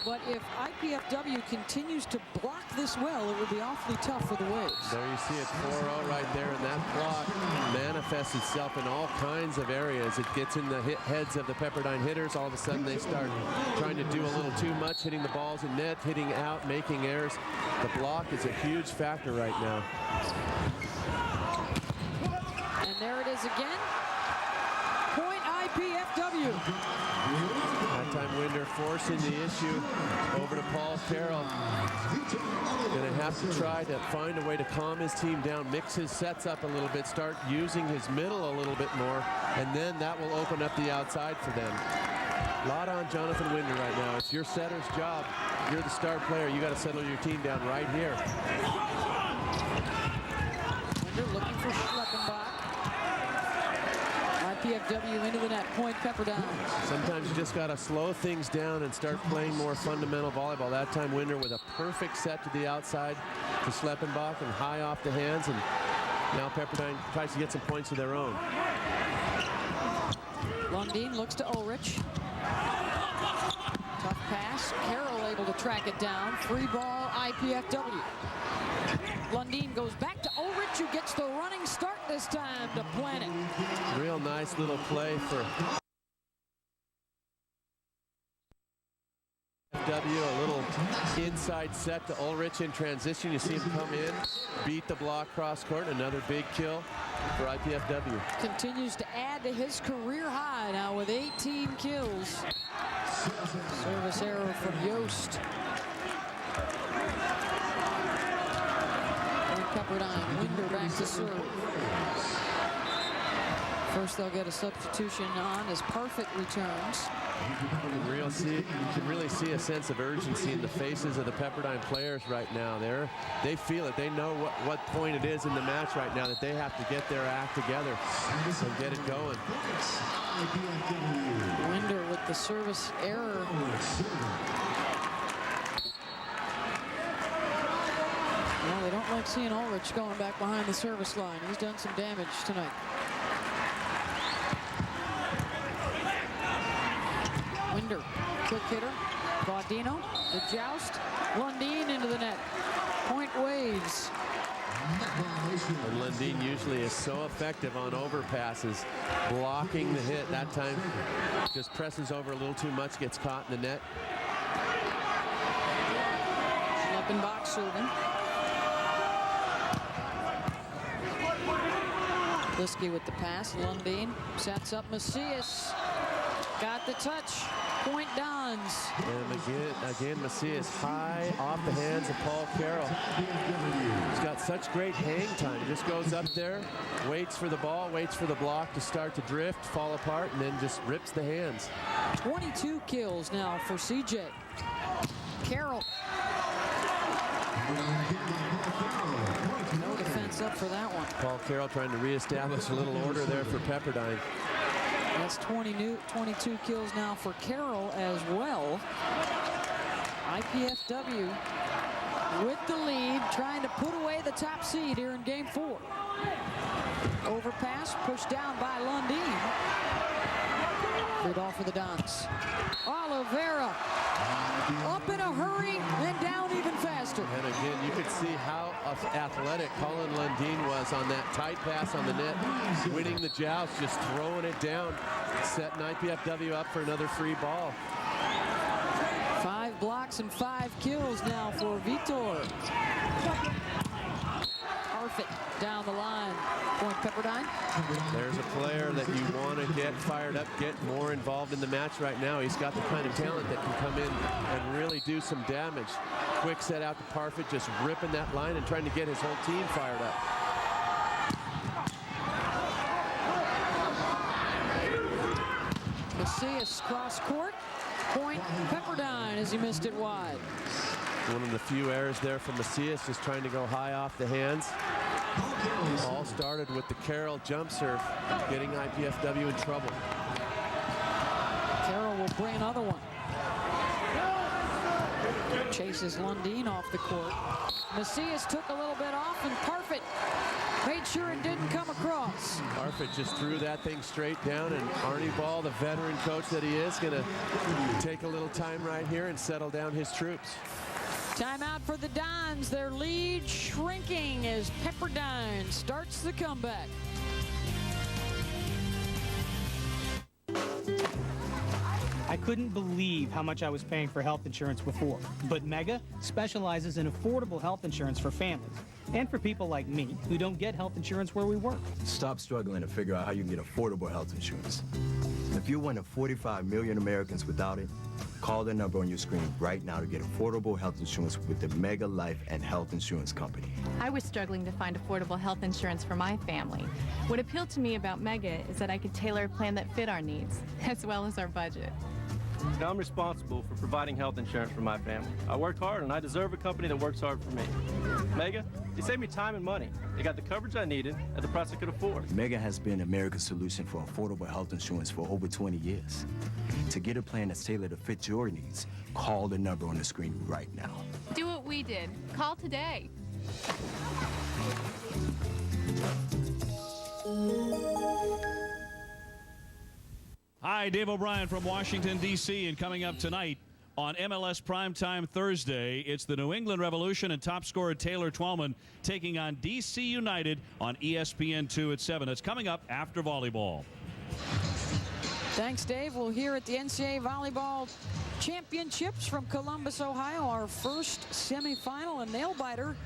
But if IPFW continues to block this well, it will be awfully tough for the Waves. There you see it, 4-0 right there, and that block manifests itself in all kinds of areas. It gets in the heads of the Pepperdine hitters. All of a sudden they start trying to do a little too much, hitting the balls in net, hitting out, making errors. The block is a huge factor right now. And there it is again. Point IPFW. That time Winder forcing the issue over to Paul Carroll. Going to have to try to find a way to calm his team down, mix his sets up a little bit, start using his middle a little bit more, and then that will open up the outside for them. A lot on Jonathan Winder right now. It's your setter's job. You're the star player. You got to settle your team down right here. Winder looking for Schleppenbach. IPFW into the net, point Pepperdine. Sometimes you just got to slow things down and start playing more fundamental volleyball. That time Winder with a perfect set to the outside to Schleppenbach and high off the hands, and now Pepperdine tries to get some points of their own. Lundin looks to Ulrich. Tough pass. Carroll able to track it down. Free ball IPFW. Lundin goes back to Ulrich, who gets the running start this time to plant it. Real nice little play for IPFW. A little inside set to Ulrich in transition. You see him come in, beat the block cross court. Another big kill for IPFW. Continues to add to his career high now with 18 kills. Service error from Yost. Pepperdine, Winder back to serve. First they'll get a substitution on as Perfect returns. You can really see a sense of urgency in the faces of the Pepperdine players right now. They feel it. They know what point it is in the match right now that they have to get their act together and get it going. Winder with the service error. Well, they don't like seeing Ulrich going back behind the service line. He's done some damage tonight. Winder, quick hitter. Gaudino, the joust. Lundin into the net. Point Waves. And Lundin usually is so effective on overpasses, blocking the hit. That time just presses over a little too much, gets caught in the net. Schleppenbach serving. Liskey with the pass. Lundin sets up Macias. Got the touch. Point Dons. And again, Macias high off the hands of Paul Carroll. He's got such great hang time. Just goes up there, waits for the ball, waits for the block to start to drift, fall apart, and then just rips the hands. 22 kills now for CJ. Carroll. No defense up for that one. Paul Carroll trying to reestablish a little order there for Pepperdine. That's 22 kills now for Carroll as well. IPFW with the lead, trying to put away the top seed here in Game 4. Overpass pushed down by Lundin. Good ball for the Dons. Oliveira up in a hurry and down even faster. And again, you could see how athletic Colin Lundin was on that tight pass on the net, winning the joust, just throwing it down, setting IPFW up for another free ball. 5 blocks and 5 kills now for Vitor. Perfect down the line. Point Pepperdine. There's a player that you want to get fired up, get more involved in the match right now. He's got the kind of talent that can come in and really do some damage. Quick set out to Parfit, just ripping that line and trying to get his whole team fired up. Macias cross court. Point Pepperdine as he missed it wide. One of the few errors there from Macias, just trying to go high off the hands. All started with the Carroll jump serve, getting IPFW in trouble. Carroll will bring another one. Chases Lundeen off the court. Macias took a little bit off, and Parfit made sure it didn't come across. Parfit just threw that thing straight down, and Arnie Ball, the veteran coach that he is, going to take a little time right here and settle down his troops. Timeout for the Dons. Their lead shrinking as Pepperdine starts the comeback. I couldn't believe how much I was paying for health insurance before, but Mega specializes in affordable health insurance for families and for people like me who don't get health insurance where we work. Stop struggling to figure out how you can get affordable health insurance. If you're one of 45 million Americans without it, call the number on your screen right now to get affordable health insurance with the Mega Life and Health Insurance Company. I was struggling to find affordable health insurance for my family. What appealed to me about Mega is that I could tailor a plan that fit our needs, as well as our budget. Now I'm responsible for providing health insurance for my family. I worked hard, and I deserve a company that works hard for me. Mega, they saved me time and money. They got the coverage I needed at the price I could afford. Mega has been America's solution for affordable health insurance for over 20 years. To get a plan that's tailored to fit your needs, call the number on the screen right now. Do what we did. Call today. Hi, Dave O'Brien from Washington, D.C., and coming up tonight on MLS Primetime Thursday, it's the New England Revolution and top scorer Taylor Twellman taking on D.C. United on ESPN2 at 7. It's coming up after volleyball. Thanks, Dave. We'll hear at the NCAA Volleyball Championships from Columbus, Ohio, our first semifinal, a nail-biter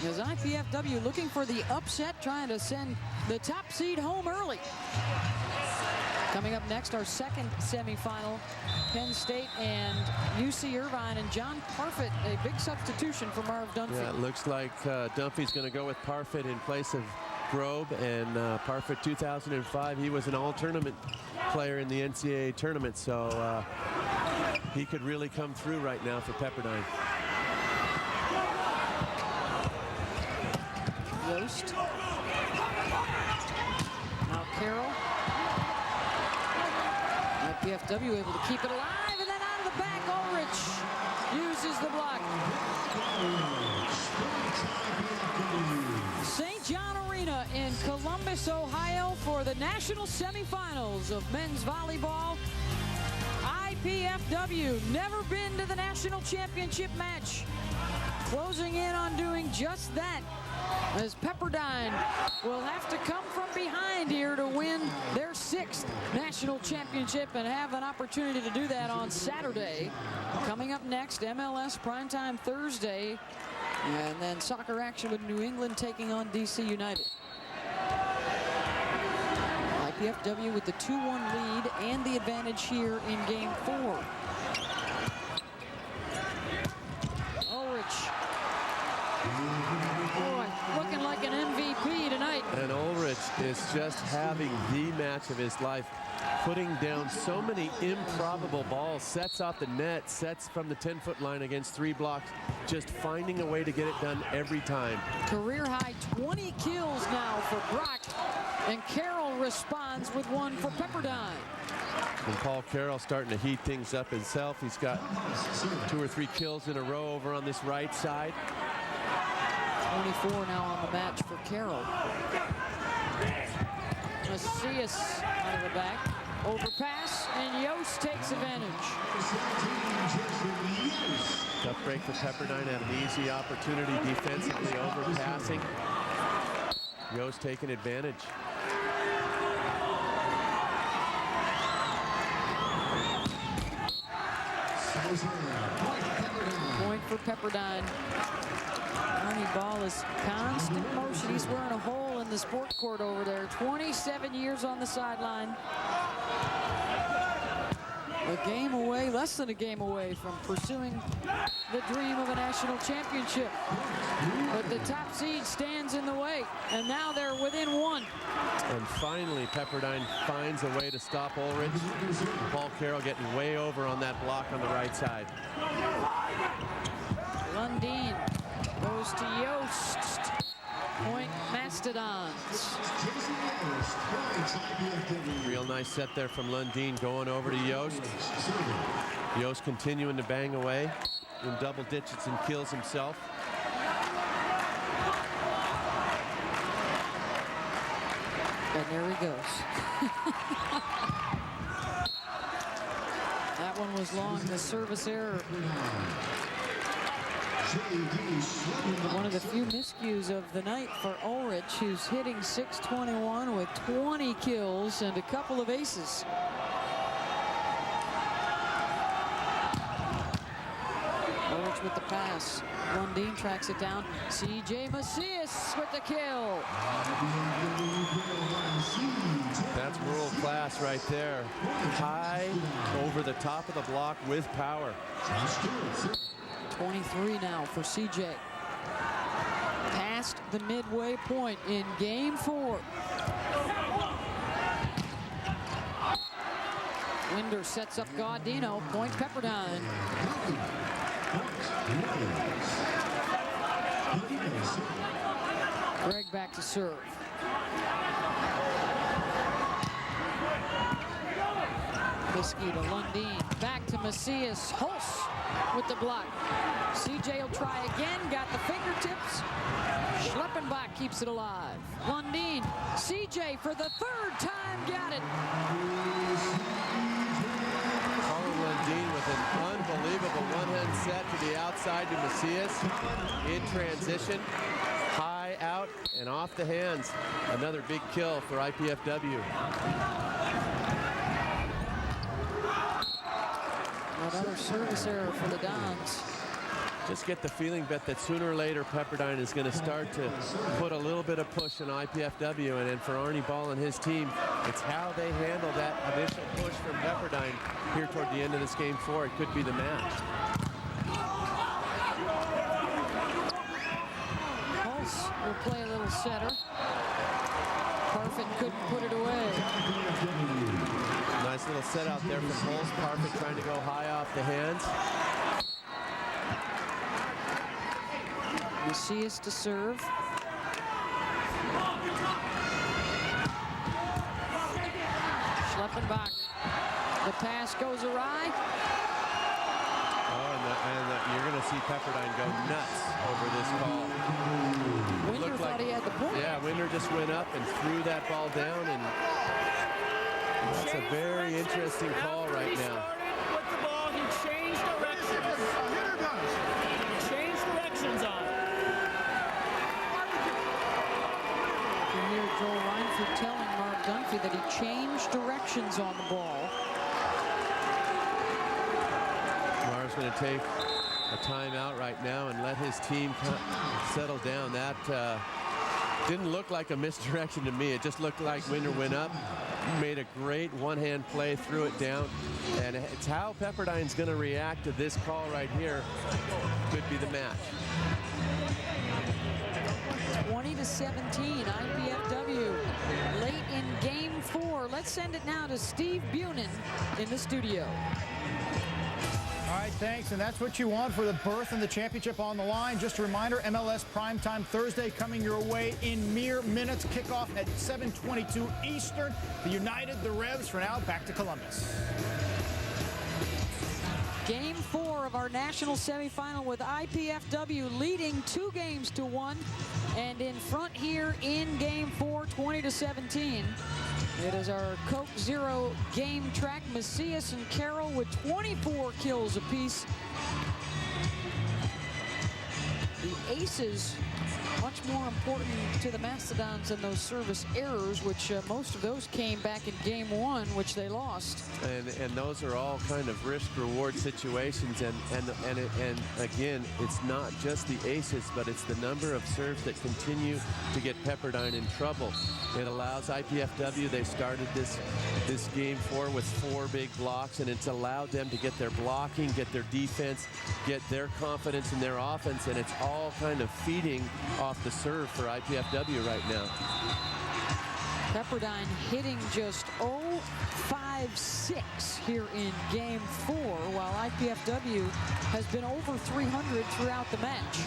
as IPFW looking for the upset, trying to send the top seed home early. Coming up next, our second semifinal, Penn State and UC Irvine, and John Parfit, a big substitution for Marv Dunphy. Yeah, it looks like Dunphy's going to go with Parfit in place of Grobe, and Parfit 2005, he was an all-tournament player in the NCAA tournament, so he could really come through right now for Pepperdine. Yost. Now Carroll. IPFW able to keep it alive, and then out of the back, Ulrich uses the block. St. John Arena in Columbus, Ohio for the national semifinals of men's volleyball. IPFW never been to the national championship match. Closing in on doing just that, as Pepperdine will have to come from behind here to win their 6th national championship and have an opportunity to do that on Saturday. Coming up next, MLS Primetime Thursday, and then soccer action with New England taking on DC United. IPFW with the 2-1 lead and the advantage here in Game 4. Ulrich. Boy, looking like an MVP tonight. And Ulrich is just having the match of his life, putting down so many improbable balls, sets off the net, sets from the 10-foot line against 3 blocks, just finding a way to get it done every time. Career high 20 kills now for Brock, and Carroll responds with 1 for Pepperdine. And Paul Carroll starting to heat things up himself. He's got 2 or 3 kills in a row over on this right side. 24 now on the match for Carroll. Macias out of the back. Overpass, and Yost takes advantage. Tough break for Pepperdine. Had an easy opportunity defensively, overpassing. Yost taking advantage. Point for Pepperdine. Arnie Ball is constant motion. He's wearing a hole in the sport court over there. 27 years on the sideline. A game away, less than a game away from pursuing the dream of a national championship. But the top seed stands in the way, and now they're within one. And finally, Pepperdine finds a way to stop Ulrich. Paul Carroll getting way over on that block on the right side. Lundin goes to Yost. Point Mastodons. Real nice set there from Lundin, going over to Yost. Yost continuing to bang away in double digits and kills himself. And there he goes. That one was long, the service error. One of the few miscues of the night for Ulrich, who's hitting .621 with 20 kills and a couple of aces. Ulrich with the pass. Lundin tracks it down. C.J. Macias with the kill. That's world class right there. High over the top of the block with power. 23 now for CJ. Past the midway point in game 4. Winder sets up Gaudino. Point Pepperdine. Greg back to serve. Pisky to Lundin. Back to Macias. Hulse with the block. CJ will try again. Got the fingertips. Schleppenbach keeps it alive. Lundin. CJ for the 3rd time. Got it. Carl Lundin with an unbelievable one-hand set to the outside to Macias. In transition. High out and off the hands. Another big kill for IPFW. Another service error for the Dons. Just get the feeling, Beth, that sooner or later Pepperdine is going to start to put a little bit of push in IPFW, and then for Arnie Ball and his team, it's how they handle that initial push from Pepperdine here toward the end of this game 4. It could be the match. Hulse will play a little setter. Parfit couldn't put it away. Nice little set out there from Hulse. Parfit trying to go high off the hands. Macias to serve. Schleppenbach. The pass goes awry. Oh, and you're going to see Pepperdine go nuts over this call. Winder thought he had the point. Yeah, Winder just went up and threw that ball down, and that's a very interesting call right now. With the ball, he changed directions. He changed directions on it. You hear Joel Reinford telling Mark Dunphy that he changed directions on the ball. Marv's going to take a timeout right now and let his team settle down. That didn't look like a misdirection to me. It just looked like Winder went up, made a great one-hand play, threw it down, and it's how Pepperdine's going to react to this call right here. Could be the match. 20-17, IPFW late in game 4. Let's send it now to Steve Bunin in the studio. All right, thanks, and that's what you want for the berth and the championship on the line. Just a reminder, MLS Primetime Thursday coming your way in mere minutes. Kickoff at 7:22 Eastern. The United, the Revs, for now, back to Columbus. Game 4 of our national semifinal with IPFW leading 2-1 and in front here in game 4, 20-17. It is our Coke Zero game track. Macias and Carroll with 24 kills apiece. The Aces much more important to the Mastodons than those service errors, which most of those came back in game 1, which they lost. And those are all kind of risk-reward situations. And again, it's not just the aces, but it's the number of serves that continue to get Pepperdine in trouble. It allows IPFW, they started this game 4 with 4 big blocks, and it's allowed them to get their blocking, get their defense, get their confidence in their offense, and it's all kind of feeding off the serve for IPFW right now. Pepperdine hitting just 0-5-6 here in game 4, while IPFW has been over 300 throughout the match.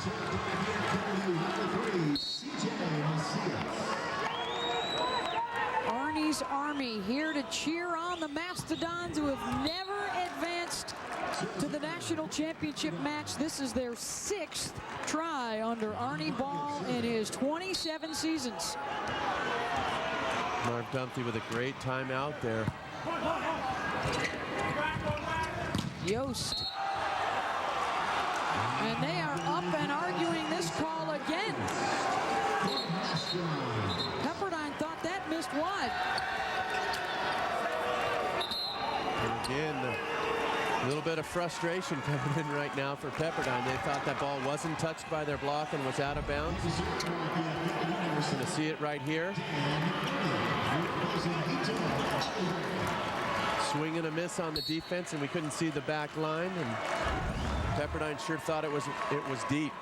Arnie's Army here to cheer on the Mastodons, who have never advanced to the national championship match. This is their 6th try under Arnie Ball in his 27 seasons. Marv Dumpty with a great timeout there. Yost. And they are up and arguing this call again. Pepperdine thought that missed wide. And again, a little bit of frustration coming in right now for Pepperdine. They thought that ball wasn't touched by their block and was out of bounds. Going to see it right here. Swing and a miss on the defense, and we couldn't see the back line. And Pepperdine sure thought it was deep.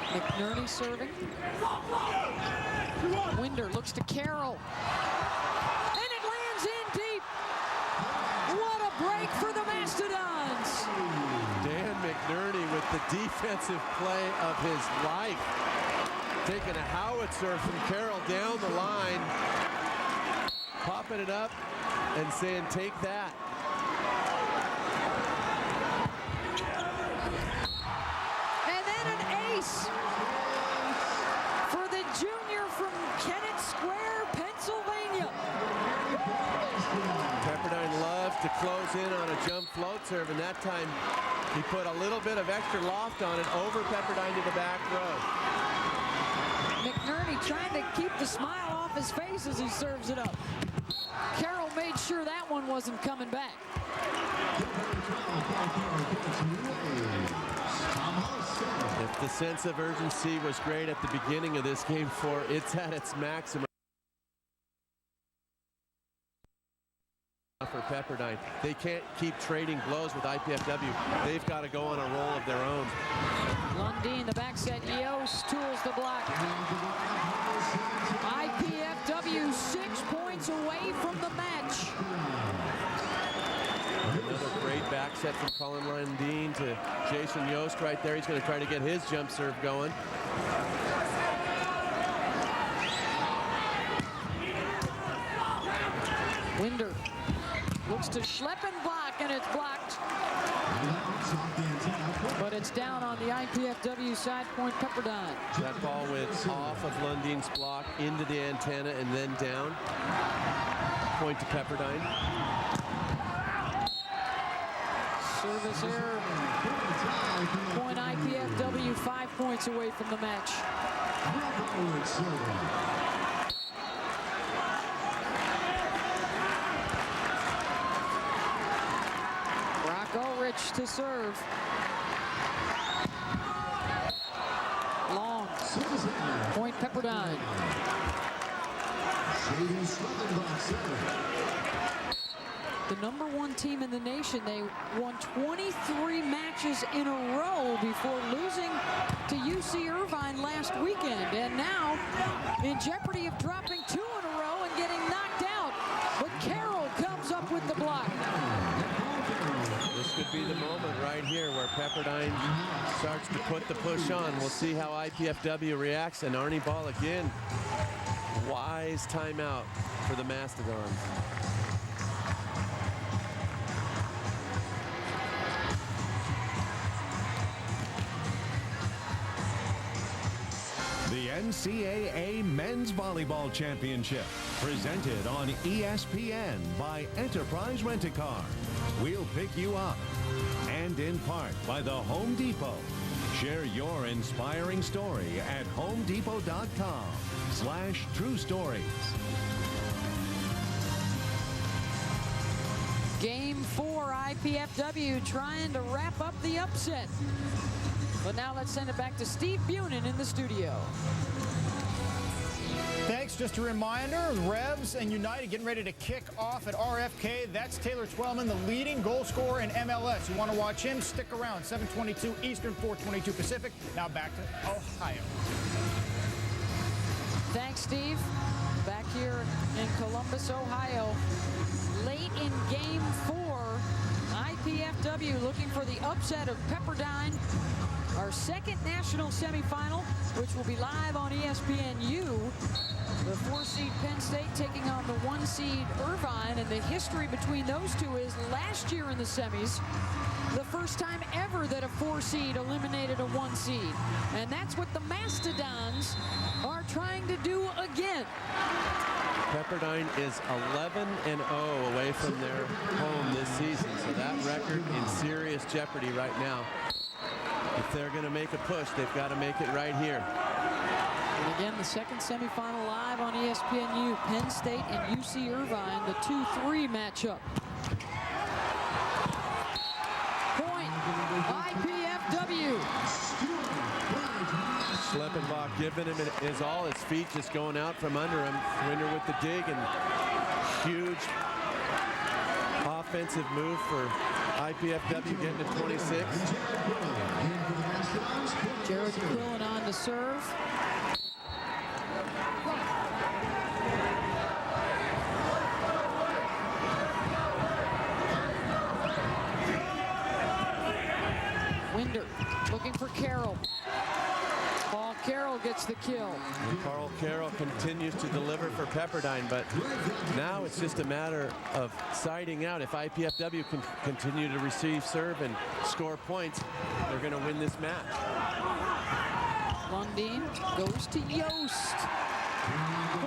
McNerney serving. Winder looks to Carroll. And it lands in deep. What a break for the Mastodons. Dan McNerney with the defensive play of his life. Taking a howitzer from Carroll down the line. Popping it up and saying, take that. And then an ace for the junior from Kennett Square, Pennsylvania. Pepperdine loves to close in on a jump float serve, and that time he put a little bit of extra loft on it over Pepperdine to the back row. McNerney trying to keep the smile off his face as he serves it up. Carroll made sure that one wasn't coming back. If the sense of urgency was great at the beginning of this game 4, it's at its maximum for Pepperdine. They can't keep trading blows with IPFW. They've got to go on a roll of their own. Lundeen, the back set. Yost tools the block. IPFW 6 points away from the match. Another great back set from Colin Lundeen to Jason Yost right there. He's going to try to get his jump serve going. Winder looks to Schleppen block, and it's blocked. But it's down on the IPFW side, point Pepperdine. That ball went off of Lundeen's block into the antenna and then down. Point to Pepperdine. Service error. Point IPFW, 5 points away from the match. Brock Ulrich to serve. Long. Point Pepperdine. The #1 team in the nation. They won 23 matches in a row before losing to UC Irvine last weekend. And now in jeopardy of dropping 2 in a row and getting knocked out. But Carroll comes up with the block. This could be the moment right here where Pepperdine starts to put the push on. We'll see how IPFW reacts. And Arnie Ball again. Wise timeout for the Mastodons. The NCAA Men's Volleyball Championship, presented on ESPN by Enterprise Rent-A-Car. We'll pick you up. And in part by the Home Depot. Share your inspiring story at homedepot.com/true stories. Game 4, IPFW trying to wrap up the upset. But now let's send it back to Steve Bunin in the studio. Thanks. Just a reminder, Revs and United getting ready to kick off at RFK. That's Taylor Twellman, the leading goal scorer in MLS. You want to watch him? Stick around. 7:22 Eastern, 4:22 Pacific. Now back to Ohio. Thanks, Steve. Back here in Columbus, Ohio. Late in Game 4, IPFW looking for the upset of Pepperdine. Our second national semifinal, which will be live on ESPNU. The 4-seed Penn State taking on the 1-seed Irvine, and the history between those two is last year in the semis, the first time ever that a 4-seed eliminated a 1-seed. And that's what the Mastodons are trying to do again. Pepperdine is 11-0 away from their home this season, so that record in serious jeopardy right now. If they're going to make a push, they've got to make it right here. And again, the second semifinal live on ESPNU. Penn State and UC Irvine, the 2-3 matchup. Point, IPFW. Schleppenbach giving him his all. His feet just going out from under him. Winter with the dig, and huge offensive move for IPFW, getting to 26. Jared Quillen on to serve. Winder looking for Carroll. Paul Carroll gets the kill. And Carl Carroll continues to deliver for Pepperdine, but now it's just a matter of siding out. If IPFW can continue to receive serve and score points, they're going to win this match. Lundin goes to Yost.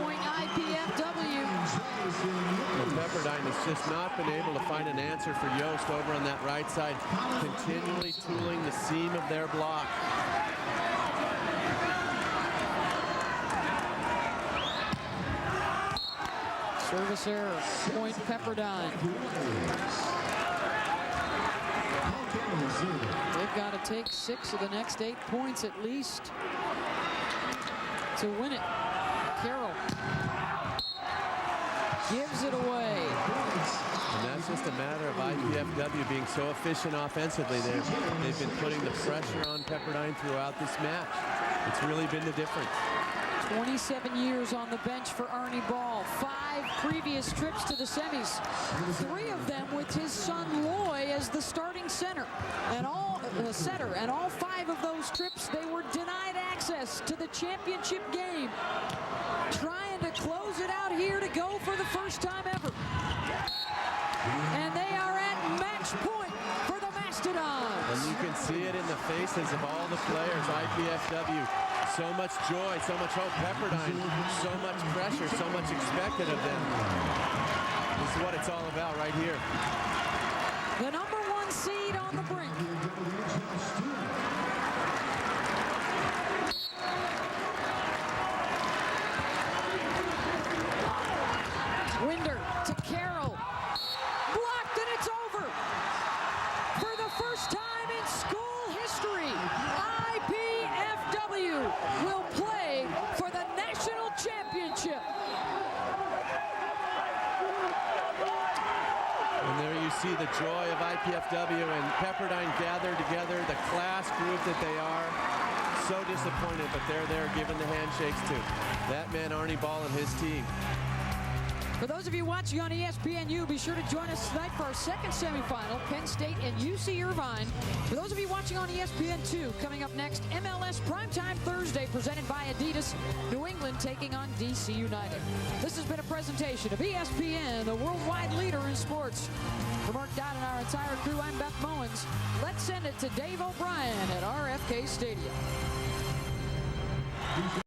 Point IPFW. Well, Pepperdine has just not been able to find an answer for Yost over on that right side, continually tooling the seam of their block. Service error, point Pepperdine. They've got to take 6 of the next 8 points at least to win it. Carroll gives it away. And that's just a matter of IPFW being so efficient offensively. They've been putting the pressure on Pepperdine throughout this match. It's really been the difference. 27 years on the bench for Arnie Ball. 5 previous trips to the semis. 3 of them with his son Loy as the starting center. And all 5 of those trips, they were denied access to the championship game. Trying to close it out here to go for the first time ever. And they are at match point for the Mastodons. And you can see it in the faces of all the players. IPFW, so much joy, so much hope. Pepperdine, so much pressure, so much expected of them. This is what it's all about right here. The number 1 seed on the brink. Winder to Carroll. Blocked, and it's over. For the first time in school history, IPFW will play for the national championship. And there you see the joy of IPFW and Pepperdine gathered together, the class group that they are. So disappointed, but they're there giving the handshakes to that man Arnie Ball and his team. For those of you watching on ESPNU, be sure to join us tonight for our second semifinal, Penn State and UC Irvine. For those of you watching on ESPN2, coming up next, MLS Primetime Thursday, presented by Adidas, New England taking on DC United. This has been a presentation of ESPN, the worldwide leader in sports. For Mark Dodd and our entire crew, I'm Beth Mowens. Let's send it to Dave O'Brien at RFK Stadium.